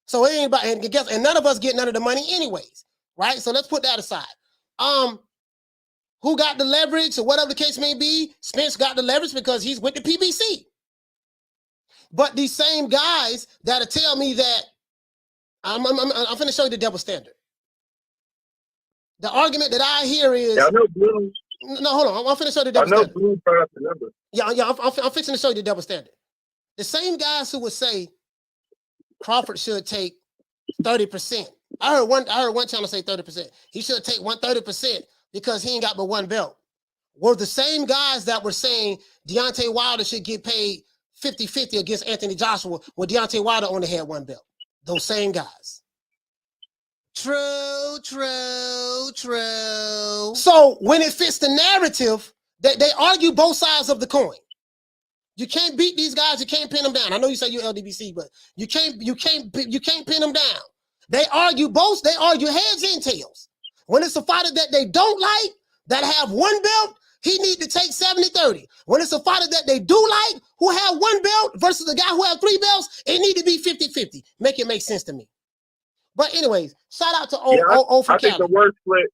Speaker 1: So it ain't about, and none of us get none of the money anyways, right? So let's put that aside. Who got the leverage or whatever the case may be? Spence got the leverage because he's with the PBC. But these same guys that'll tell me that I'm going to show you the double standard. The argument that I hear is...
Speaker 14: Yeah, I know Blue.
Speaker 1: No, hold on. I'm finna show you the double standard.
Speaker 14: I know Blue brought up the number.
Speaker 1: Yeah, I'm fixing to show you the double standard. The same guys who would say Crawford should take 30%. I heard one channel say 30%. He should take 130% because he ain't got but one belt. Were the same guys that were saying Deontay Wilder should get paid 50-50 against Anthony Joshua when Deontay Wilder only had one belt. Those same guys. True. So when it fits the narrative, they argue both sides of the coin. You can't beat these guys. You can't pin them down. I know you say you're LDBC, but you can't pin them down. They argue heads and tails. When it's a fighter that they don't like, that have one belt, he need to take 70-30. When it's a fighter that they do like, who have one belt versus the guy who have 3 belts, it need to be 50-50. Make it make sense to me. But anyways, shout out to O for
Speaker 14: I think the worst split.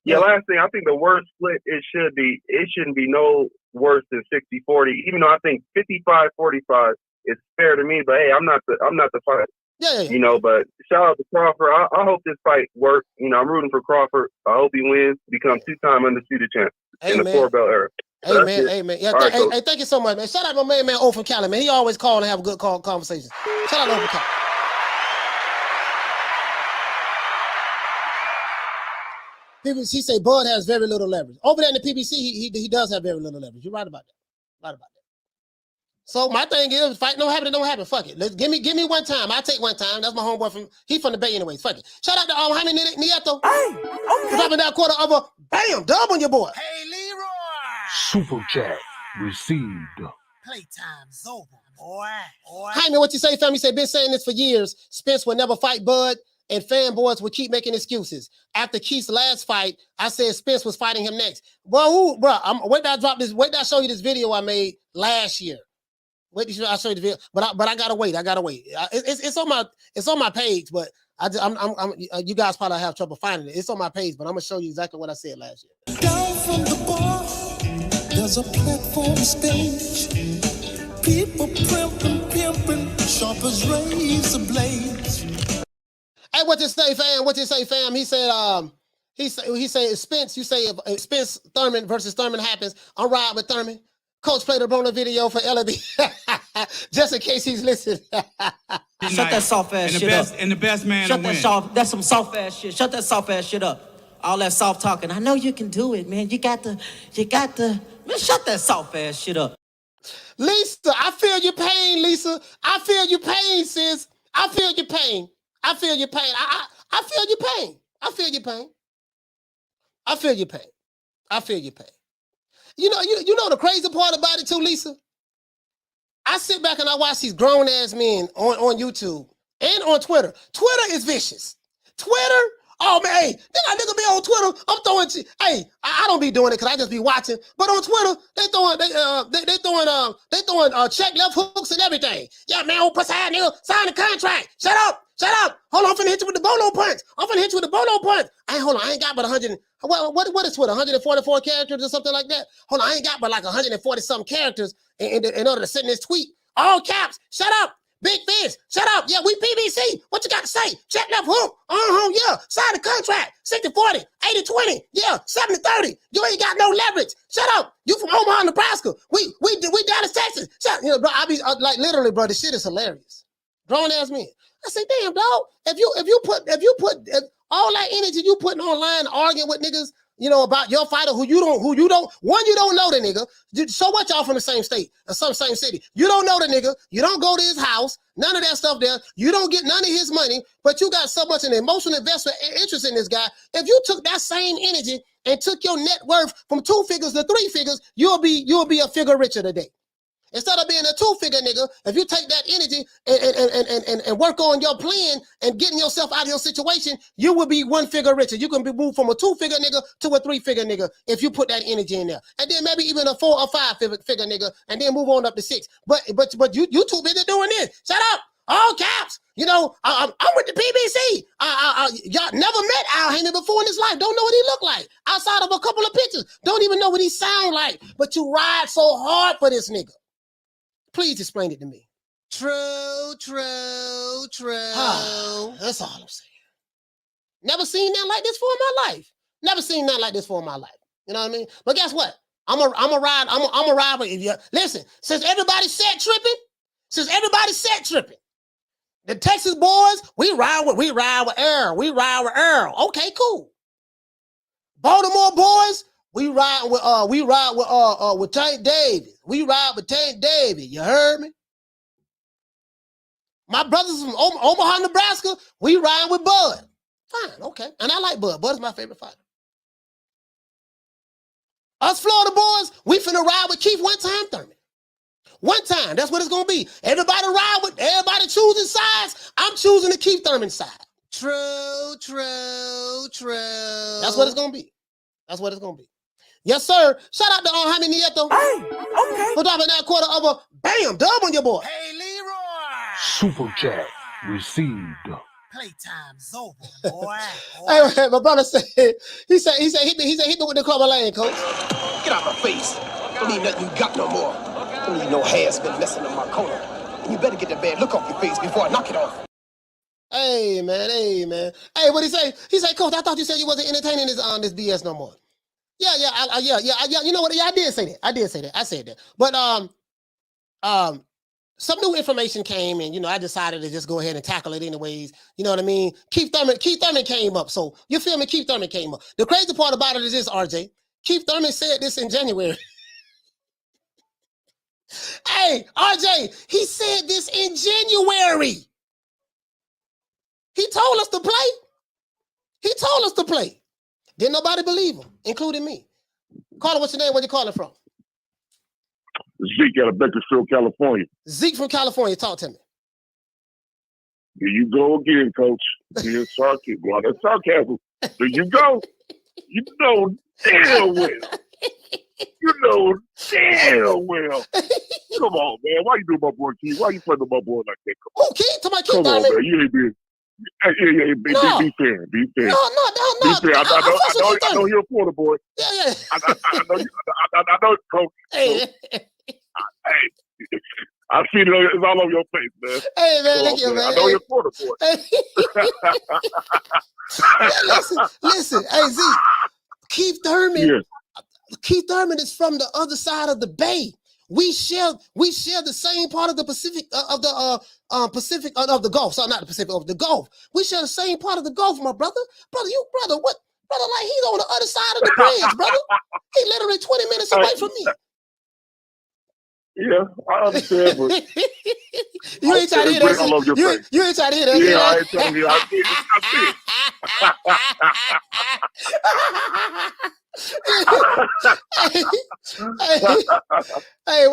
Speaker 14: Yeah, last thing, I think the worst split it shouldn't be no worse than 60-40. Even though I think 55-45 is fair to me, but hey, I'm not the fighter.
Speaker 1: Yeah.
Speaker 14: But shout out to Crawford. I hope this fight works. I'm rooting for Crawford. I hope he wins, becomes 2-time undisputed champ in the 4-belt era.
Speaker 1: Amen. Yeah, hey, thank you so much, man. Shout out to my man O from Cali, man. He always call and have a good conversation. Shout out to O from Cali. He say Bud has very little leverage. Over there in the PBC, he does have very little leverage. You're right about that. So my thing is, fight don't happen. Fuck it. Let's give me one time. I take one time. That's my homeboy from the Bay anyways. Fuck it. Shout out to Jaime Nieto. Hey, okay. Dropping that quarter of a bam dub on your boy.
Speaker 12: Hey, Leroy.
Speaker 5: Super chat received.
Speaker 12: Playtime's over, boy.
Speaker 1: Jaime, what you say, fam? You say, been saying this for years. Spence will never fight Bud, and fanboys will keep making excuses. After Keith's last fight, I said Spence was fighting him next. Well, wait till I drop this. Wait till I show you this video I made last year. Wait till I show you the video. But I gotta wait. It's on my page, but you guys probably have trouble finding it. It's on my page, but I'm gonna show you exactly what I said last year.
Speaker 4: Down from the bar, there's a platform stage. People pimping, sharp as razor blades.
Speaker 1: Hey, what you say, fam? He said, Spence, you say if Spence Thurman versus Thurman happens, I'm riding with Thurman. Coach played a Broner video for LB. Just in case he's listening.
Speaker 11: Shut that soft ass shit up.
Speaker 12: And the best man
Speaker 11: Shut
Speaker 12: to
Speaker 11: that
Speaker 12: win.
Speaker 11: soft. That's some soft ass shit. Shut that soft ass shit up. All that soft talking. I know you can do it, man. You got to. Man, shut that soft ass shit up.
Speaker 1: Lisa, I feel your pain, Lisa. I feel your pain, sis. I feel your pain. I feel your pain. I feel your pain. I feel your pain. I feel your pain. I feel your pain. You know the crazy part about it too, Lisa? I sit back and I watch these grown-ass men on YouTube and on Twitter. Twitter is vicious. Twitter, oh man, hey, then nigga be on Twitter. I'm throwing, hey, I don't be doing it because I just be watching. But on Twitter, they throwing check left hooks and everything. Yeah, man, old pussy ass nigga, sign the contract. Shut up. Hold on, I'm finna hit you with the bolo punch. Hey, hold on, I ain't got but 100. What is Twitter? 144 characters or something like that? Hold on, I ain't got but like 140 some characters in order to send this tweet. All caps. Shut up. Big fish. Shut up. Yeah, we PBC. What you got to say? Check left hook. Yeah. Sign the contract. 60-40, 80-20. Yeah, 70-30. You ain't got no leverage. Shut up. You from Omaha, Nebraska. We Dallas, Texas. Shut. Bro, I be like literally, bro. This shit is hilarious. Grown ass men. I say, damn, dog. If you put all that energy you putting online arguing with niggas, about your fighter who you don't know the nigga. So what, y'all from the same state or some same city? You don't know the nigga. You don't go to his house. None of that stuff there. You don't get none of his money, but you got so much an emotional investment and interest in this guy. If you took that same energy and took your net worth from 2 figures to 3 figures, you'll be a figure richer today. Instead of being a 2-figure nigga, if you take that energy and work on your plan and getting yourself out of your situation, you will be 1 figure richer. You can be moved from a 2-figure nigga to a 3-figure nigga if you put that energy in there. And then maybe even a 4 or 5-figure nigga and then move on up to 6. But you too busy doing this. Shut up. All caps. I'm with the PBC. Y'all never met Al Haymon before in his life. Don't know what he look like. Outside of a couple of pictures. Don't even know what he sound like. But you ride so hard for this nigga. Please explain it to me. True. That's all I'm saying. Never seen nothing like this before in my life. You know what I mean? But guess what? I'm a ride with you. Listen, since everybody set tripping, the Texas boys, we ride with Errol. Okay, cool. Baltimore boys, we ride with Tank Davis. We ride with Tank Davis. You heard me? My brothers from Omaha, Nebraska, we ride with Bud. Fine, okay. And I like Bud. Bud is my favorite fighter. Us Florida boys, we finna ride with Keith one time, Thurman. One time, that's what it's gonna be. Everybody choosing sides. I'm choosing the Keith Thurman side. True. That's what it's gonna be. Yes, sir. Shout out to Jaime Nieto. Hey, okay. For dropping that quarter of a bam dub on your boy.
Speaker 12: Hey, Leroy.
Speaker 5: Super chat received.
Speaker 12: Playtime's over, boy.
Speaker 1: Hey, my brother said, he said, hit me with the Clubber Lane, coach.
Speaker 15: Get out my face. Don't need nothing you got no more. Don't need no hair's been messing up my corner. And you better get the bad look off your face before I knock it off.
Speaker 1: Hey, man. Hey, what'd he say? He said, Coach, I thought you said you wasn't entertaining this BS no more. Yeah. You know what? Yeah, I did say that. I said that. But some new information came, and I decided to just go ahead and tackle it anyways. You know what I mean? Keith Thurman came up. So you feel me? Keith Thurman came up. The crazy part about it is this, RJ. Keith Thurman said this in January. Hey, RJ, he said this in January. He told us to play. He told us to play. Didn't nobody believe him, including me. Caller, what's your name? Where you calling from?
Speaker 9: Zeke out of Bakersfield, California.
Speaker 1: Zeke from California. Talk to me.
Speaker 9: Here you go again, Coach. Being sarcastic. Well, that's sarcasm. There you go. You know damn well. You know damn well. Come on, man. Why you doing my boy Keith? Why you playing with my boy like that?
Speaker 1: Oh, Keith? To my Keith,
Speaker 9: come on, man. You ain't been. Yeah, be fair. Be fair.
Speaker 1: No.
Speaker 9: Be fair. I know you're a Florida boy.
Speaker 1: Yeah.
Speaker 9: I know you. I know, Coach.
Speaker 1: Hey.
Speaker 9: Hey. I see it. It's all over your face, man.
Speaker 1: Hey, man, look here, man.
Speaker 9: I know you're a Florida boy.
Speaker 1: Listen. Hey, Zeke. Keith Thurman. Yeah. Keith Thurman is from the other side of the bay. We share the same part of the Pacific of the Gulf. So not the Pacific, of the Gulf. We share the same part of the Gulf, my brother. Brother, what? Brother, like he's on the other side of the bridge, brother. He literally 20 minutes away from me.
Speaker 9: Yeah, I understand, but
Speaker 1: you ain't trying to hear that. You ain't trying to hear that.
Speaker 9: Yeah, I ain't trying to hear. I see it.
Speaker 1: Hey,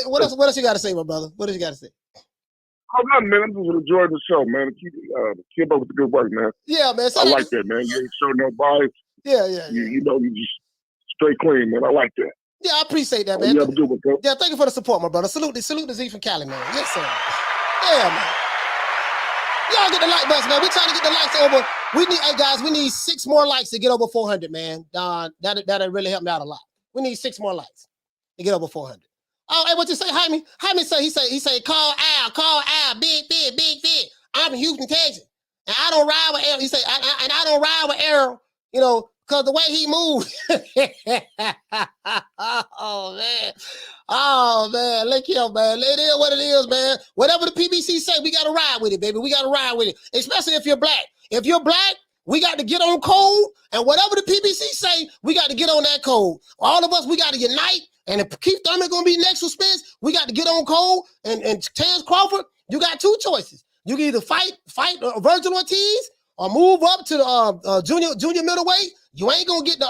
Speaker 1: what else you got to say, my brother? What else you got to say?
Speaker 9: Oh, nothing, man. I'm just enjoying the show, man. Keep up with the good work, man.
Speaker 1: Yeah, man.
Speaker 9: I like that, man. You ain't showing no bias.
Speaker 1: Yeah.
Speaker 9: You know, you just straight clean, man. I like that.
Speaker 1: Yeah, I appreciate that, man.
Speaker 9: You have a good one, Coach.
Speaker 1: Yeah, thank you for the support, my brother. Salute to Z from Cali, man. Yes, sir. Yeah, man. Y'all get the like button, man. We're trying to get the likes over. We need 6 more likes to get over 400, man. That'll really help me out a lot. We need 6 more likes to get over 400. Oh, hey, what you say, Haymon? Haymon say, call Al, big. I'm in Houston, Texas, and I don't ride with Errol. He say, I don't ride with Errol, you know, because the way he moved. Oh, man. Look here, man. It is what it is, man. Whatever the PBC say, we got to ride with it, baby. We got to ride with it, especially if you're black. If you're black, we got to get on code, and whatever the PBC say, we got to get on that code. All of us, we got to unite, and if Keith Thurman going to be next to Spence, we got to get on code, and Terrence Crawford, you got 2 choices. You can either fight Virgil Ortiz or move up to the junior middleweight. You ain't going to get the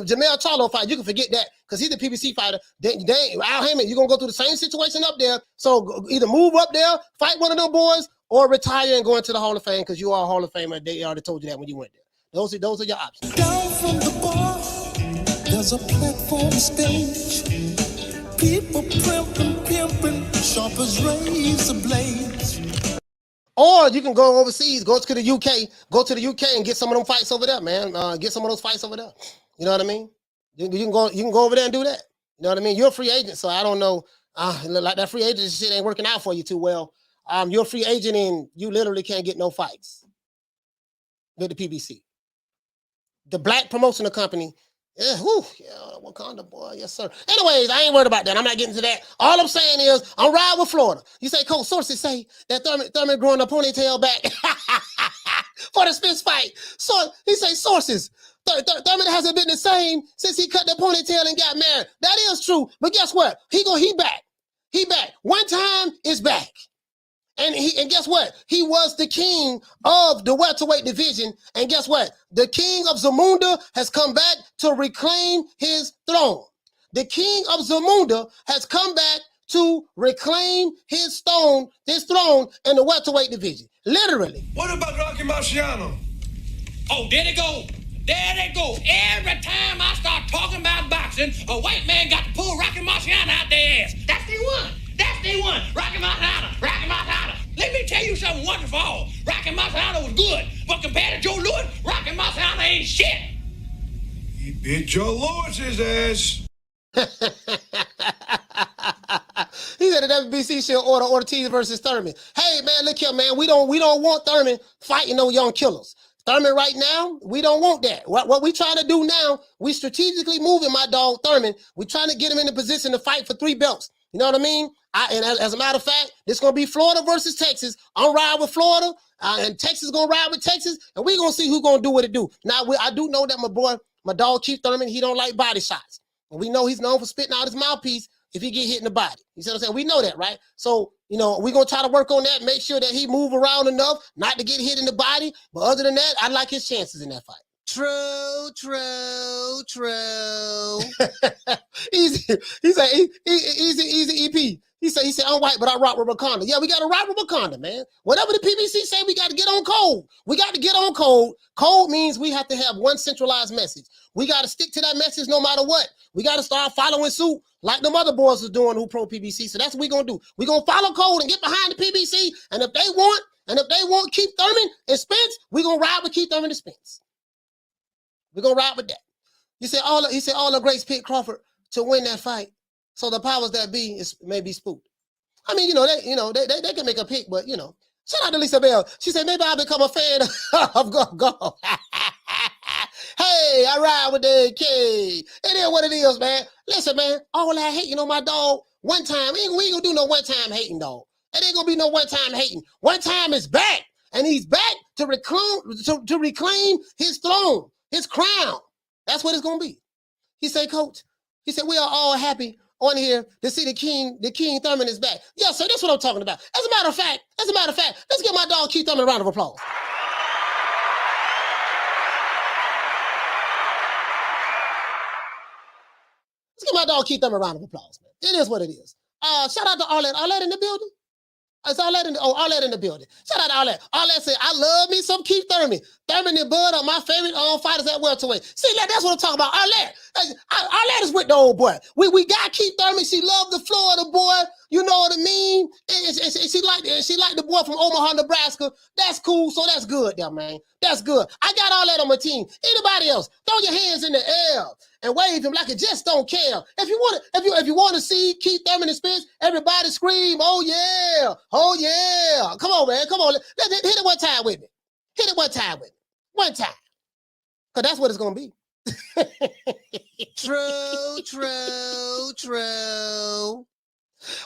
Speaker 1: Jamel Charlo fight. You can forget that because he's the PBC fighter. Al Haymon, you're going to go through the same situation up there. So either move up there, fight one of them boys, or retire and go into the Hall of Fame because you are a Hall of Famer. They already told you that when you went there. Those are your options.
Speaker 4: Down from the bar, there's a platform stage. People pimping, sharp as razor blades.
Speaker 1: Or you can go overseas, go to the UK and get some of them fights over there, man. Get some of those fights over there. You know what I mean? You can go over there and do that. You know what I mean? You're a free agent, so I don't know. Like that free agent shit ain't working out for you too well. You're a free agent and you literally can't get no fights with the PBC. The black promotional company. Yeah, Wakanda boy, yes sir. Anyways, I ain't worried about that. I'm not getting to that. All I'm saying is, I'm riding with Florida. You say, Coach, sources say that Thurman growing a ponytail back for the Spence fight. So he say, sources, Thurman hasn't been the same since he cut the ponytail and got married. That is true, but guess what? He back. He back. One time is back. And guess what? He was the king of the welterweight division. And guess what? The king of Zamunda has come back to reclaim his throne. The king of Zamunda has come back to reclaim his throne in the welterweight division. Literally.
Speaker 16: What about Rocky Marciano? Oh, there they go. There they go. Every time I start talking about boxing, a white man got to pull Rocky Marciano out their ass. That's the one. Rocky Marciano. Let me tell you something wonderful. Rocky Marciano was good, but compared to Joe Louis, Rocky Marciano ain't shit. He beat Joe Louis's ass.
Speaker 1: He said the WBC should order Ortiz versus Thurman. Hey man, look here, man. We don't want Thurman fighting no young killers. Thurman right now, we don't want that. What we trying to do now, we strategically moving my dog Thurman. We trying to get him in a position to fight for 3 belts. You know what I mean? And as a matter of fact, this going to be Florida versus Texas. I'm riding with Florida, and Texas going to ride with Texas, and we're going to see who's going to do what it do. Now, I do know that my dog Keith Thurman, he don't like body shots. And we know he's known for spitting out his mouthpiece if he get hit in the body. You see what I'm saying? We know that, right? So, we're going to try to work on that, make sure that he move around enough not to get hit in the body. But other than that, I like his chances in that fight. True. Easy. He's easy EP. He said, I'm white, but I rock with Wakanda. Yeah, we got to rock with Wakanda, man. Whatever the PBC say, we got to get on code. We got to get on code. Code means we have to have one centralized message. We got to stick to that message no matter what. We got to start following suit like the other boys are doing who pro PBC. So that's what we're going to do. We're going to follow code and get behind the PBC. And if they want Keith Thurman and Spence, we're going to ride with Keith Thurman and Spence. We're going to ride with that. He said all the greats picked Crawford to win that fight. So the powers that be may be spooked. I mean, they can make a pick, but shout out to Lisa Bell. She said maybe I'll become a fan of Go. Hey, I ride with the AK. It is what it is, man. Listen, man, all that hating on my dog one time, we ain't gonna do no one time hating, dog. It ain't gonna be no one time hating. One time is back, and he's back to reclaim his throne, his crown. That's what it's gonna be. He said, Coach. He said we are all happy on here to see the King Thurman is back. Yeah, so that's what I'm talking about. As a matter of fact, let's give my dog Keith Thurman a round of applause. Let's give my dog Keith Thurman a round of applause, man. It is what it is. Shout out to Arlette. Arlette in the building? It's Arlette in the building. Shout out to Arlette. Arlette said, I love me some Keith Thurman. Thurman and Bud are my favorite fighters at welterweight. See, that's what I'm talking about. Arlette is with the old boy. We got Keith Thurman. She loved the Florida boy. You know what I mean? And she liked the boy from Omaha, Nebraska. That's cool. So that's good there, man. That's good. I got Arlette on my team. Anybody else? Throw your hands in the air and wave him like it just don't care. If you want to see Keith Thurman and Spence, everybody scream, oh yeah, oh yeah. Come on, man, come on. Hit it one time with me. Hit it one time with me. One time. Because that's what it's going to be. True.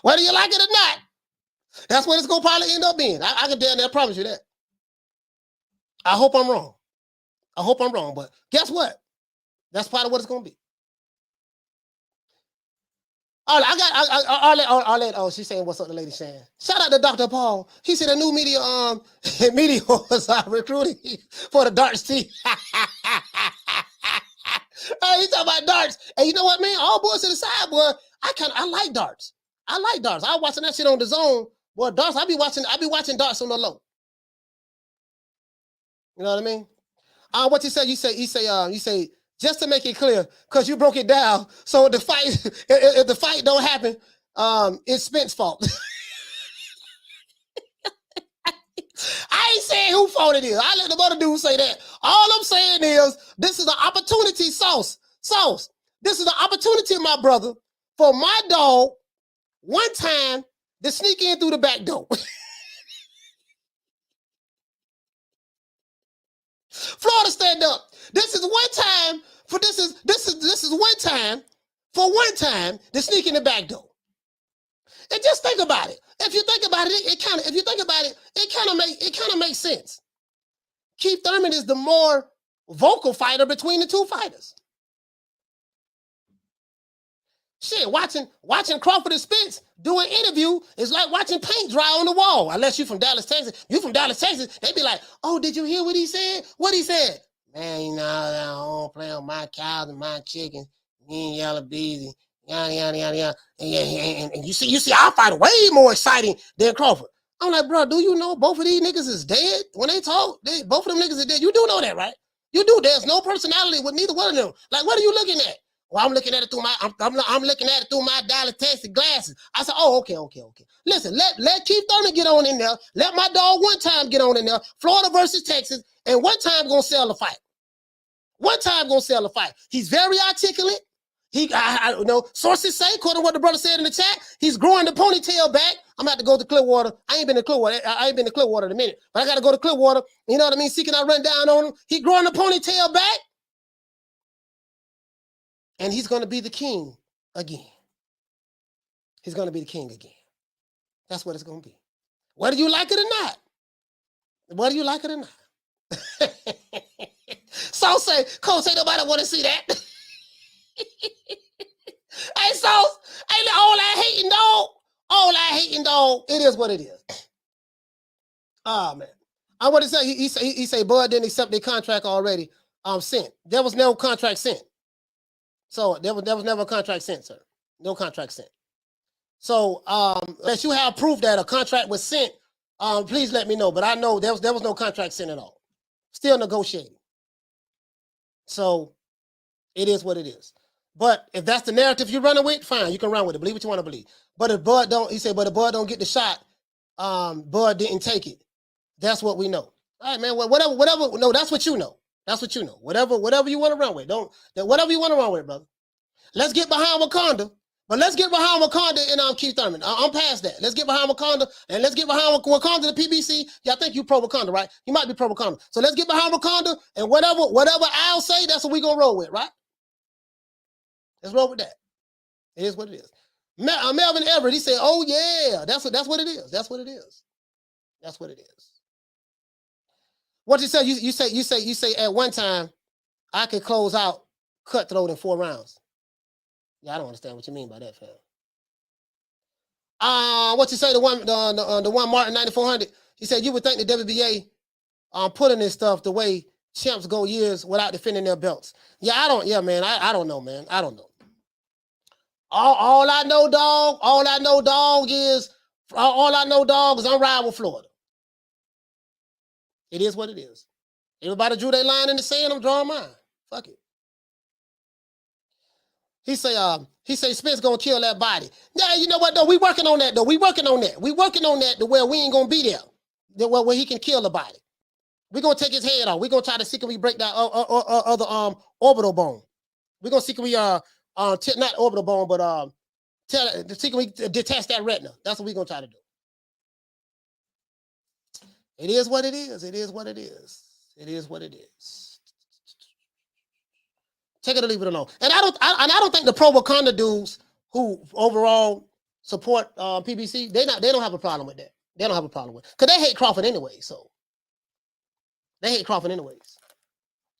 Speaker 1: Whether you like it or not, that's what it's going to probably end up being. I can damn near promise you that. I hope I'm wrong. But guess what? That's part of what it's going to be. Arlette. Oh, she's saying what's up, the lady saying. Shout out to Dr. Paul. He said a new media was recruiting for the darts team. Hey, he talking about darts. And you know what, man? All boys to the side, boy. I like darts. I was watching that shit on the zone. Boy, darts, I be watching darts on the low. You know what I mean? What you say? You say, just to make it clear, because you broke it down. So if the fight don't happen, it's Spence's fault. I ain't saying who fault it is. I let the other dude say that. All I'm saying is this is an opportunity, Sauce. This is an opportunity, my brother, for my dog one time to sneak in through the back door. Florida, stand up. This is one time for one time to sneak in the back door. And just think about it. If you think about it, it kind of makes sense. Keith Thurman is the more vocal fighter between the two fighters. Shit, watching Crawford and Spence do an interview is like watching paint dry on the wall. Unless you from Dallas, Texas. You from Dallas, Texas, they be like, oh, did you hear what he said? What he said? Man, I don't play on my cows and my chickens. Me and Yellow Beezy. Yada. And you see our fight way more exciting than Crawford. I'm like, bro, do you know both of these niggas is dead? When they talk, both of them niggas are dead. You do know that, right? You do. There's no personality with neither one of them. Like, what are you looking at? Well, I'm looking at it through I'm looking at it through my Dallas, Texas glasses. I said, oh, okay. Listen, let Keith Thurman get on in there. Let my dog one time get on in there. Florida versus Texas, and one time gonna sell the fight. He's very articulate. I know sources say, according to what the brother said in the chat, he's growing the ponytail back. I'm about to go to Clearwater. I ain't been to Clearwater in a minute, but I got to go to Clearwater. You know what I mean? See, can I run down on him? He growing the ponytail back. And he's going to be the king again. That's what it's going to be. Whether you like it or not. Sauce say, Coach, ain't nobody want to see that. Hey, Sauce. Hey, all that hating, dog. All that hating, dog. It is what it is. Ah, man. I want to say, he say Bud didn't accept their contract already. Sent. There was no contract sent. So there was never a contract sent, sir. No contract sent. So unless you have proof that a contract was sent, please let me know. But I know there was no contract sent at all. Still negotiating. So it is what it is. But if that's the narrative you're running with, fine, you can run with it. Believe what you want to believe. But if Bud don't, he said, but if Bud don't get the shot, Bud didn't take it. That's what we know. All right, man. Well, whatever. No, that's what you know. That's what you know. Whatever you want to run with. Whatever you want to run with, brother. Let's get behind Wakanda. But let's get behind Wakanda and Keith Thurman. I'm past that. Let's get behind Wakanda and let's get behind Wakanda, the PBC. Yeah, I think you pro Wakanda, right? You might be pro Wakanda. So let's get behind Wakanda and whatever I'll say, that's what we're going to roll with, right? Let's roll with that. It is what it is. Melvin Everett, he said, oh, yeah, that's what it is. That's what it is. That's what it is. What you say? You say at one time, I could close out Cutthroat in 4 rounds. Yeah, I don't understand what you mean by that, fam. What you say? The one Martin 9400. He said you would think the WBA putting this stuff the way champs go years without defending their belts. Yeah, I don't. Yeah, man. I don't know, man. I don't know. All I know, dog. All I know, dog, is I'm riding with Florida. It is what it is. Everybody drew their line in the sand. I'm drawing mine. Fuck it. He say Spence gonna kill that body. Yeah, you know what though? We working on that though. We working on that to where we ain't gonna be there. Where he can kill the body. We're gonna take his head off. We're gonna try to see can we break that other orbital bone. We're gonna see can we not orbital bone, but see can we detach that retina. That's what we're gonna try to do. It is what it is. It is what it is. It is what it is. Take it or leave it alone. And I don't think the pro Wakanda dudes who overall support PBC, they don't have a problem with that. They don't have a problem with it. Because they hate Crawford anyway. So they hate Crawford anyways.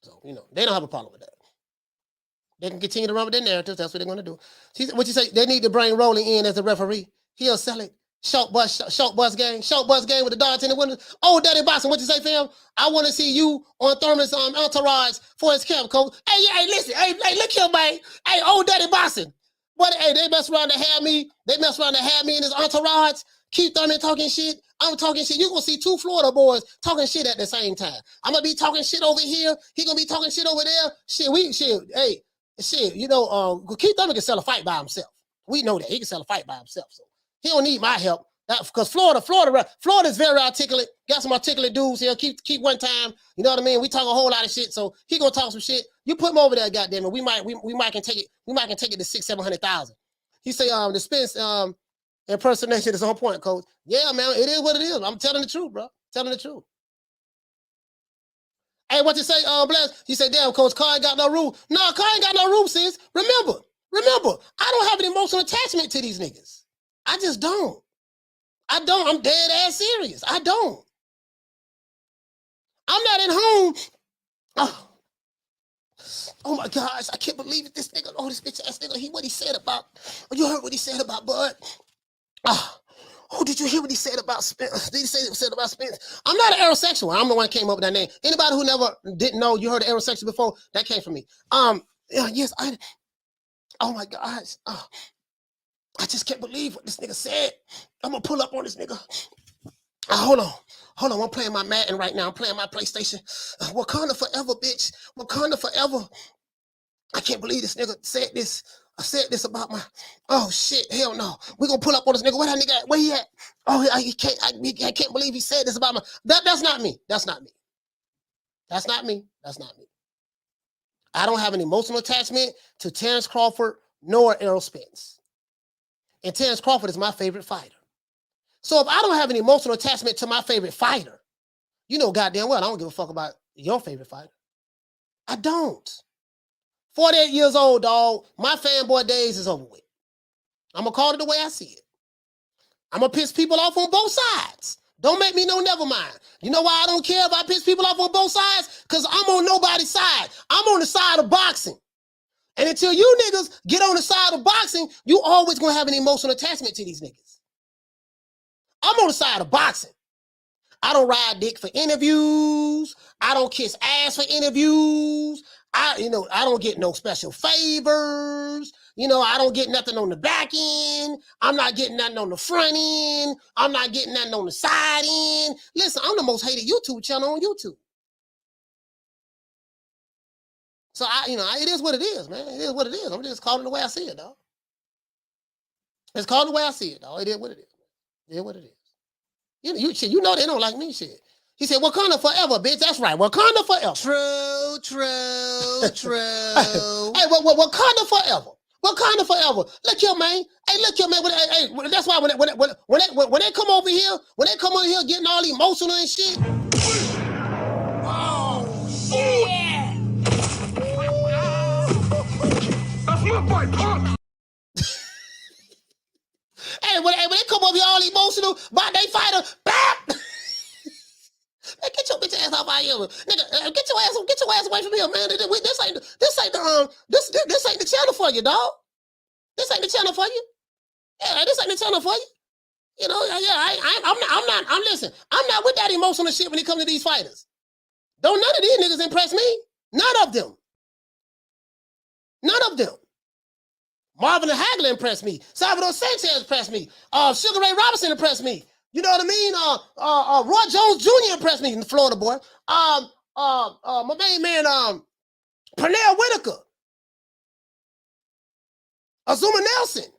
Speaker 1: So, they don't have a problem with that. They can continue to run with their narratives. That's what they're going to do. What you say? They need to bring Rolling in as a referee. He'll sell it. Short bus game with the darts in the window. Oh, Daddy Boston, what you say, fam? I want to see you on Thurman's entourage for his camp, coach. Hey, listen, hey, look here, man. Hey, old Daddy Boston. What? Hey, they mess around to have me. They mess around to have me in his entourage. Keith Thurman talking shit. I'm talking shit. You're gonna see 2 Florida boys talking shit at the same time. I'm gonna be talking shit over here. He gonna be talking shit over there. Hey, Keith Thurman can sell a fight by himself. We know that he can sell a fight by himself. So he don't need my help. Because Florida's very articulate. Got some articulate dudes here. Keep one time. You know what I mean? We talk a whole lot of shit. So he gonna talk some shit. You put him over there, goddamn it. We might can take it. We might can take it to 600,000-700,000. He say the Spence impersonation is on point, coach. Yeah, man. It is what it is. I'm telling the truth, bro. Telling the truth. Hey, what you say, Bless? You say, damn, coach, Carr ain't got no rule. No, Carr ain't got no rule, sis. Remember, I don't have an emotional attachment to these niggas. I just don't. I'm dead ass serious. I don't. I'm not at home. Oh my gosh, I can't believe it. This nigga, this bitch ass nigga, what he said about, you heard what he said about Bud? Did you hear what he said about Spence? Did he say what he said about Spence? I'm not an aerosexual. I'm the one that came up with that name. Anybody who never didn't know you heard of aerosexual before, that came from me. Yes, oh my gosh. I just can't believe what this nigga said. I'm gonna pull up on this nigga. Hold on. I'm playing my Madden right now. I'm playing my PlayStation. Wakanda forever, bitch. Wakanda forever. I can't believe this nigga said this. I said this about my. Oh shit! Hell no. We gonna pull up on this nigga. Where that nigga at? Where he at? Oh, I can't believe he said this about my. That's not me. That's not me. That's not me. That's not me. I don't have an emotional attachment to Terrence Crawford nor Errol Spence. And Terrence Crawford is my favorite fighter. So if I don't have an emotional attachment to my favorite fighter, you know goddamn well I don't give a fuck about your favorite fighter. I don't. 48 years old, dog. My fanboy days is over with. I'm going to call it the way I see it. I'm going to piss people off on both sides. Don't make me no never mind. You know why I don't care if I piss people off on both sides? Because I'm on nobody's side. I'm on the side of boxing. And until you niggas get on the side of boxing, you always gonna have an emotional attachment to these niggas. I'm on the side of boxing. I don't ride dick for interviews. I don't kiss ass for interviews. I don't get no special favors. I don't get nothing on the back end. I'm not getting nothing on the front end. I'm not getting nothing on the side end. Listen, I'm the most hated YouTube channel on YouTube. So it is what it is, man. It is what it is. I'm just calling it the way I see it, dog. It's called the way I see it, dog. It is what it is. It is what it is. You know they don't like me, shit. He said, Wakanda forever, bitch. That's right. Wakanda forever. True. Hey, Wakanda forever. Wakanda forever. Look here, man. Hey, look here, man. Hey, that's why when they come over here, getting all emotional and shit.
Speaker 16: Oh, shit! That's my boy, Punk!
Speaker 1: Hey, when they come over here all emotional, but they fight a bap. Man, get your bitch ass off out here, nigga. Get your ass away from here, man. This ain't the channel for you, dog. This ain't the channel for you. Yeah, this ain't the channel for you. I'm not with that emotional shit when it comes to these fighters. Don't none of these niggas impress me. None of them. None of them. Marvin Hagler impressed me. Salvador Sanchez impressed me. Sugar Ray Robinson impressed me. You know what I mean? Roy Jones Jr. impressed me in the Florida boy. My main man, Pernell Whitaker. Azuma Nelson.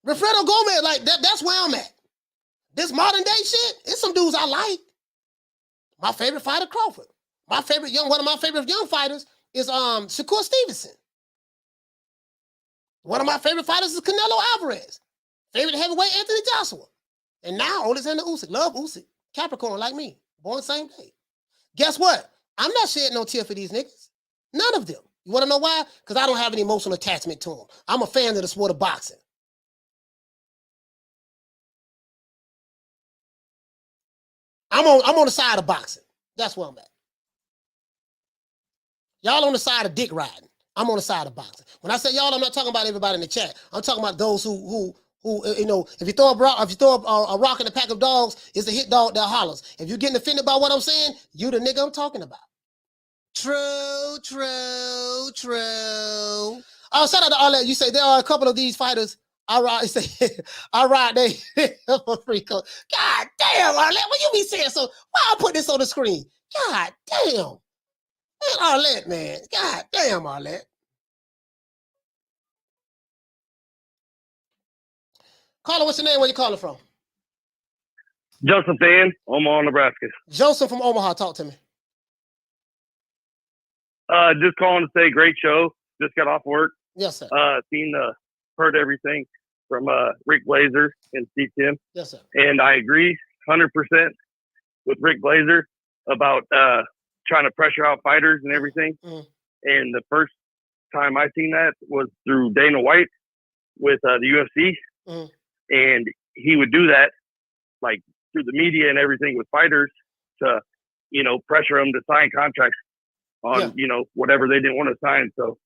Speaker 1: Wilfredo Gomez, like that's where I'm at. This modern day shit, it's some dudes I like. My favorite fighter, Crawford. One of my favorite young fighters is Shakur Stevenson. One of my favorite fighters is Canelo Alvarez. Favorite heavyweight, Anthony Joshua. And now, Alexander Usyk. Love Usyk. Capricorn like me. Born same day. Guess what? I'm not shedding no tear for these niggas. None of them. You want to know why? Because I don't have an emotional attachment to them. I'm a fan of the sport of boxing. I'm on the side of boxing. That's where I'm at. Y'all on the side of dick riding. I'm on the side of boxing. When I say y'all, I'm not talking about everybody in the chat. I'm talking about those who if you throw a rock in a pack of dogs, it's a hit dog that hollers. If you're getting offended by what I'm saying, you the nigga I'm talking about. True. Oh, shout out to all that. You say there are a couple of these fighters. All right, they for free code. God damn, Arlette, what you be saying? So why I put this on the screen? God damn. Man, Arlette, man. God damn, Arlette. Caller, what's your name? Where you calling from?
Speaker 14: Joseph Dan, Omaha, Nebraska.
Speaker 1: Joseph from Omaha, talk to me.
Speaker 14: Just calling to say great show. Just got off work.
Speaker 1: Yes, sir.
Speaker 14: Heard everything from Rick Blazer and Steve Tim.
Speaker 1: Yes, sir.
Speaker 14: And I agree 100% with Rick Blazer about trying to pressure out fighters and everything.
Speaker 1: Mm.
Speaker 14: And the first time I seen that was through Dana White with the UFC.
Speaker 1: Mm.
Speaker 14: And he would do that like through the media and everything with fighters to, pressure them to sign contracts on, whatewhatever they didn't want to sign. So,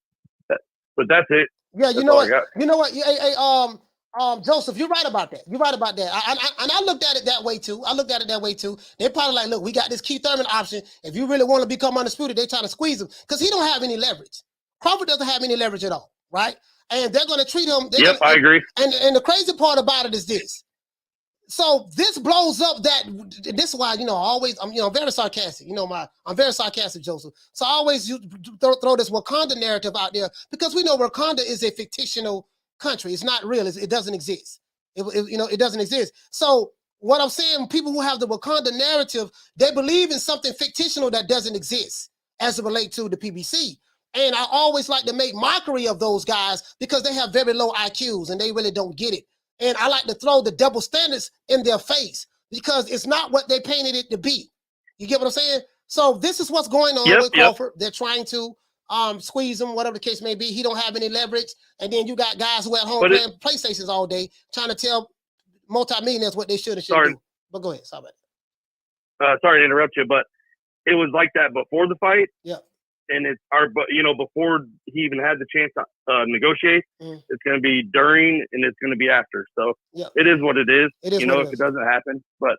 Speaker 14: but that's it.
Speaker 1: Yeah,
Speaker 14: you know what?
Speaker 1: Hey, Joseph, you're right about that. I looked at it that way too. They're probably like, look, we got this Keith Thurman option. If you really want to become undisputed, they're trying to squeeze him because he don't have any leverage. Crawford doesn't have any leverage at all, right? And they're going to treat him.
Speaker 14: Yep, I agree.
Speaker 1: And the crazy part about it is this. So this blows up that. This is why I'm very sarcastic. I'm very sarcastic, Joseph. So I always throw this Wakanda narrative out there because we know Wakanda is a fictional country. It's not real. It doesn't exist. It doesn't exist. So what I'm saying, people who have the Wakanda narrative, they believe in something fictional that doesn't exist as it relates to the PBC. And I always like to make mockery of those guys because they have very low IQs and they really don't get it. And I like to throw the double standards in their face because it's not what they painted it to be. You get what I'm saying? So this is what's going on with Crawford. They're trying to squeeze him, whatever the case may be. He don't have any leverage. And then you got guys who at home playing PlayStations all day trying to tell multimillionaires what they should and shouldn't do. But go ahead. Sorry about that.
Speaker 14: Sorry to interrupt you, but it was like that before the fight.
Speaker 1: Yeah.
Speaker 14: and it's before he even had the chance to negotiate, it's going to be during and it's going to be after. So it is what it is. It is if it doesn't happen. But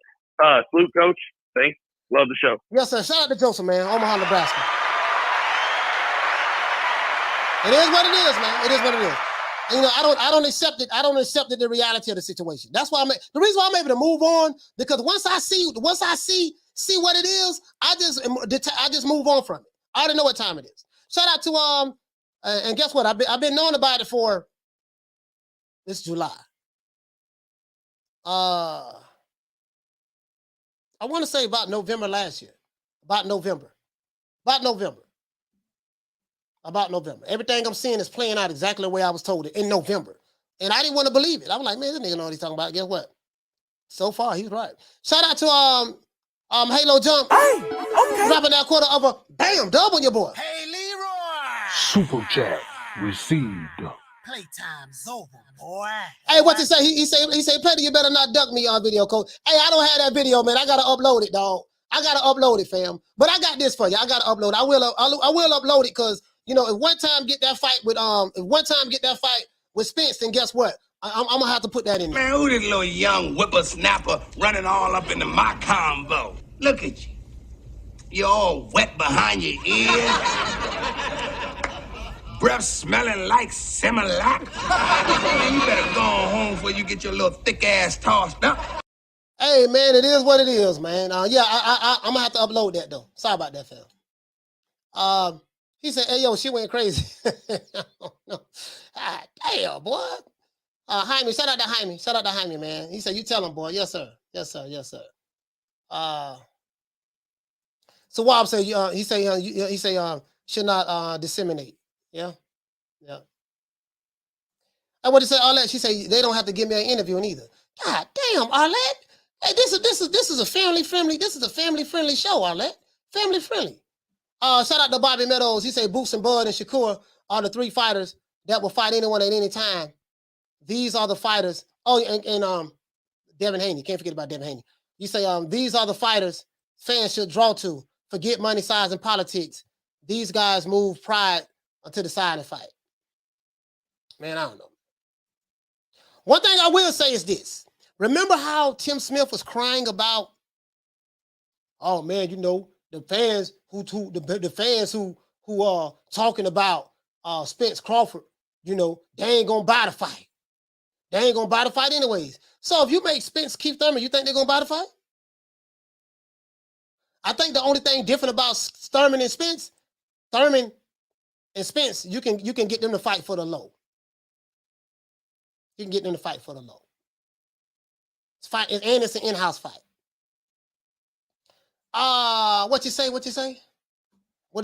Speaker 14: salute, Coach. Thanks. Love the show.
Speaker 1: Yes, sir. Shout out to Joseph, man. Omaha, Nebraska. It is what it is, man. It is what it is. And, I don't accept it. I don't accept the reality of the situation. That's why the reason why I'm able to move on, because once I see what it is, I just move on from it. I already know what time it is. Shout out to and guess what? I've been knowing about it for this July. I want to say about November last year. About November. Everything I'm seeing is playing out exactly the way I was told it in November. And I didn't want to believe it. I'm like, man, this nigga know what he's talking about. Guess what? So far, he's right. Shout out to Halo Jump. Hey, okay. Dropping that quarter of a bam, dub on your boy.
Speaker 4: Hey, Leroy.
Speaker 5: Super chat received.
Speaker 4: Playtime's over, boy.
Speaker 1: Hey, what you say? He say, Petty, you better not duck me on video, coach. Hey, I don't have that video, man. I gotta upload it, dog. I gotta upload it, fam. But I got this for you. I gotta upload it. I will upload it because if one time get that fight with Spence, then guess what? I'm gonna have to put that in there.
Speaker 17: Man, who this little young whippersnapper running all up into my combo? Look at you. You're all wet behind your ears. Breath smelling like Similac. Man, you better go on home before you get your little thick ass tossed up.
Speaker 1: Hey, man, it is what it is, man. I'm gonna have to upload that though. Sorry about that, fam. He said, "Hey, yo, she went crazy." No. Ah, damn, boy. Jaime, shout out to Jaime, man. He said, "You tell him, boy." Yes, sir. So Wob said, he say, should not disseminate. Yeah. And what he said, Arlette, she said they don't have to give me an interview either. God damn, Arlette. Hey, this is a family friendly show, Arlette. Family friendly. Shout out to Bobby Meadows. He said Boots and Bud and Shakur are the three fighters that will fight anyone at any time. These are the fighters. Oh, and Devin Haney. Can't forget about Devin Haney. You say these are the fighters fans should draw to. Forget money, size, and politics. These guys move pride to the side and fight. Man, I don't know. One thing I will say is this. Remember how Tim Smith was crying about, oh man, the fans who are talking about Spence Crawford, they ain't gonna buy the fight. They ain't gonna buy the fight anyways. So if you make Spence Keith Thurman, you think they're gonna buy the fight? I think the only thing different about Thurman and Spence, you can get them to fight for the low. You can get them to fight for the low. And it's an in-house fight. What you say? What did you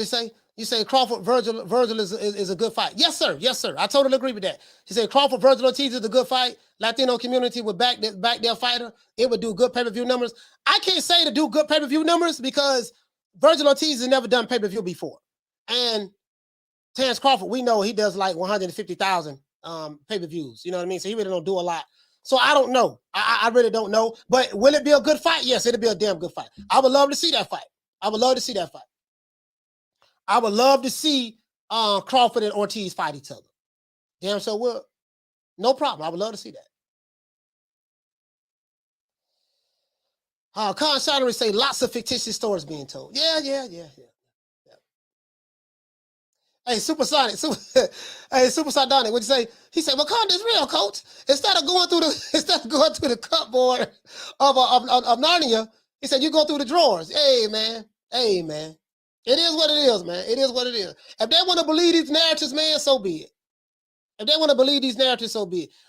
Speaker 1: say? You say Crawford Virgil is a good fight. Yes, sir. I totally agree with that. He said Crawford Virgil Ortiz is a good fight. Latino community would back their fighter. It would do good pay-per-view numbers. I can't say to do good pay-per-view numbers because Virgil Ortiz has never done pay-per-view before. And Terrence Crawford, we know he does like 150,000 pay-per-views. You know what I mean? So he really don't do a lot. So I don't know. I really don't know. But will it be a good fight? Yes, it'll be a damn good fight. I would love to see that fight. I would love to see Crawford and Ortiz fight each other. Damn sure will. No problem. I would love to see that. Con Shinery say lots of fictitious stories being told. Yeah. Hey, Supersonic, Sardonic, what'd you say? He said, Wakanda is real, coach. Instead of going through the cupboard of Narnia, he said, you go through the drawers. Hey, man. It is what it is, man. It is what it is. If they want to believe these narratives, man, so be it.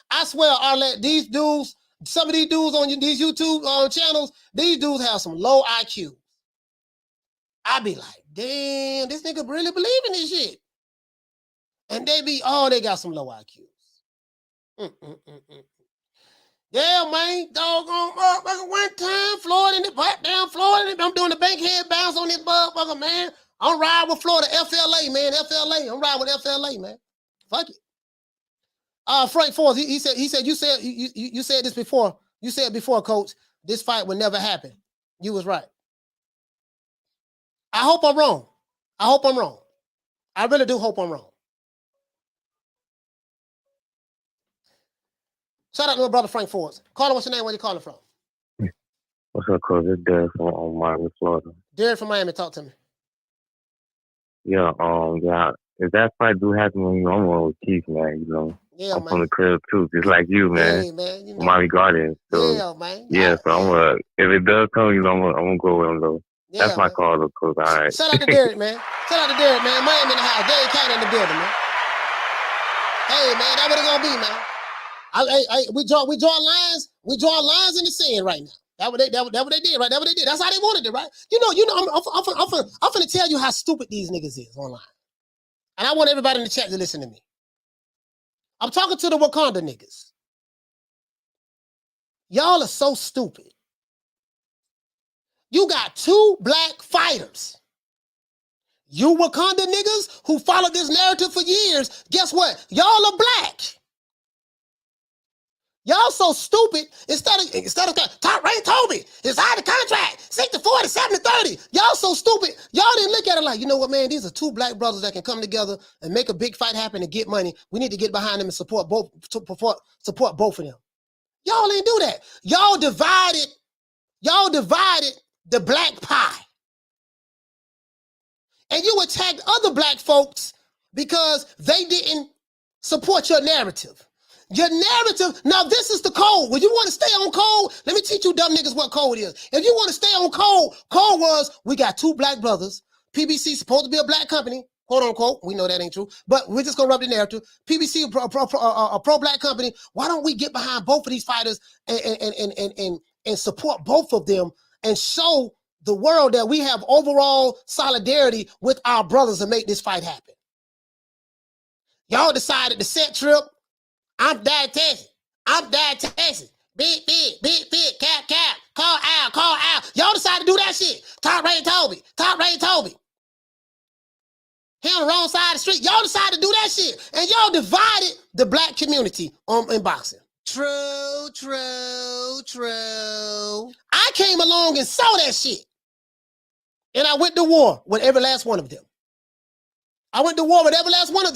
Speaker 1: I swear, Arlette, these dudes, some of these dudes on these YouTube channels, these dudes have some low IQ. I be like, damn, this nigga really believe in this shit. And they got some low IQs. Yeah, man, doggone motherfucker. One time, Florida, I'm doing the bankhead bounce on this motherfucker, man. I'm riding with Florida, FLA, man, I'm riding with FLA, man. Fuck it. Frank Force, he said, you said this before. You said before, coach, this fight would never happen. You was right. I hope I'm wrong. I really do hope I'm wrong. Shout out to my brother Frank Forbes. Caller, what's your name? Where you calling from?
Speaker 18: What's up, Coach? It's Derek from Miami, Florida.
Speaker 1: Derek from Miami, talk to me.
Speaker 18: Yeah, if that fight do happen, I'm going with Keith, man.
Speaker 1: Yeah,
Speaker 18: I'm
Speaker 1: man.
Speaker 18: from the crib too, just like you, man.
Speaker 1: Yeah, man.
Speaker 18: Miami Guardians. So,
Speaker 1: yeah, man.
Speaker 18: So I'm if it does come, I'm gonna go with him though.
Speaker 1: Yeah,
Speaker 18: that's my
Speaker 1: man.
Speaker 18: call, though, Coach. All right.
Speaker 1: Shout out to Derek, man. Shout out to Derek, man. Miami in the house. Derek County in the building, man. Hey, man, that's what it's gonna be, man. We draw lines. We draw lines in the sand right now. That's what they did, right? That's what they did. That's how they wanted it, right? I'm finna tell you how stupid these niggas is online. And I want everybody in the chat to listen to me. I'm talking to the Wakanda niggas. Y'all are so stupid. You got 2 black fighters. You Wakanda niggas who followed this narrative for years, guess what? Y'all are black. Y'all so stupid. Instead of top rank Toby, it's out of contract, 60-40, 70-30. Y'all so stupid. Y'all didn't look at it like, you know what, man? These are 2 black brothers that can come together and make a big fight happen and get money. We need to get behind them and support both of them. Y'all ain't do that. Y'all divided the black pie. And you attacked other black folks because they didn't support your narrative. Your narrative, now this is the code. When you want to stay on code, let me teach you dumb niggas what code is. If you want to stay on code was, we got 2 black brothers. PBC supposed to be a black company, quote unquote. We know that ain't true, but we're just going to rub the narrative. PBC, a pro-black company. Why don't we get behind both of these fighters and support both of them and show the world that we have overall solidarity with our brothers and make this fight happen? Y'all decided to set trip. I'm dietitian. Big, cap. Call out. Y'all decided to do that shit. Top rated Toby. He on the wrong side of the street. Y'all decided to do that shit. And y'all divided the black community in boxing. True. I came along and saw that shit. And I went to war with every last one of them.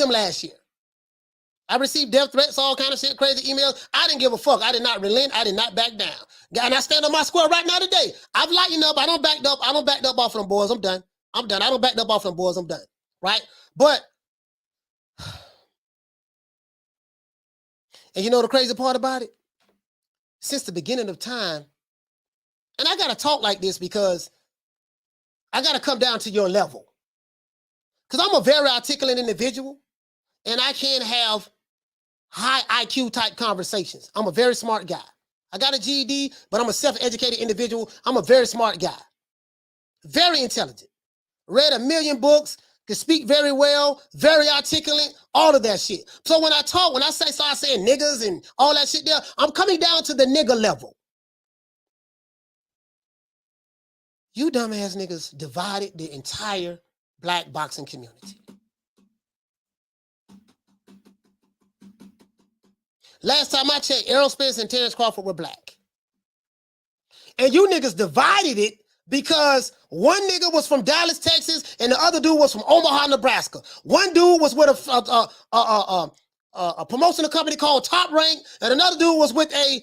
Speaker 1: Last year. I received death threats, all kind of shit, crazy emails. I didn't give a fuck. I did not relent. I did not back down. And I stand on my square right now today. I've lightened up. I don't back up off of them boys. I'm done. I don't back up off of them boys. I'm done. Right? But, and you know the crazy part about it? Since the beginning of time, and I got to talk like this because I got to come down to your level. Because I'm a very articulate individual. And I can have high IQ type conversations. I'm a very smart guy. I got a GED, but I'm a self-educated individual. I'm a very smart guy. Very intelligent. Read 1 million books, can speak very well, very articulate, all of that shit. So when I start saying niggas and all that shit there, I'm coming down to the nigga level. You dumbass niggas divided the entire black boxing community. Last time I checked, Errol Spence and Terrence Crawford were black. And you niggas divided it because one nigga was from Dallas, Texas, and the other dude was from Omaha, Nebraska. One dude was with a promotional company called Top Rank, and another dude was with a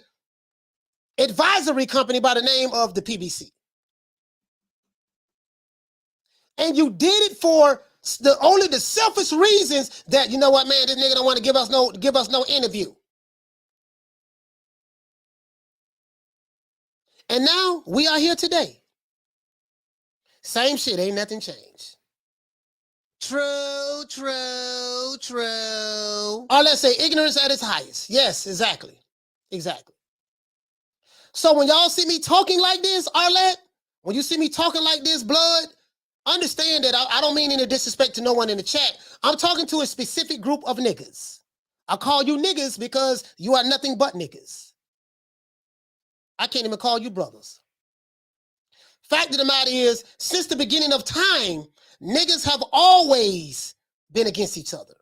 Speaker 1: advisory company by the name of the PBC. And you did it for only the selfish reasons that, you know what, man, this nigga don't want to give us no interview. And now we are here today. Same shit, ain't nothing changed. True. Or let's say ignorance at its highest. Yes, exactly. So when y'all see me talking like this, Arlette, when you see me talking like this, Blood, understand that I don't mean any disrespect to no one in the chat. I'm talking to a specific group of niggas. I call you niggas because you are nothing but niggas. I can't even call you brothers. Fact of the matter is, since the beginning of time, niggas have always been against each other.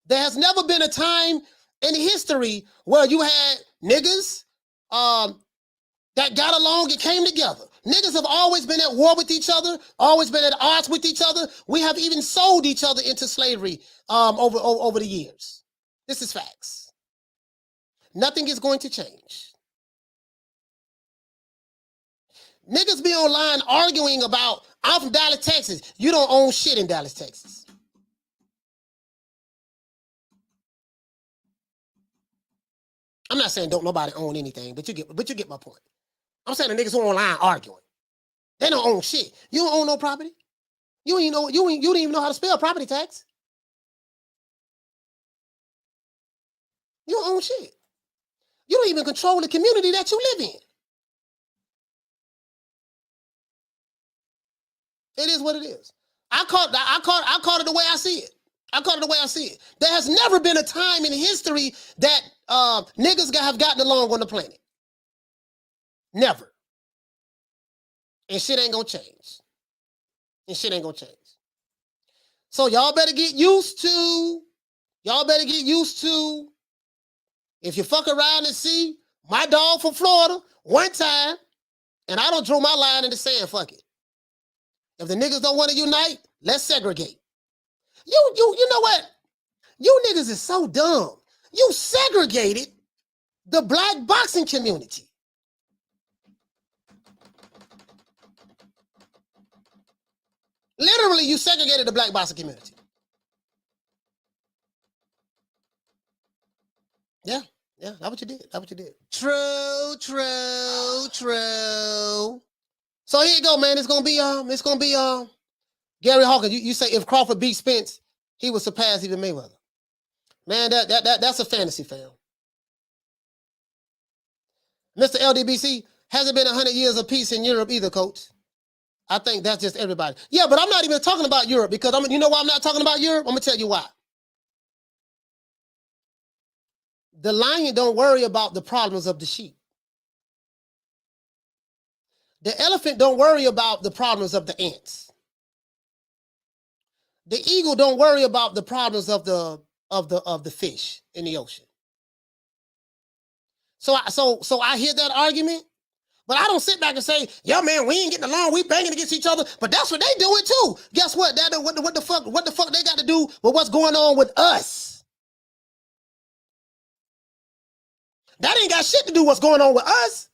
Speaker 1: There has never been a time in history where you had niggas that got along and came together. Niggas have always been at war with each other, always been at odds with each other. We have even sold each other into slavery over the years. This is facts. Nothing is going to change. Niggas be online arguing about, I'm from Dallas, Texas. You don't own shit in Dallas, Texas. I'm not saying don't nobody own anything, but you get my point. I'm saying the niggas who are online arguing. They don't own shit. You don't own no property. You don't even know how to spell property tax. You don't own shit. You don't even control the community that you live in. It is what it is. I call it the way I see it. I call it the way I see it. There has never been a time in history that niggas have gotten along on the planet. Never. And shit ain't gonna change. And shit ain't gonna change. So y'all better get used to, if you fuck around and see my dog from Florida one time, and I don't draw my line in the sand, fuck it. If the niggas don't want to unite, let's segregate. You know what? You niggas is so dumb. You segregated the black boxing community. Literally, you segregated the black boxing community. Yeah, that's what you did. True. So here you go, man. It's gonna be Gary Hawkins. You say if Crawford beat Spence, he would surpass even Mayweather. Man, that's a fantasy, fam. Mr. LDBC, hasn't been 100 years of peace in Europe either, coach. I think that's just everybody. Yeah, but I'm not even talking about Europe because you know why I'm not talking about Europe? I'm gonna tell you why. The lion don't worry about the problems of the sheep. The elephant don't worry about the problems of the ants. The eagle don't worry about the problems of the fish in the ocean. So I hear that argument, but I don't sit back and say, "Yo, man, we ain't getting along. We banging against each other." But that's what they doing too. Guess what? What the fuck they got to do with what's going on with us? That ain't got shit to do with what's going on with us.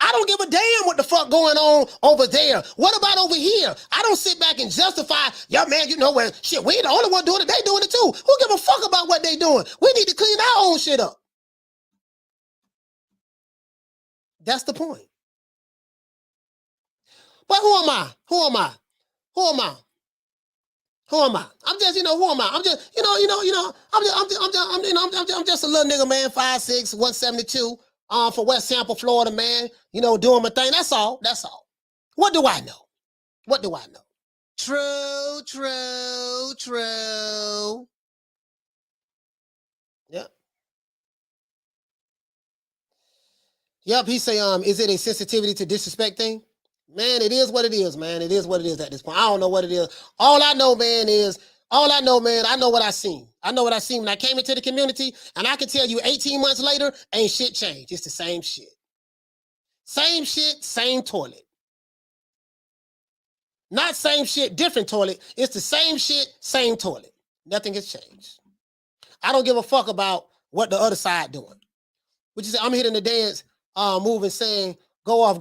Speaker 1: I don't give a damn what the fuck going on over there. What about over here? I don't sit back and justify, "Yeah, man, you know what? Shit, we ain't the only one doing it. They doing it too." Who give a fuck about what they doing? We need to clean our own shit up. That's the point. But who am I? I'm just, who am I? I'm just, I'm just a little nigga, man, 5'6", 172, from West Tampa, Florida, man, doing my thing. That's all. What do I know? True. Yep, he say, is it a sensitivity to disrespect thing? Man, it is what it is, man. It is what it is at this point. I don't know what it is. All I know, man, I know what I seen. I know what I seen when I came into the community, and I can tell you 18 months later, ain't shit changed. It's the same shit. Same shit, same toilet. Not same shit, different toilet. It's the same shit, same toilet. Nothing has changed. I don't give a fuck about what the other side doing. Which is, I'm hitting the dance, moving, saying, go off.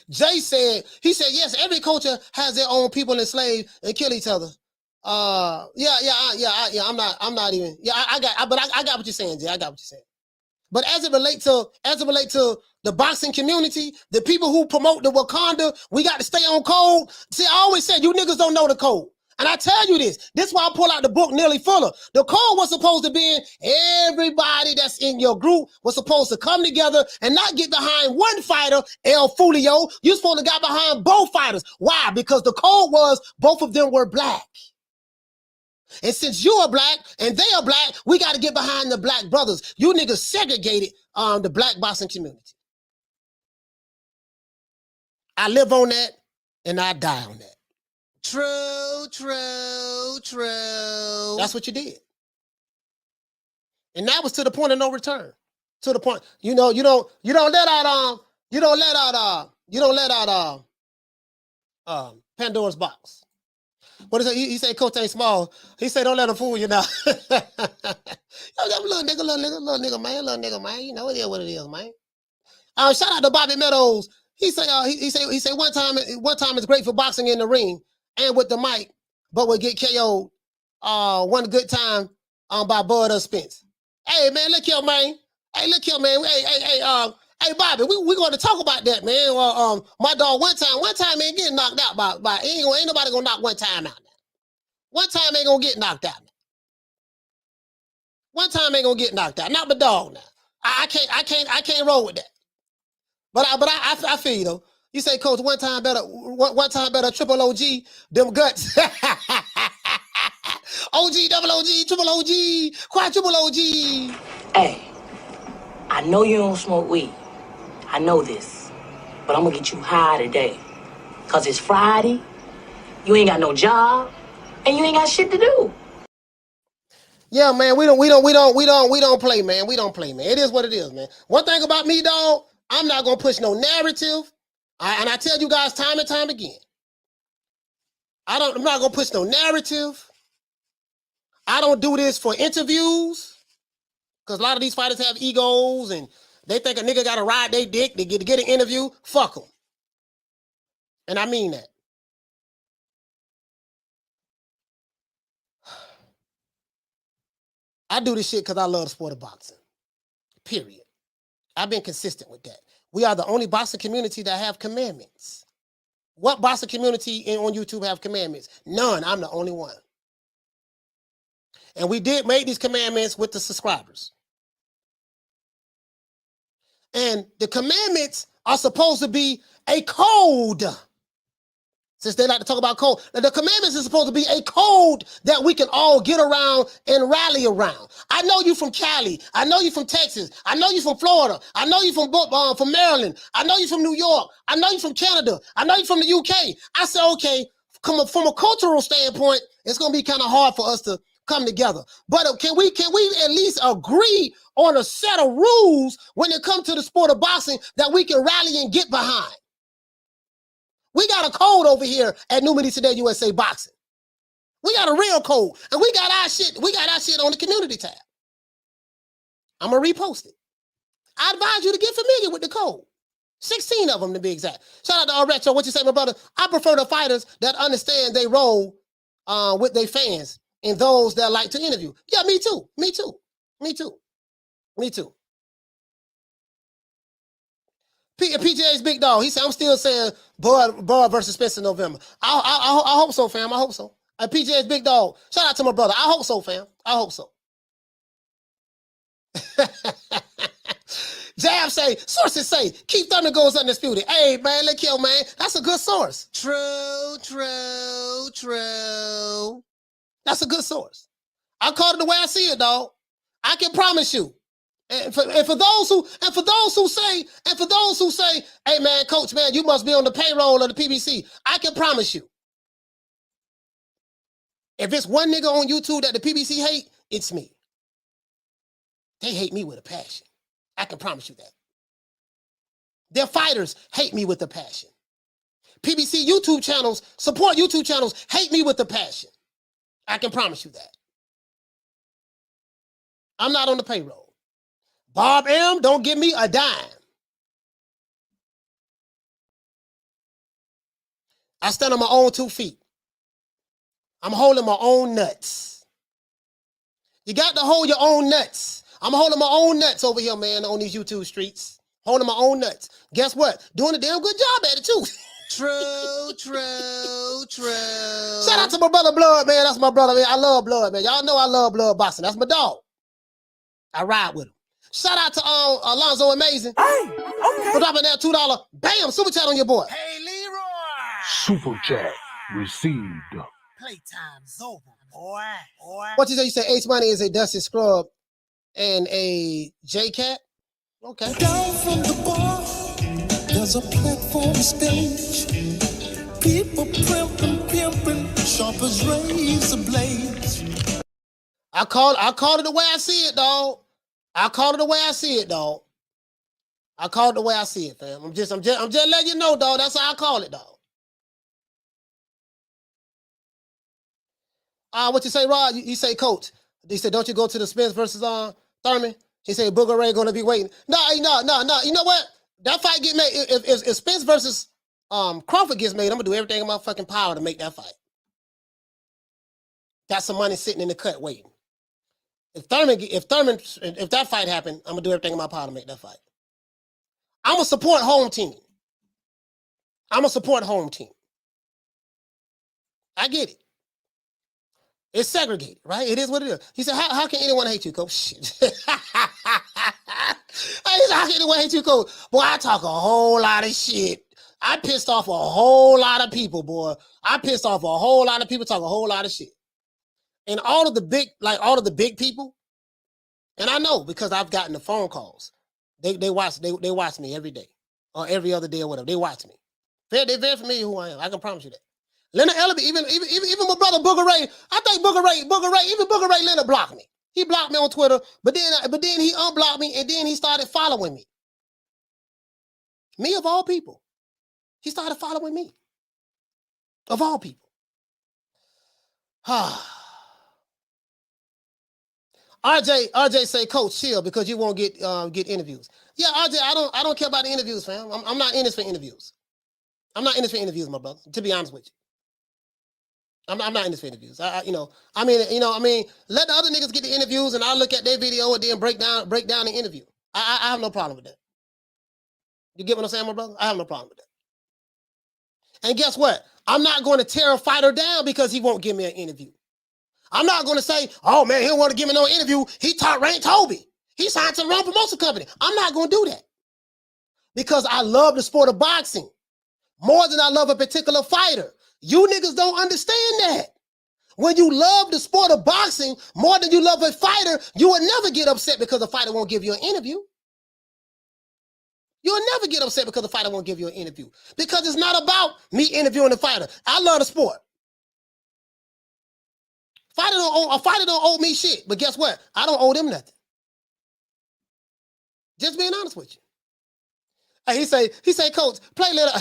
Speaker 1: Jay said, yes, every culture has their own people enslaved and kill each other. I got what you're saying, Jay. I got what you're saying. But as it relates to the boxing community, the people who promote the Wakanda, we got to stay on code. See, I always said, you niggas don't know the code. And I tell you this is why I pull out the book Nearly Fuller. The code was supposed to be everybody that's in your group was supposed to come together and not get behind one fighter, El Fulio. You're supposed to get behind both fighters. Why? Because the code was both of them were black. And since you are black and they are black, we got to get behind the black brothers. You niggas segregated the black boxing community. I live on that and I die on that. True. That's what you did. And that was to the point of no return. To the point, you don't let out You don't let out Pandora's box. What is it? He said Coach ain't small. He said don't let him fool you now. Yo, that little nigga, man. You know it is what it is, man. Shout out to Bobby Meadows. He say one time is great for boxing in the ring and with the mic, but will get KO'd one good time by Bud or Spence. Hey man, look here, man. Hey, Bobby, we going to talk about that, man. My dog one time ain't getting knocked out by ain't nobody gonna knock one time out now. One time ain't gonna get knocked out now. One time ain't gonna get knocked out. Not my dog now. I can't roll with that. But I feel you though. You say, Coach, one time better triple OG, them guts. OG, double OG, triple OG, quadruple OG.
Speaker 13: Hey, I know you don't smoke weed. I know this. But I'm gonna get you high today. Cause it's Friday, you ain't got no job, and you ain't got shit to do.
Speaker 1: Yeah, man, we don't play, man. We don't play, man. It is what it is, man. One thing about me, dog, I'm not gonna push no narrative. And I tell you guys time and time again, I'm not gonna push no narrative. I don't do this for interviews, because a lot of these fighters have egos and they think a nigga gotta ride their dick to get an interview. Fuck them. And I mean that. I do this shit because I love the sport of boxing. Period. I've been consistent with that. We are the only boxing community that have commandments. What boxing community on YouTube have commandments? None. I'm the only one. And we did make these commandments with the subscribers. And the commandments are supposed to be a code. Since they like to talk about code, the commandments is supposed to be a code that we can all get around and rally around. I know you from Cali. I know you from Texas. I know you from Florida. I know you from Maryland. I know you from New York. I know you from Canada. I know you from the UK. I said, okay, from a cultural standpoint, it's going to be kind of hard for us to come together. But can we at least agree on a set of rules when it comes to the sport of boxing that we can rally and get behind? We got a code over here at New Media Today USA Boxing. We got a real code, and we got our shit. We got our shit on the community tab. I'm gonna repost it. I advise you to get familiar with the code. 16 of them to be exact. Shout out to Retro. What you say, my brother? I prefer the fighters that understand they role with their fans and those that like to interview. Yeah, me too. Me too. Me too. Me too. PJ's big dog. He said, I'm still saying Bud versus Spence in November. I hope so, fam. I hope so. PJ's big dog. Shout out to my brother. I hope so, fam. I hope so. Jab say, sources say, Keith Thurman goes undisputed. Hey, man, look here, man. That's a good source. True. That's a good source. I called it the way I see it, dog. I can promise you. And for those who say, hey man, coach, man, you must be on the payroll of the PBC. I can promise you. If it's one nigga on YouTube that the PBC hate, it's me. They hate me with a passion. I can promise you that. Their fighters hate me with a passion. PBC YouTube channels, support YouTube channels, hate me with a passion. I can promise you that. I'm not on the payroll. Bob M, don't give me a dime. I stand on my own 2 feet. I'm holding my own nuts. You got to hold your own nuts. I'm holding my own nuts over here, man, on these YouTube streets. Holding my own nuts. Guess what? Doing a damn good job at it, too. True. Shout out to my brother Blood, man. That's my brother, man. I love Blood, man. Y'all know I love Blood boxing. That's my dog. I ride with him. Shout out to Alonzo Amazing. Hey, okay. For dropping that $2. Bam, super chat on your boy.
Speaker 5: Hey, Leroy. Super chat received.
Speaker 1: Playtime's over, boy. What you say? You say Ace Money is a Dusty Scrub and a J-Cat? Okay.
Speaker 4: Down from the bar, there's a platform stage. People pimping, sharp as razor blades.
Speaker 1: I call it the way I see it, dog. I call it the way I see it, dog. I call it the way I see it, fam. I'm just letting you know, dog. That's how I call it, dog. What you say, Rod? You say, Coach. He said, don't you go to the Spence versus Thurman? He said, Booger Ray gonna be waiting. No. You know what? That fight get made. If Spence versus Crawford gets made, I'm gonna do everything in my fucking power to make that fight. Got some money sitting in the cut waiting. If that fight happened, I'm gonna do everything in my power to make that fight. I'm gonna support home team. I get it. It's segregated, right? It is what it is. He said, how can anyone hate you, Coach? Shit. He said, how can anyone hate you, Coach? Boy, I talk a whole lot of shit. I pissed off a whole lot of people, boy. I pissed off a whole lot of people, talk a whole lot of shit. And all of the big people, and I know because I've gotten the phone calls. They watch me every day or every other day or whatever. They watch me. They're very familiar who I am. I can promise you that. Leonard Ellaby, even my brother Booger Ray, I think Booger Ray Leonard blocked me. He blocked me on Twitter, but then he unblocked me and then he started following me. Me of all people. He started following me. Of all people. RJ say, Coach, chill because you won't get interviews. Yeah, RJ, I don't care about the interviews, fam. I'm not in this for interviews. I'm not in this for interviews, my brother. To be honest with you, I'm not in this for interviews. Let the other niggas get the interviews and I'll look at their video and then break down the interview. I have no problem with that. You get what I'm saying, my brother? I have no problem with that. And guess what? I'm not going to tear a fighter down because he won't give me an interview. I'm not going to say, oh, man, he don't want to give me no interview. He ranked Toby. He signed to the wrong promotion company. I'm not going to do that because I love the sport of boxing more than I love a particular fighter. You niggas don't understand that. When you love the sport of boxing more than you love a fighter, you will never get upset because the fighter won't give you an interview. You'll never get upset because the fighter won't give you an interview because it's not about me interviewing the fighter. I love the sport. A fighter don't owe me shit, but guess what? I don't owe them nothing. Just being honest with you. He say, Coach, play Leonard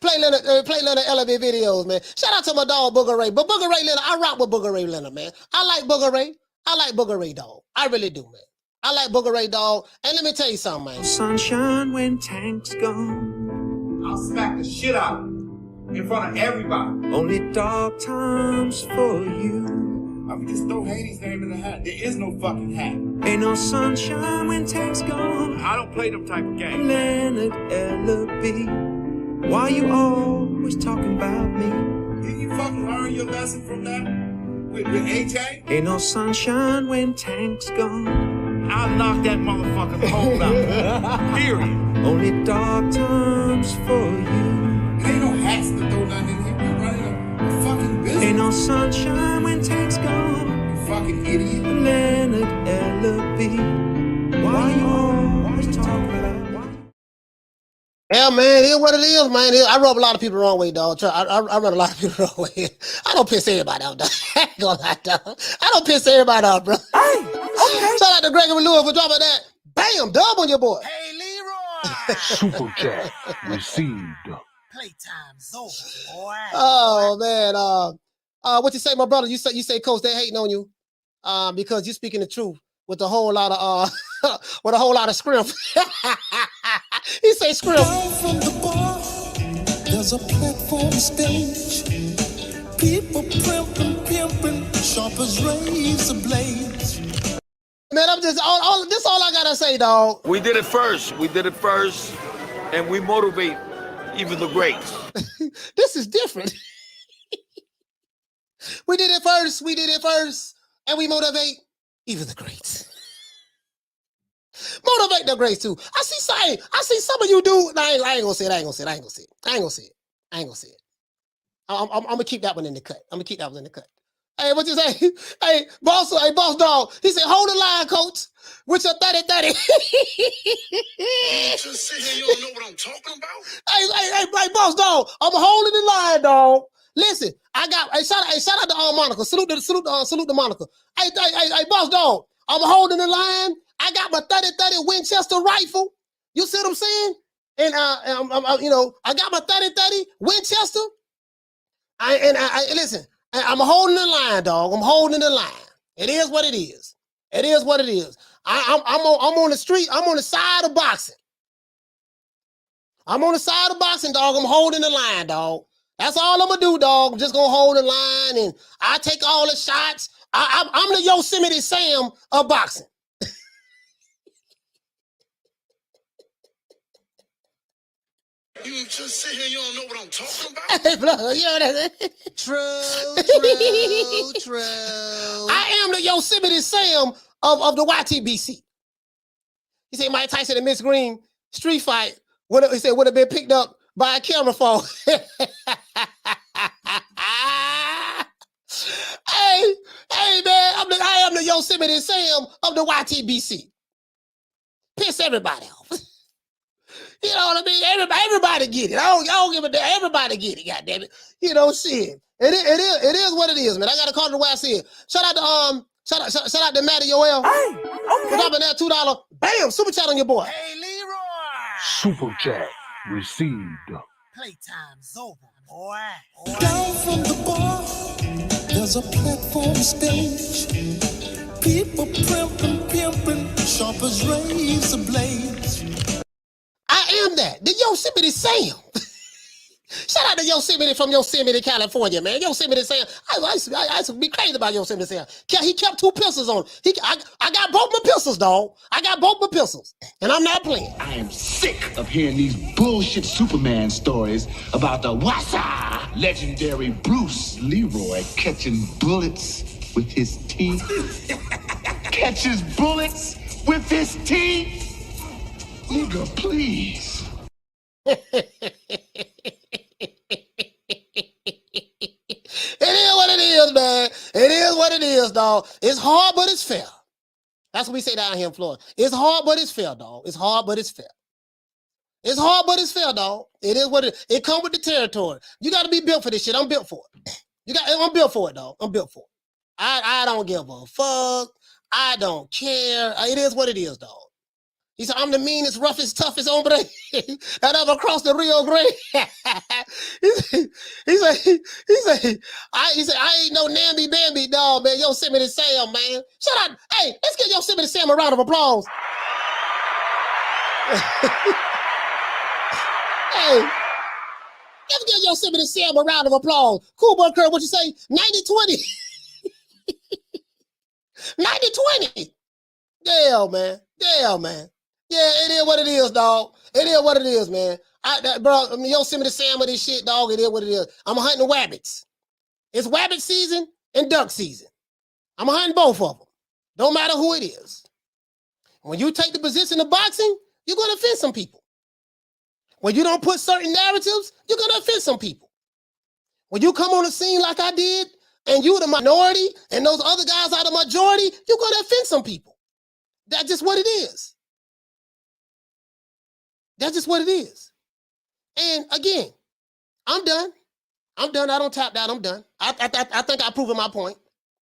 Speaker 1: Ellaby videos, man. Shout out to my dog Booger Ray, but Booger Ray Leonard, I rock with Booger Ray Leonard, man. I like Booger Ray. I like Booger Ray, dog. I really do, man. I like Booger Ray, dog. And let me tell you something, man.
Speaker 4: Sunshine when Tank's gone. I'll smack the shit out of him in front of everybody. Only dark times for you. I mean, just throw Haney's name in the hat. There is no fucking hat. Ain't no sunshine when Tank's gone. I don't play them type of games. Leonard Ellaby, why you always talking about me? Did you fucking learn your lesson from that? With AJ? Ain't no sunshine when Tank's gone. I'll knock that motherfucker's hole out. Period. Only dark times for you. Ain't no hats to throw nothing in here. We're running a fucking business. Ain't no sunshine when Tank's gone. You fucking idiot. Leonard Ellaby, why you always talking about?
Speaker 1: Yeah, man, it is what it is, man. I rub a lot of people the wrong way, dog. I run a lot of people the wrong way. I don't piss everybody out, dog. I ain't gonna lie, dog. I don't piss everybody out, bro. Hey, okay. Shout out to Gregory Lewis for dropping that. Bam, dub on your boy.
Speaker 5: Hey, Leroy. Super chat received.
Speaker 4: Playtime's over, boy.
Speaker 1: Oh man, what you say, my brother? You say, Coach, they hating on you, because you speaking the truth with a whole lot of scrimp. He say scrimp.
Speaker 4: Down from the bar, there's a platform stage. People pimping, sharp as razor blades.
Speaker 1: Man, I'm just all I gotta say, dog.
Speaker 19: We did it first, and we motivate even the greats.
Speaker 1: This is different. We did it first, and we motivate even the greats. Motivate the greats too. I see some of you do. I ain't gonna say it. I'm gonna keep that one in the cut. Hey, what you say? Hey, boss dog. He said, hold the line, Coach. With your 30-30.
Speaker 5: Just sit here, you don't know what I'm talking about?
Speaker 1: Hey, boss dog. I'm holding the line, dog. Listen, shout out to Monica. Salute the Monica. Hey, boss dog. I'm holding the line. I got my 30-30 Winchester rifle. You see what I'm saying? And you know, I got my 30-30 Winchester. Listen, I'm holding the line, dog. I'm holding the line. It is what it is. It is what it is. I'm on the street. I'm on the side of boxing. I'm on the side of boxing, dog. I'm holding the line, dog. That's all I'm gonna do, dog. I'm just gonna hold the line, and I take all the shots. I'm the Yosemite Sam of boxing.
Speaker 15: You just sit here, you don't know what I'm talking about.
Speaker 1: Hey, blood, you know that? True. I am the Yosemite Sam of the YTBC. He said Mike Tyson and Miss Green street fight would have been picked up by a camera phone. Hey, man, I am the Yosemite Sam of the YTBC. Piss everybody off. You know what I mean? Everybody get it. I don't give a damn. Everybody get it, goddammit. You know, shit. It is what it is, man. I gotta call it the way I see it. Shout out to Matty Yoel. Hey, okay. Dropping that $2. Bam! Super chat on your boy.
Speaker 5: Hey, Leroy. Super chat received.
Speaker 15: Playtime's over, boy. Down from the bar, there's a platform stage. People pimping, sharp as razor blades.
Speaker 1: I am that. The Yosemite Sam. Shout out to Yosemite from Yosemite, California, man. Yosemite Sam. I used to be crazy about Yosemite Sam. He kept 2 pistols on. I got both my pistols, dog. I got both my pistols. And I'm not playing.
Speaker 20: I am sick of hearing these bullshit Superman stories about the Wassa legendary Bruce Leroy catching bullets with his teeth. Catches bullets with his teeth? Nigga, please.
Speaker 1: It is what it is, man. It is what it is, dog. It's hard, but it's fair. That's what we say down here in Florida. It's hard, but it's fair, dog. It's hard, but it's fair. It's hard, but it's fair, dog. It is what it is. It comes with the territory. You got to be built for this shit. I'm built for it. I'm built for it, dog. I'm built for it. I don't give a fuck. I don't care. It is what it is, dog. He said, I'm the meanest, roughest, toughest hombre that ever crossed the Rio Grande. he said, I ain't no namby-bamby dog, man. Yosemite Sam, man. Shut up. Hey, let's give Yosemite Sam a round of applause. Hey, let's give Yosemite Sam a round of applause. Cool boy Curl, what you say? 90-20. 90-20. Yeah, man. Yeah, man. Yeah, it is what it is, dog. It is what it is, man. Yosemite Sam with this shit, dog. It is what it is. I'm hunting wabbits. It's wabbit season and duck season. I'm hunting both of them. Don't matter who it is. When you take the position of boxing, you're going to offend some people. When you don't put certain narratives, you're going to offend some people. When you come on the scene like I did, and you're the minority, and those other guys are the majority, you're going to offend some people. That's just what it is. That's just what it is. And again, I'm done. I don't tap that. I'm done. I think I proven my point,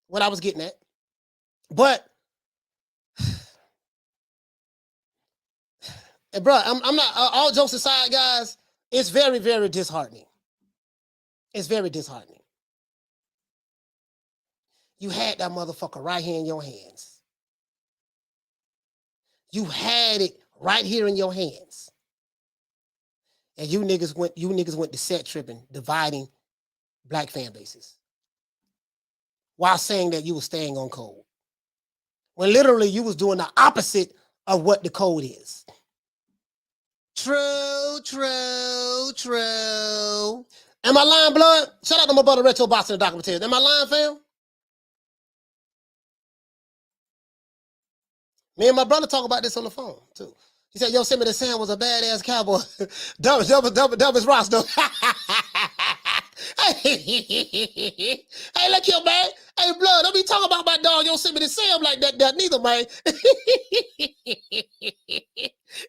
Speaker 1: what I was getting at. But, bro, I'm not, all jokes aside, guys, it's very, very disheartening. It's very disheartening. You had that motherfucker right here in your hands. You had it right here in your hands. And you niggas went to set tripping, dividing black fan bases. While saying that you were staying on code. When literally you was doing the opposite of what the code is. True. Am I lying, blood? Shout out to my brother Retro Boxing and Documentary. Am I lying, fam? Me and my brother talk about this on the phone, too. He said, Yosemite Sam was a badass cowboy. Dumb as rocks, though. Hey, look here, man. Hey, blood, don't be talking about my dog Yosemite Sam like that neither, man.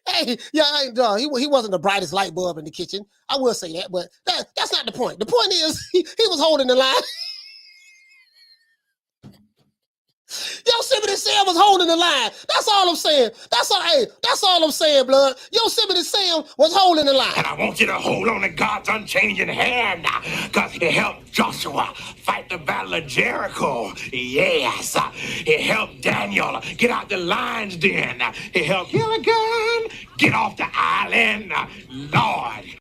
Speaker 1: Hey, yeah, I ain't dog. He wasn't the brightest light bulb in the kitchen. I will say that, but that's not the point. The point is, he was holding the line. Yosemite Sam was holding the line. That's all I'm saying. That's all. Hey, that's all I'm saying, blood. Yosemite Sam was holding the line.
Speaker 17: And I want you to hold on to God's unchanging hand, because he helped Joshua fight the battle of Jericho. Yes. He helped Daniel get out the lion's den. He helped Gilligan get off the island. Lord.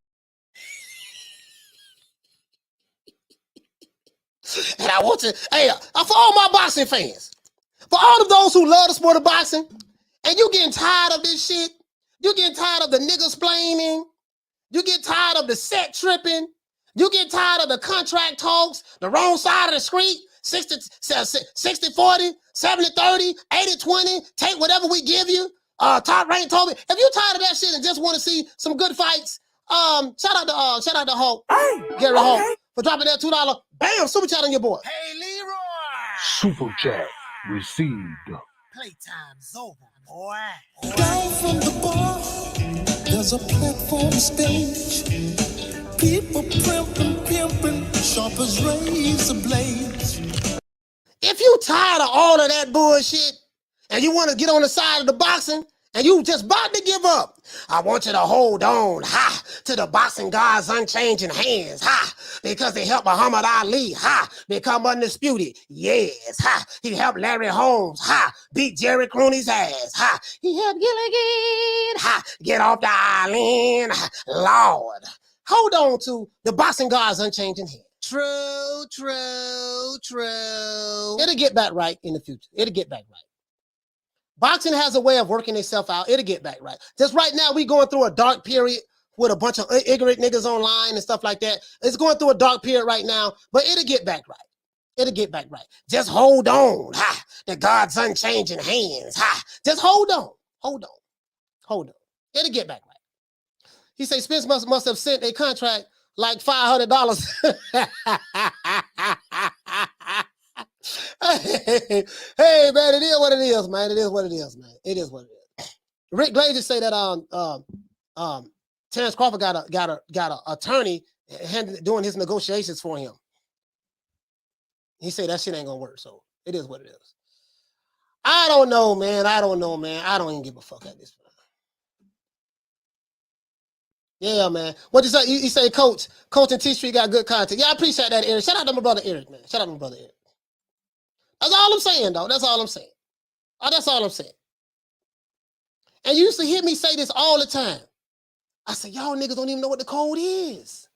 Speaker 1: And I want to, hey, for all my boxing fans, for all of those who love the sport of boxing, and you getting tired of this shit, you getting tired of the niggas splaining, you get tired of the set tripping, you get tired of the contract talks, the wrong side of the street, 60-40, 70-30, 80-20, take whatever we give you. Top Rank told me, if you're tired of that shit and just want to see some good fights, shout out to Hulk, Gary Hulk, for dropping that $2. Bam, super chat on your boy.
Speaker 5: Hey, Leroy. Super chat received.
Speaker 4: Playtime's over, boy. Down from the bar, there's a platform stage. People pimping, sharp as razor blades.
Speaker 1: If you tired of all of that bullshit and you want to get on the side of the boxing and you just about to give up, I want you to hold on, to the boxing God's unchanging hands, because he helped Muhammad Ali, become undisputed. Yes, he helped Larry Holmes, beat Jerry Clooney's ass, he helped Gilligan, get off the island. Lord, hold on to the boxing God's unchanging hands. True. It'll get back right in the future. It'll get back right. Boxing has a way of working itself out. It'll get back right. Just right now, we going through a dark period with a bunch of ignorant niggas online and stuff like that. It's going through a dark period right now, but it'll get back right. It'll get back right. Just hold on, to God's unchanging hands, Just hold on. It'll get back right. He say Spence must have sent a contract like $500. Hey, man, it is what it is, man. It is what it is, man. It is what it is. Rick Glazer say that Terrence Crawford got a attorney doing his negotiations for him. He said that shit ain't gonna work, so it is what it is. I don't know, man. I don't even give a fuck at this point. Yeah, man. What you say? You say Coach and T Street got good content. Yeah, I appreciate that, Eric. Shout out to my brother Eric, man. Shout out to my brother Eric. That's all I'm saying, though. That's all I'm saying. That's all I'm saying. And you used to hear me say this all the time. I say, y'all niggas don't even know what the code is.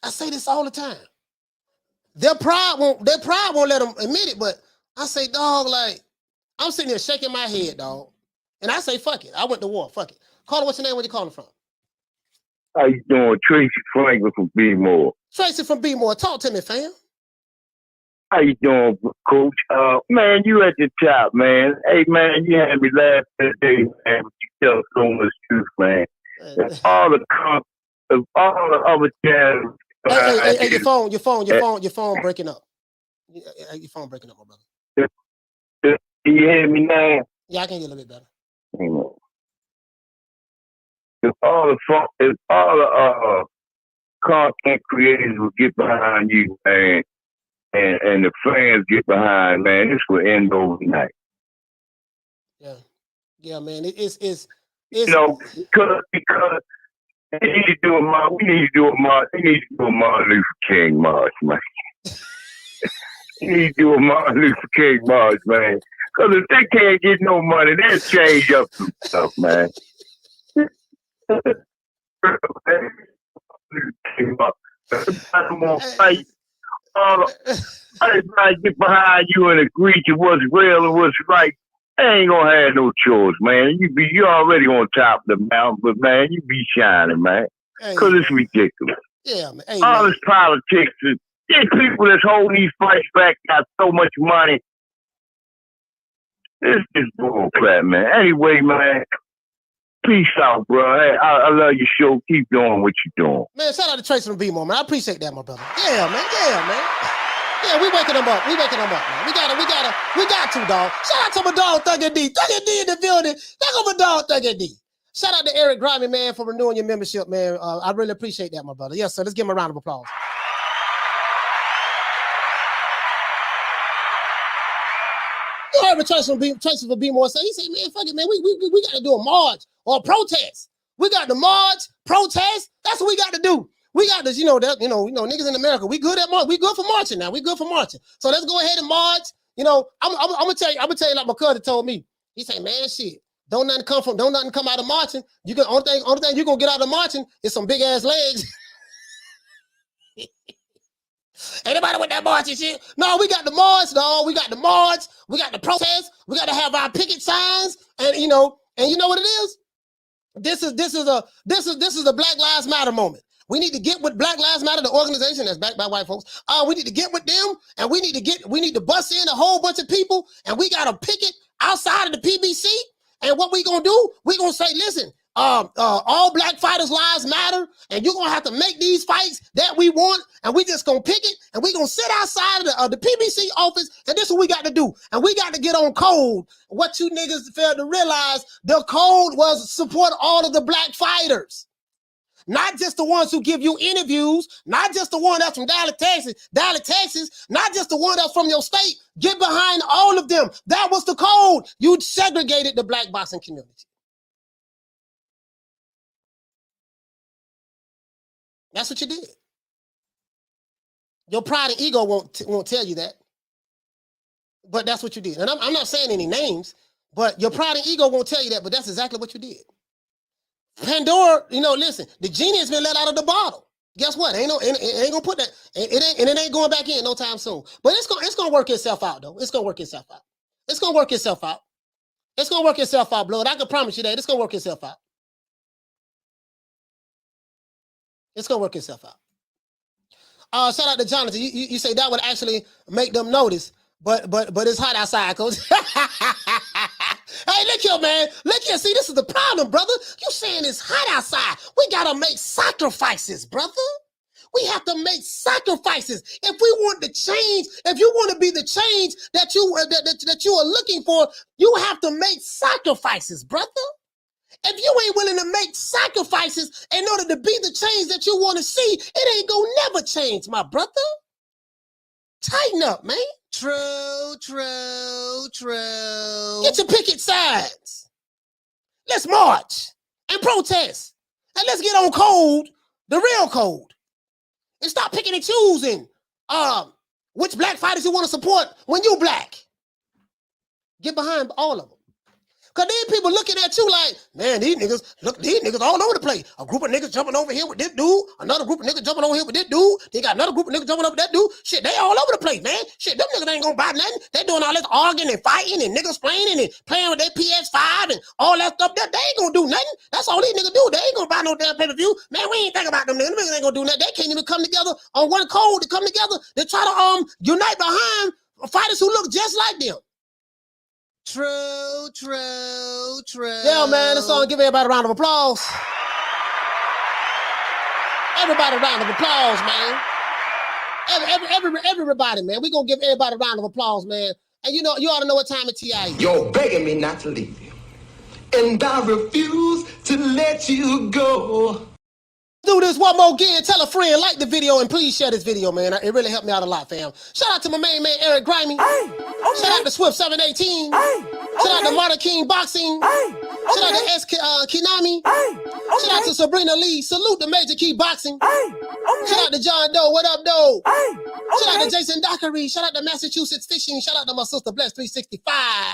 Speaker 1: I say this all the time. Their pride won't let them admit it, but I say, dog, like, I'm sitting here shaking my head, dog. And I say, fuck it. I went to war. Fuck it. Caller, what's your name? Where you calling from?
Speaker 8: How you doing? Tracy Franklin from B-More.
Speaker 1: Tracy from B-More. Talk to me, fam.
Speaker 8: How you doing, Coach? Man, you at the top, man. Hey, man, you had me laugh that day, man. You tell so much truth, man. And all the other channels.
Speaker 1: Hey, your phone breaking up. Your phone breaking up, my brother.
Speaker 8: Can you hear me now?
Speaker 1: Yeah, I can hear a little bit better.
Speaker 8: If all the content creators will get behind you, man, and the fans get behind, man, this will end overnight.
Speaker 1: Yeah, man. It's
Speaker 8: you know, because we need to do a Martin Luther King march, man. We need to do a Martin Luther King march, man. Because if they can't get no money, they'll change up some stuff, man. I'm gonna fight. Everybody get behind you and agree to what's real and what's right. They ain't gonna have no choice, man. You already on top of the mountain, but man, you be shining, man. Because it's ridiculous.
Speaker 1: Yeah, man.
Speaker 8: Hey, all this politics, these people that's holding these fights back got so much money. This is bull crap, man. Anyway, man. Peace out, bro. Hey, I love your show. Keep doing what you're doing.
Speaker 1: Man, shout out to Tracy from B-More, man. I appreciate that, my brother. Yeah, man. Yeah, we waking them up. Man. We got to, dog. Shout out to my dog, Thugger D. Thugger D in the building. Look at my dog, Thugger D. Shout out to Eric Grimy, man, for renewing your membership, man. I really appreciate that, my brother. Yes, sir. Let's give him a round of applause. whatever Tracy will be more say. He said, man, fuck it, man. We got to do a march or a protest. We got to march, protest. That's what we got to do. We got this, niggas in America. We good at march. We good for marching now. We good for marching. So let's go ahead and march. I'm gonna tell you like my cousin told me. He said, man, shit. Don't nothing come out of marching. Only thing you're gonna get out of marching is some big ass legs. Anybody with that marching shit? No, we got the march, dog. We got the march. We got the protest. We got to have our picket signs. And you know what it is? This is a Black Lives Matter moment. We need to get with Black Lives Matter, the organization that's backed by white folks. We need to get with them, and we need to bust in a whole bunch of people, and we got to picket outside of the PBC. And what we gonna do? We gonna say, listen, all black fighters' lives matter, and you're gonna have to make these fights that we want, and we just gonna pick it, and we gonna sit outside of the PBC office, and this is what we got to do. And we got to get on code. What you niggas failed to realize, the code was support all of the black fighters. Not just the ones who give you interviews, not just the one that's from Dallas, Texas, not just the one that's from your state. Get behind all of them. That was the code. You segregated the black boxing community. That's what you did. Your pride and ego won't tell you that. But that's what you did. And I'm not saying any names, but your pride and ego won't tell you that, but that's exactly what you did. Pandora, listen, the genie has been let out of the bottle. Guess what? It ain't gonna put that, it ain't going back in no time soon. But it's gonna work itself out, though. It's gonna work itself out. It's gonna work itself out. It's gonna work itself out, blood. I can promise you that. It's gonna work itself out. It's gonna work itself out. Shout out to Jonathan. You say that would actually make them notice, but it's hot outside, coach. Hey, look here, man. Look here. See, this is the problem, brother. You saying it's hot outside. We gotta make sacrifices, brother. We have to make sacrifices. If we want to change, if you want to be the change that you are looking for, you have to make sacrifices, brother. If you ain't willing to make sacrifices in order to be the change that you want to see, it ain't gonna never change, my brother. Tighten up, man. True. Get your picket signs. Let's march and protest. And let's get on code, the real code. And stop picking and choosing which black fighters you want to support when you black. Get behind all of them. Because then people looking at you like, man, these niggas all over the place. A group of niggas jumping over here with this dude. Another group of niggas jumping over here with this dude. They got another group of niggas jumping over that dude. Shit, they all over the place, man. Shit, them niggas ain't gonna buy nothing. They doing all this arguing and fighting and niggas playing and playing with their PS5 and all that stuff. They ain't gonna do nothing. That's all these niggas do. They ain't gonna buy no damn pay-per-view. Man, we ain't think about them niggas. Them niggas ain't gonna do nothing. They can't even come together on one code to come together to try to unite behind fighters who look just like them. True. Yeah, man, this song, give everybody a round of applause. Everybody a round of applause, man. Everybody, man. We're going to give everybody a round of applause, man. And you ought to know what time of TI is.
Speaker 15: You're begging me not to leave you, and I refuse to let you go.
Speaker 1: Do this one more again. Tell a friend, like the video, and please share this video, man. It really helped me out a lot, fam. Shout out to my main man, Eric Grimey. Shout out to Swift 718. Shout out to Marta King Boxing. Shout out to S. Kinami. Shout out to Sabrina Lee. Salute the Major Key Boxing. Shout out to John Doe. What up, Doe? Shout out to Jason Dockery. Shout out to Massachusetts Fishing. Shout out to my sister Bless 365.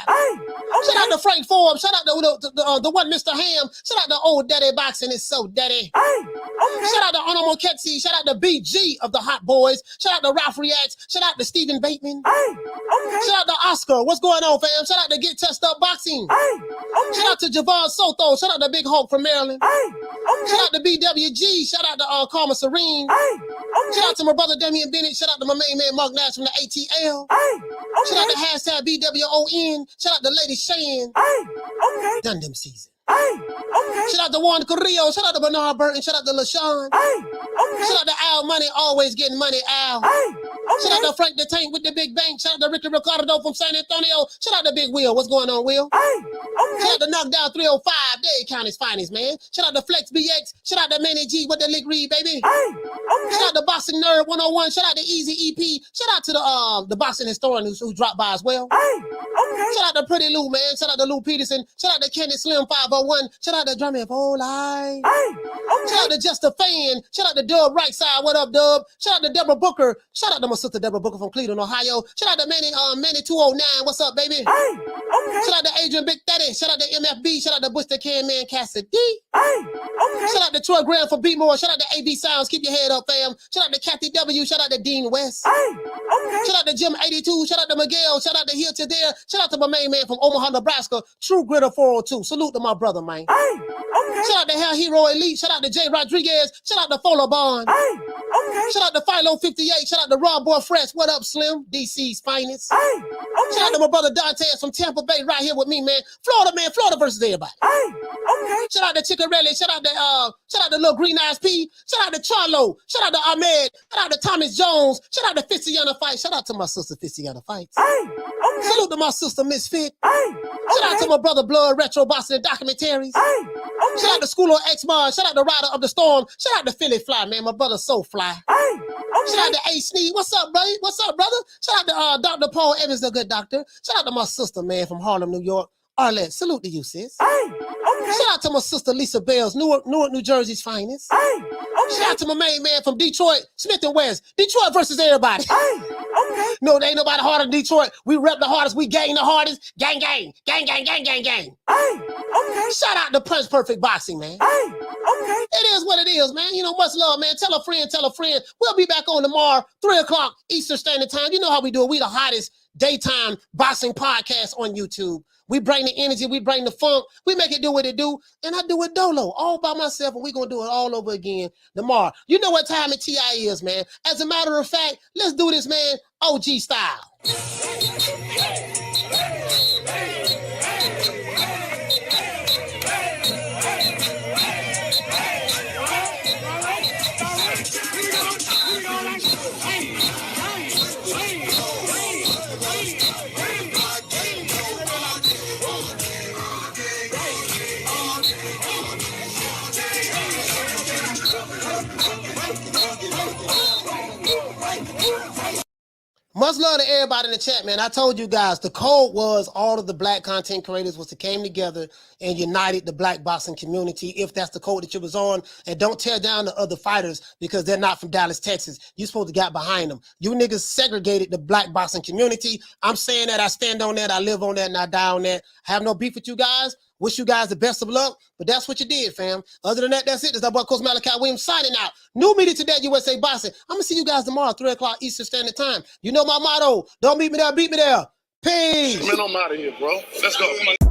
Speaker 1: Shout out to Frank Forbes. Shout out to the one Mr. Ham. Shout out to Old Daddy Boxing. It's so daddy. Shout out to Onomo Ketsi. Shout out to BG of the Hot Boys. Shout out to Ralph Reacts. Shout out to Stephen Bateman. Shout out to Oscar. What's going on, fam? Shout out to Get Test Up Boxing. Shout out to Javon Soto. Shout out to Big Hulk from Maryland. Shout out to BWG. Shout out to Karma Serene. Shout out to my brother Damian Bennett. Shout out to my main man Mark Nash from the ATL. Shout out to hashtag BWON. Shout out to Lady Shan. Done them season. Shout out to Juan Carrillo. Shout out to Bernard Burton. Shout out to LaShawn. Shout out to Al Money. Always getting money, Al. Shout out to Frank the Tank with the Big Bang. Shout out to Ricky Ricardo from San Antonio. Shout out to Big Will. What's going on, Will? Shout out to Knockdown 305. Dade County's finest, man. Shout out to Flex BX. Shout out to Manny G with the Lick Reed, baby. Shout out to Boxing Nerd 101. Shout out to Easy EP. Shout out to the boxing historian who dropped by as well. Shout out to Pretty Lou, man. Shout out to Lou Peterson. Shout out to Kenny Slim 501. Shout out to Drumming for Life. Shout out to Just a Fan. Shout out to Dub Right Side. What up, Dub? Shout out to Deborah Booker. Shout out to my sister Deborah Booker from Cleveland, Ohio. Shout out to Manny 209. What's up, baby? Shout out to Adrian Big Daddy. Shout out to MFB. Shout out to Bush the Can Man Cassidy. Shout out to Troy Graham for Beat More. Shout out to AB Sounds. Keep your head up, fam. Shout out to Kathy W. Shout out to Dean West. Shout out to Jim 82. Shout out to Miguel. Shout out to Here to There. Shout out to my main man from Omaha, Nebraska. True Gritter 402. Salute to my brother, man. Shout out to Hair Hero Elite. Shout out to Jay Rodriguez. Shout out to Fola Bond. Shout out to Philo 58. Shout out to Rob Boy Fresh. What up, Slim? DC's finest. Shout out to my brother Dante from Tampa Bay right here with me, man. Florida, man. Florida versus everybody. Shout out to Chickarelli. Shout out to Little Green Eyes P. Shout out to Charlo. Shout out to Ahmed. Shout out to Thomas Jones. Shout out to Fistiana Fight. Shout out to my sister Fistiana Fights. Salute to my sister Misfit. Shout out to my brother Blood Retro Boston Documentaries. Shout out to School of X-Mod. Shout out to Rider of the Storm. Shout out to Philly Fly, man. My brother So Fly. Shout out to A Sneed. What's up, buddy? What's up, brother? Shout out to Dr. Paul Evans, the good doctor. Shout out to my sister, man, from Harlem, New York. Arlette, salute to you, sis. Shout out to my sister Lisa Bells, Newark, New Jersey's finest. Shout out to my main man from Detroit, Smith and West. Detroit versus everybody. No, there ain't nobody harder than Detroit. We rep the hardest, we gang the hardest. Gang, gang, gang, gang, gang, gang, gang. Shout out to Punch Perfect Boxing, man. It is what it is, man. You know, much love, man. Tell a friend, tell a friend. We'll be back on tomorrow, 3 o'clock Eastern Standard Time. You know how we do it. We the hottest daytime boxing podcast on YouTube. We bring the energy, we bring the funk, we make it do what it do, and I do it dolo, all by myself, and we're going to do it all over again tomorrow. You know what time it TI is, man. As a matter of fact, let's do this, man, OG style. Much love to everybody in the chat, man. I told you guys, the code was all of the black content creators came together and united the black boxing community, if that's the code that you was on. And don't tear down the other fighters because they're not from Dallas, Texas. You're supposed to get behind them. You niggas segregated the black boxing community. I'm saying that. I stand on that. I live on that, and I die on that. I have no beef with you guys. Wish you guys the best of luck, but that's what you did, fam. Other than that, that's it. This is that boy Coach Malachi Williams signing out. New media today, USA Boxing. I'm going to see you guys tomorrow, 3 o'clock Eastern Standard Time. You know my motto. Don't meet me there, beat me there. Peace.
Speaker 21: Man, I'm out of here, bro. Let's go. Come on.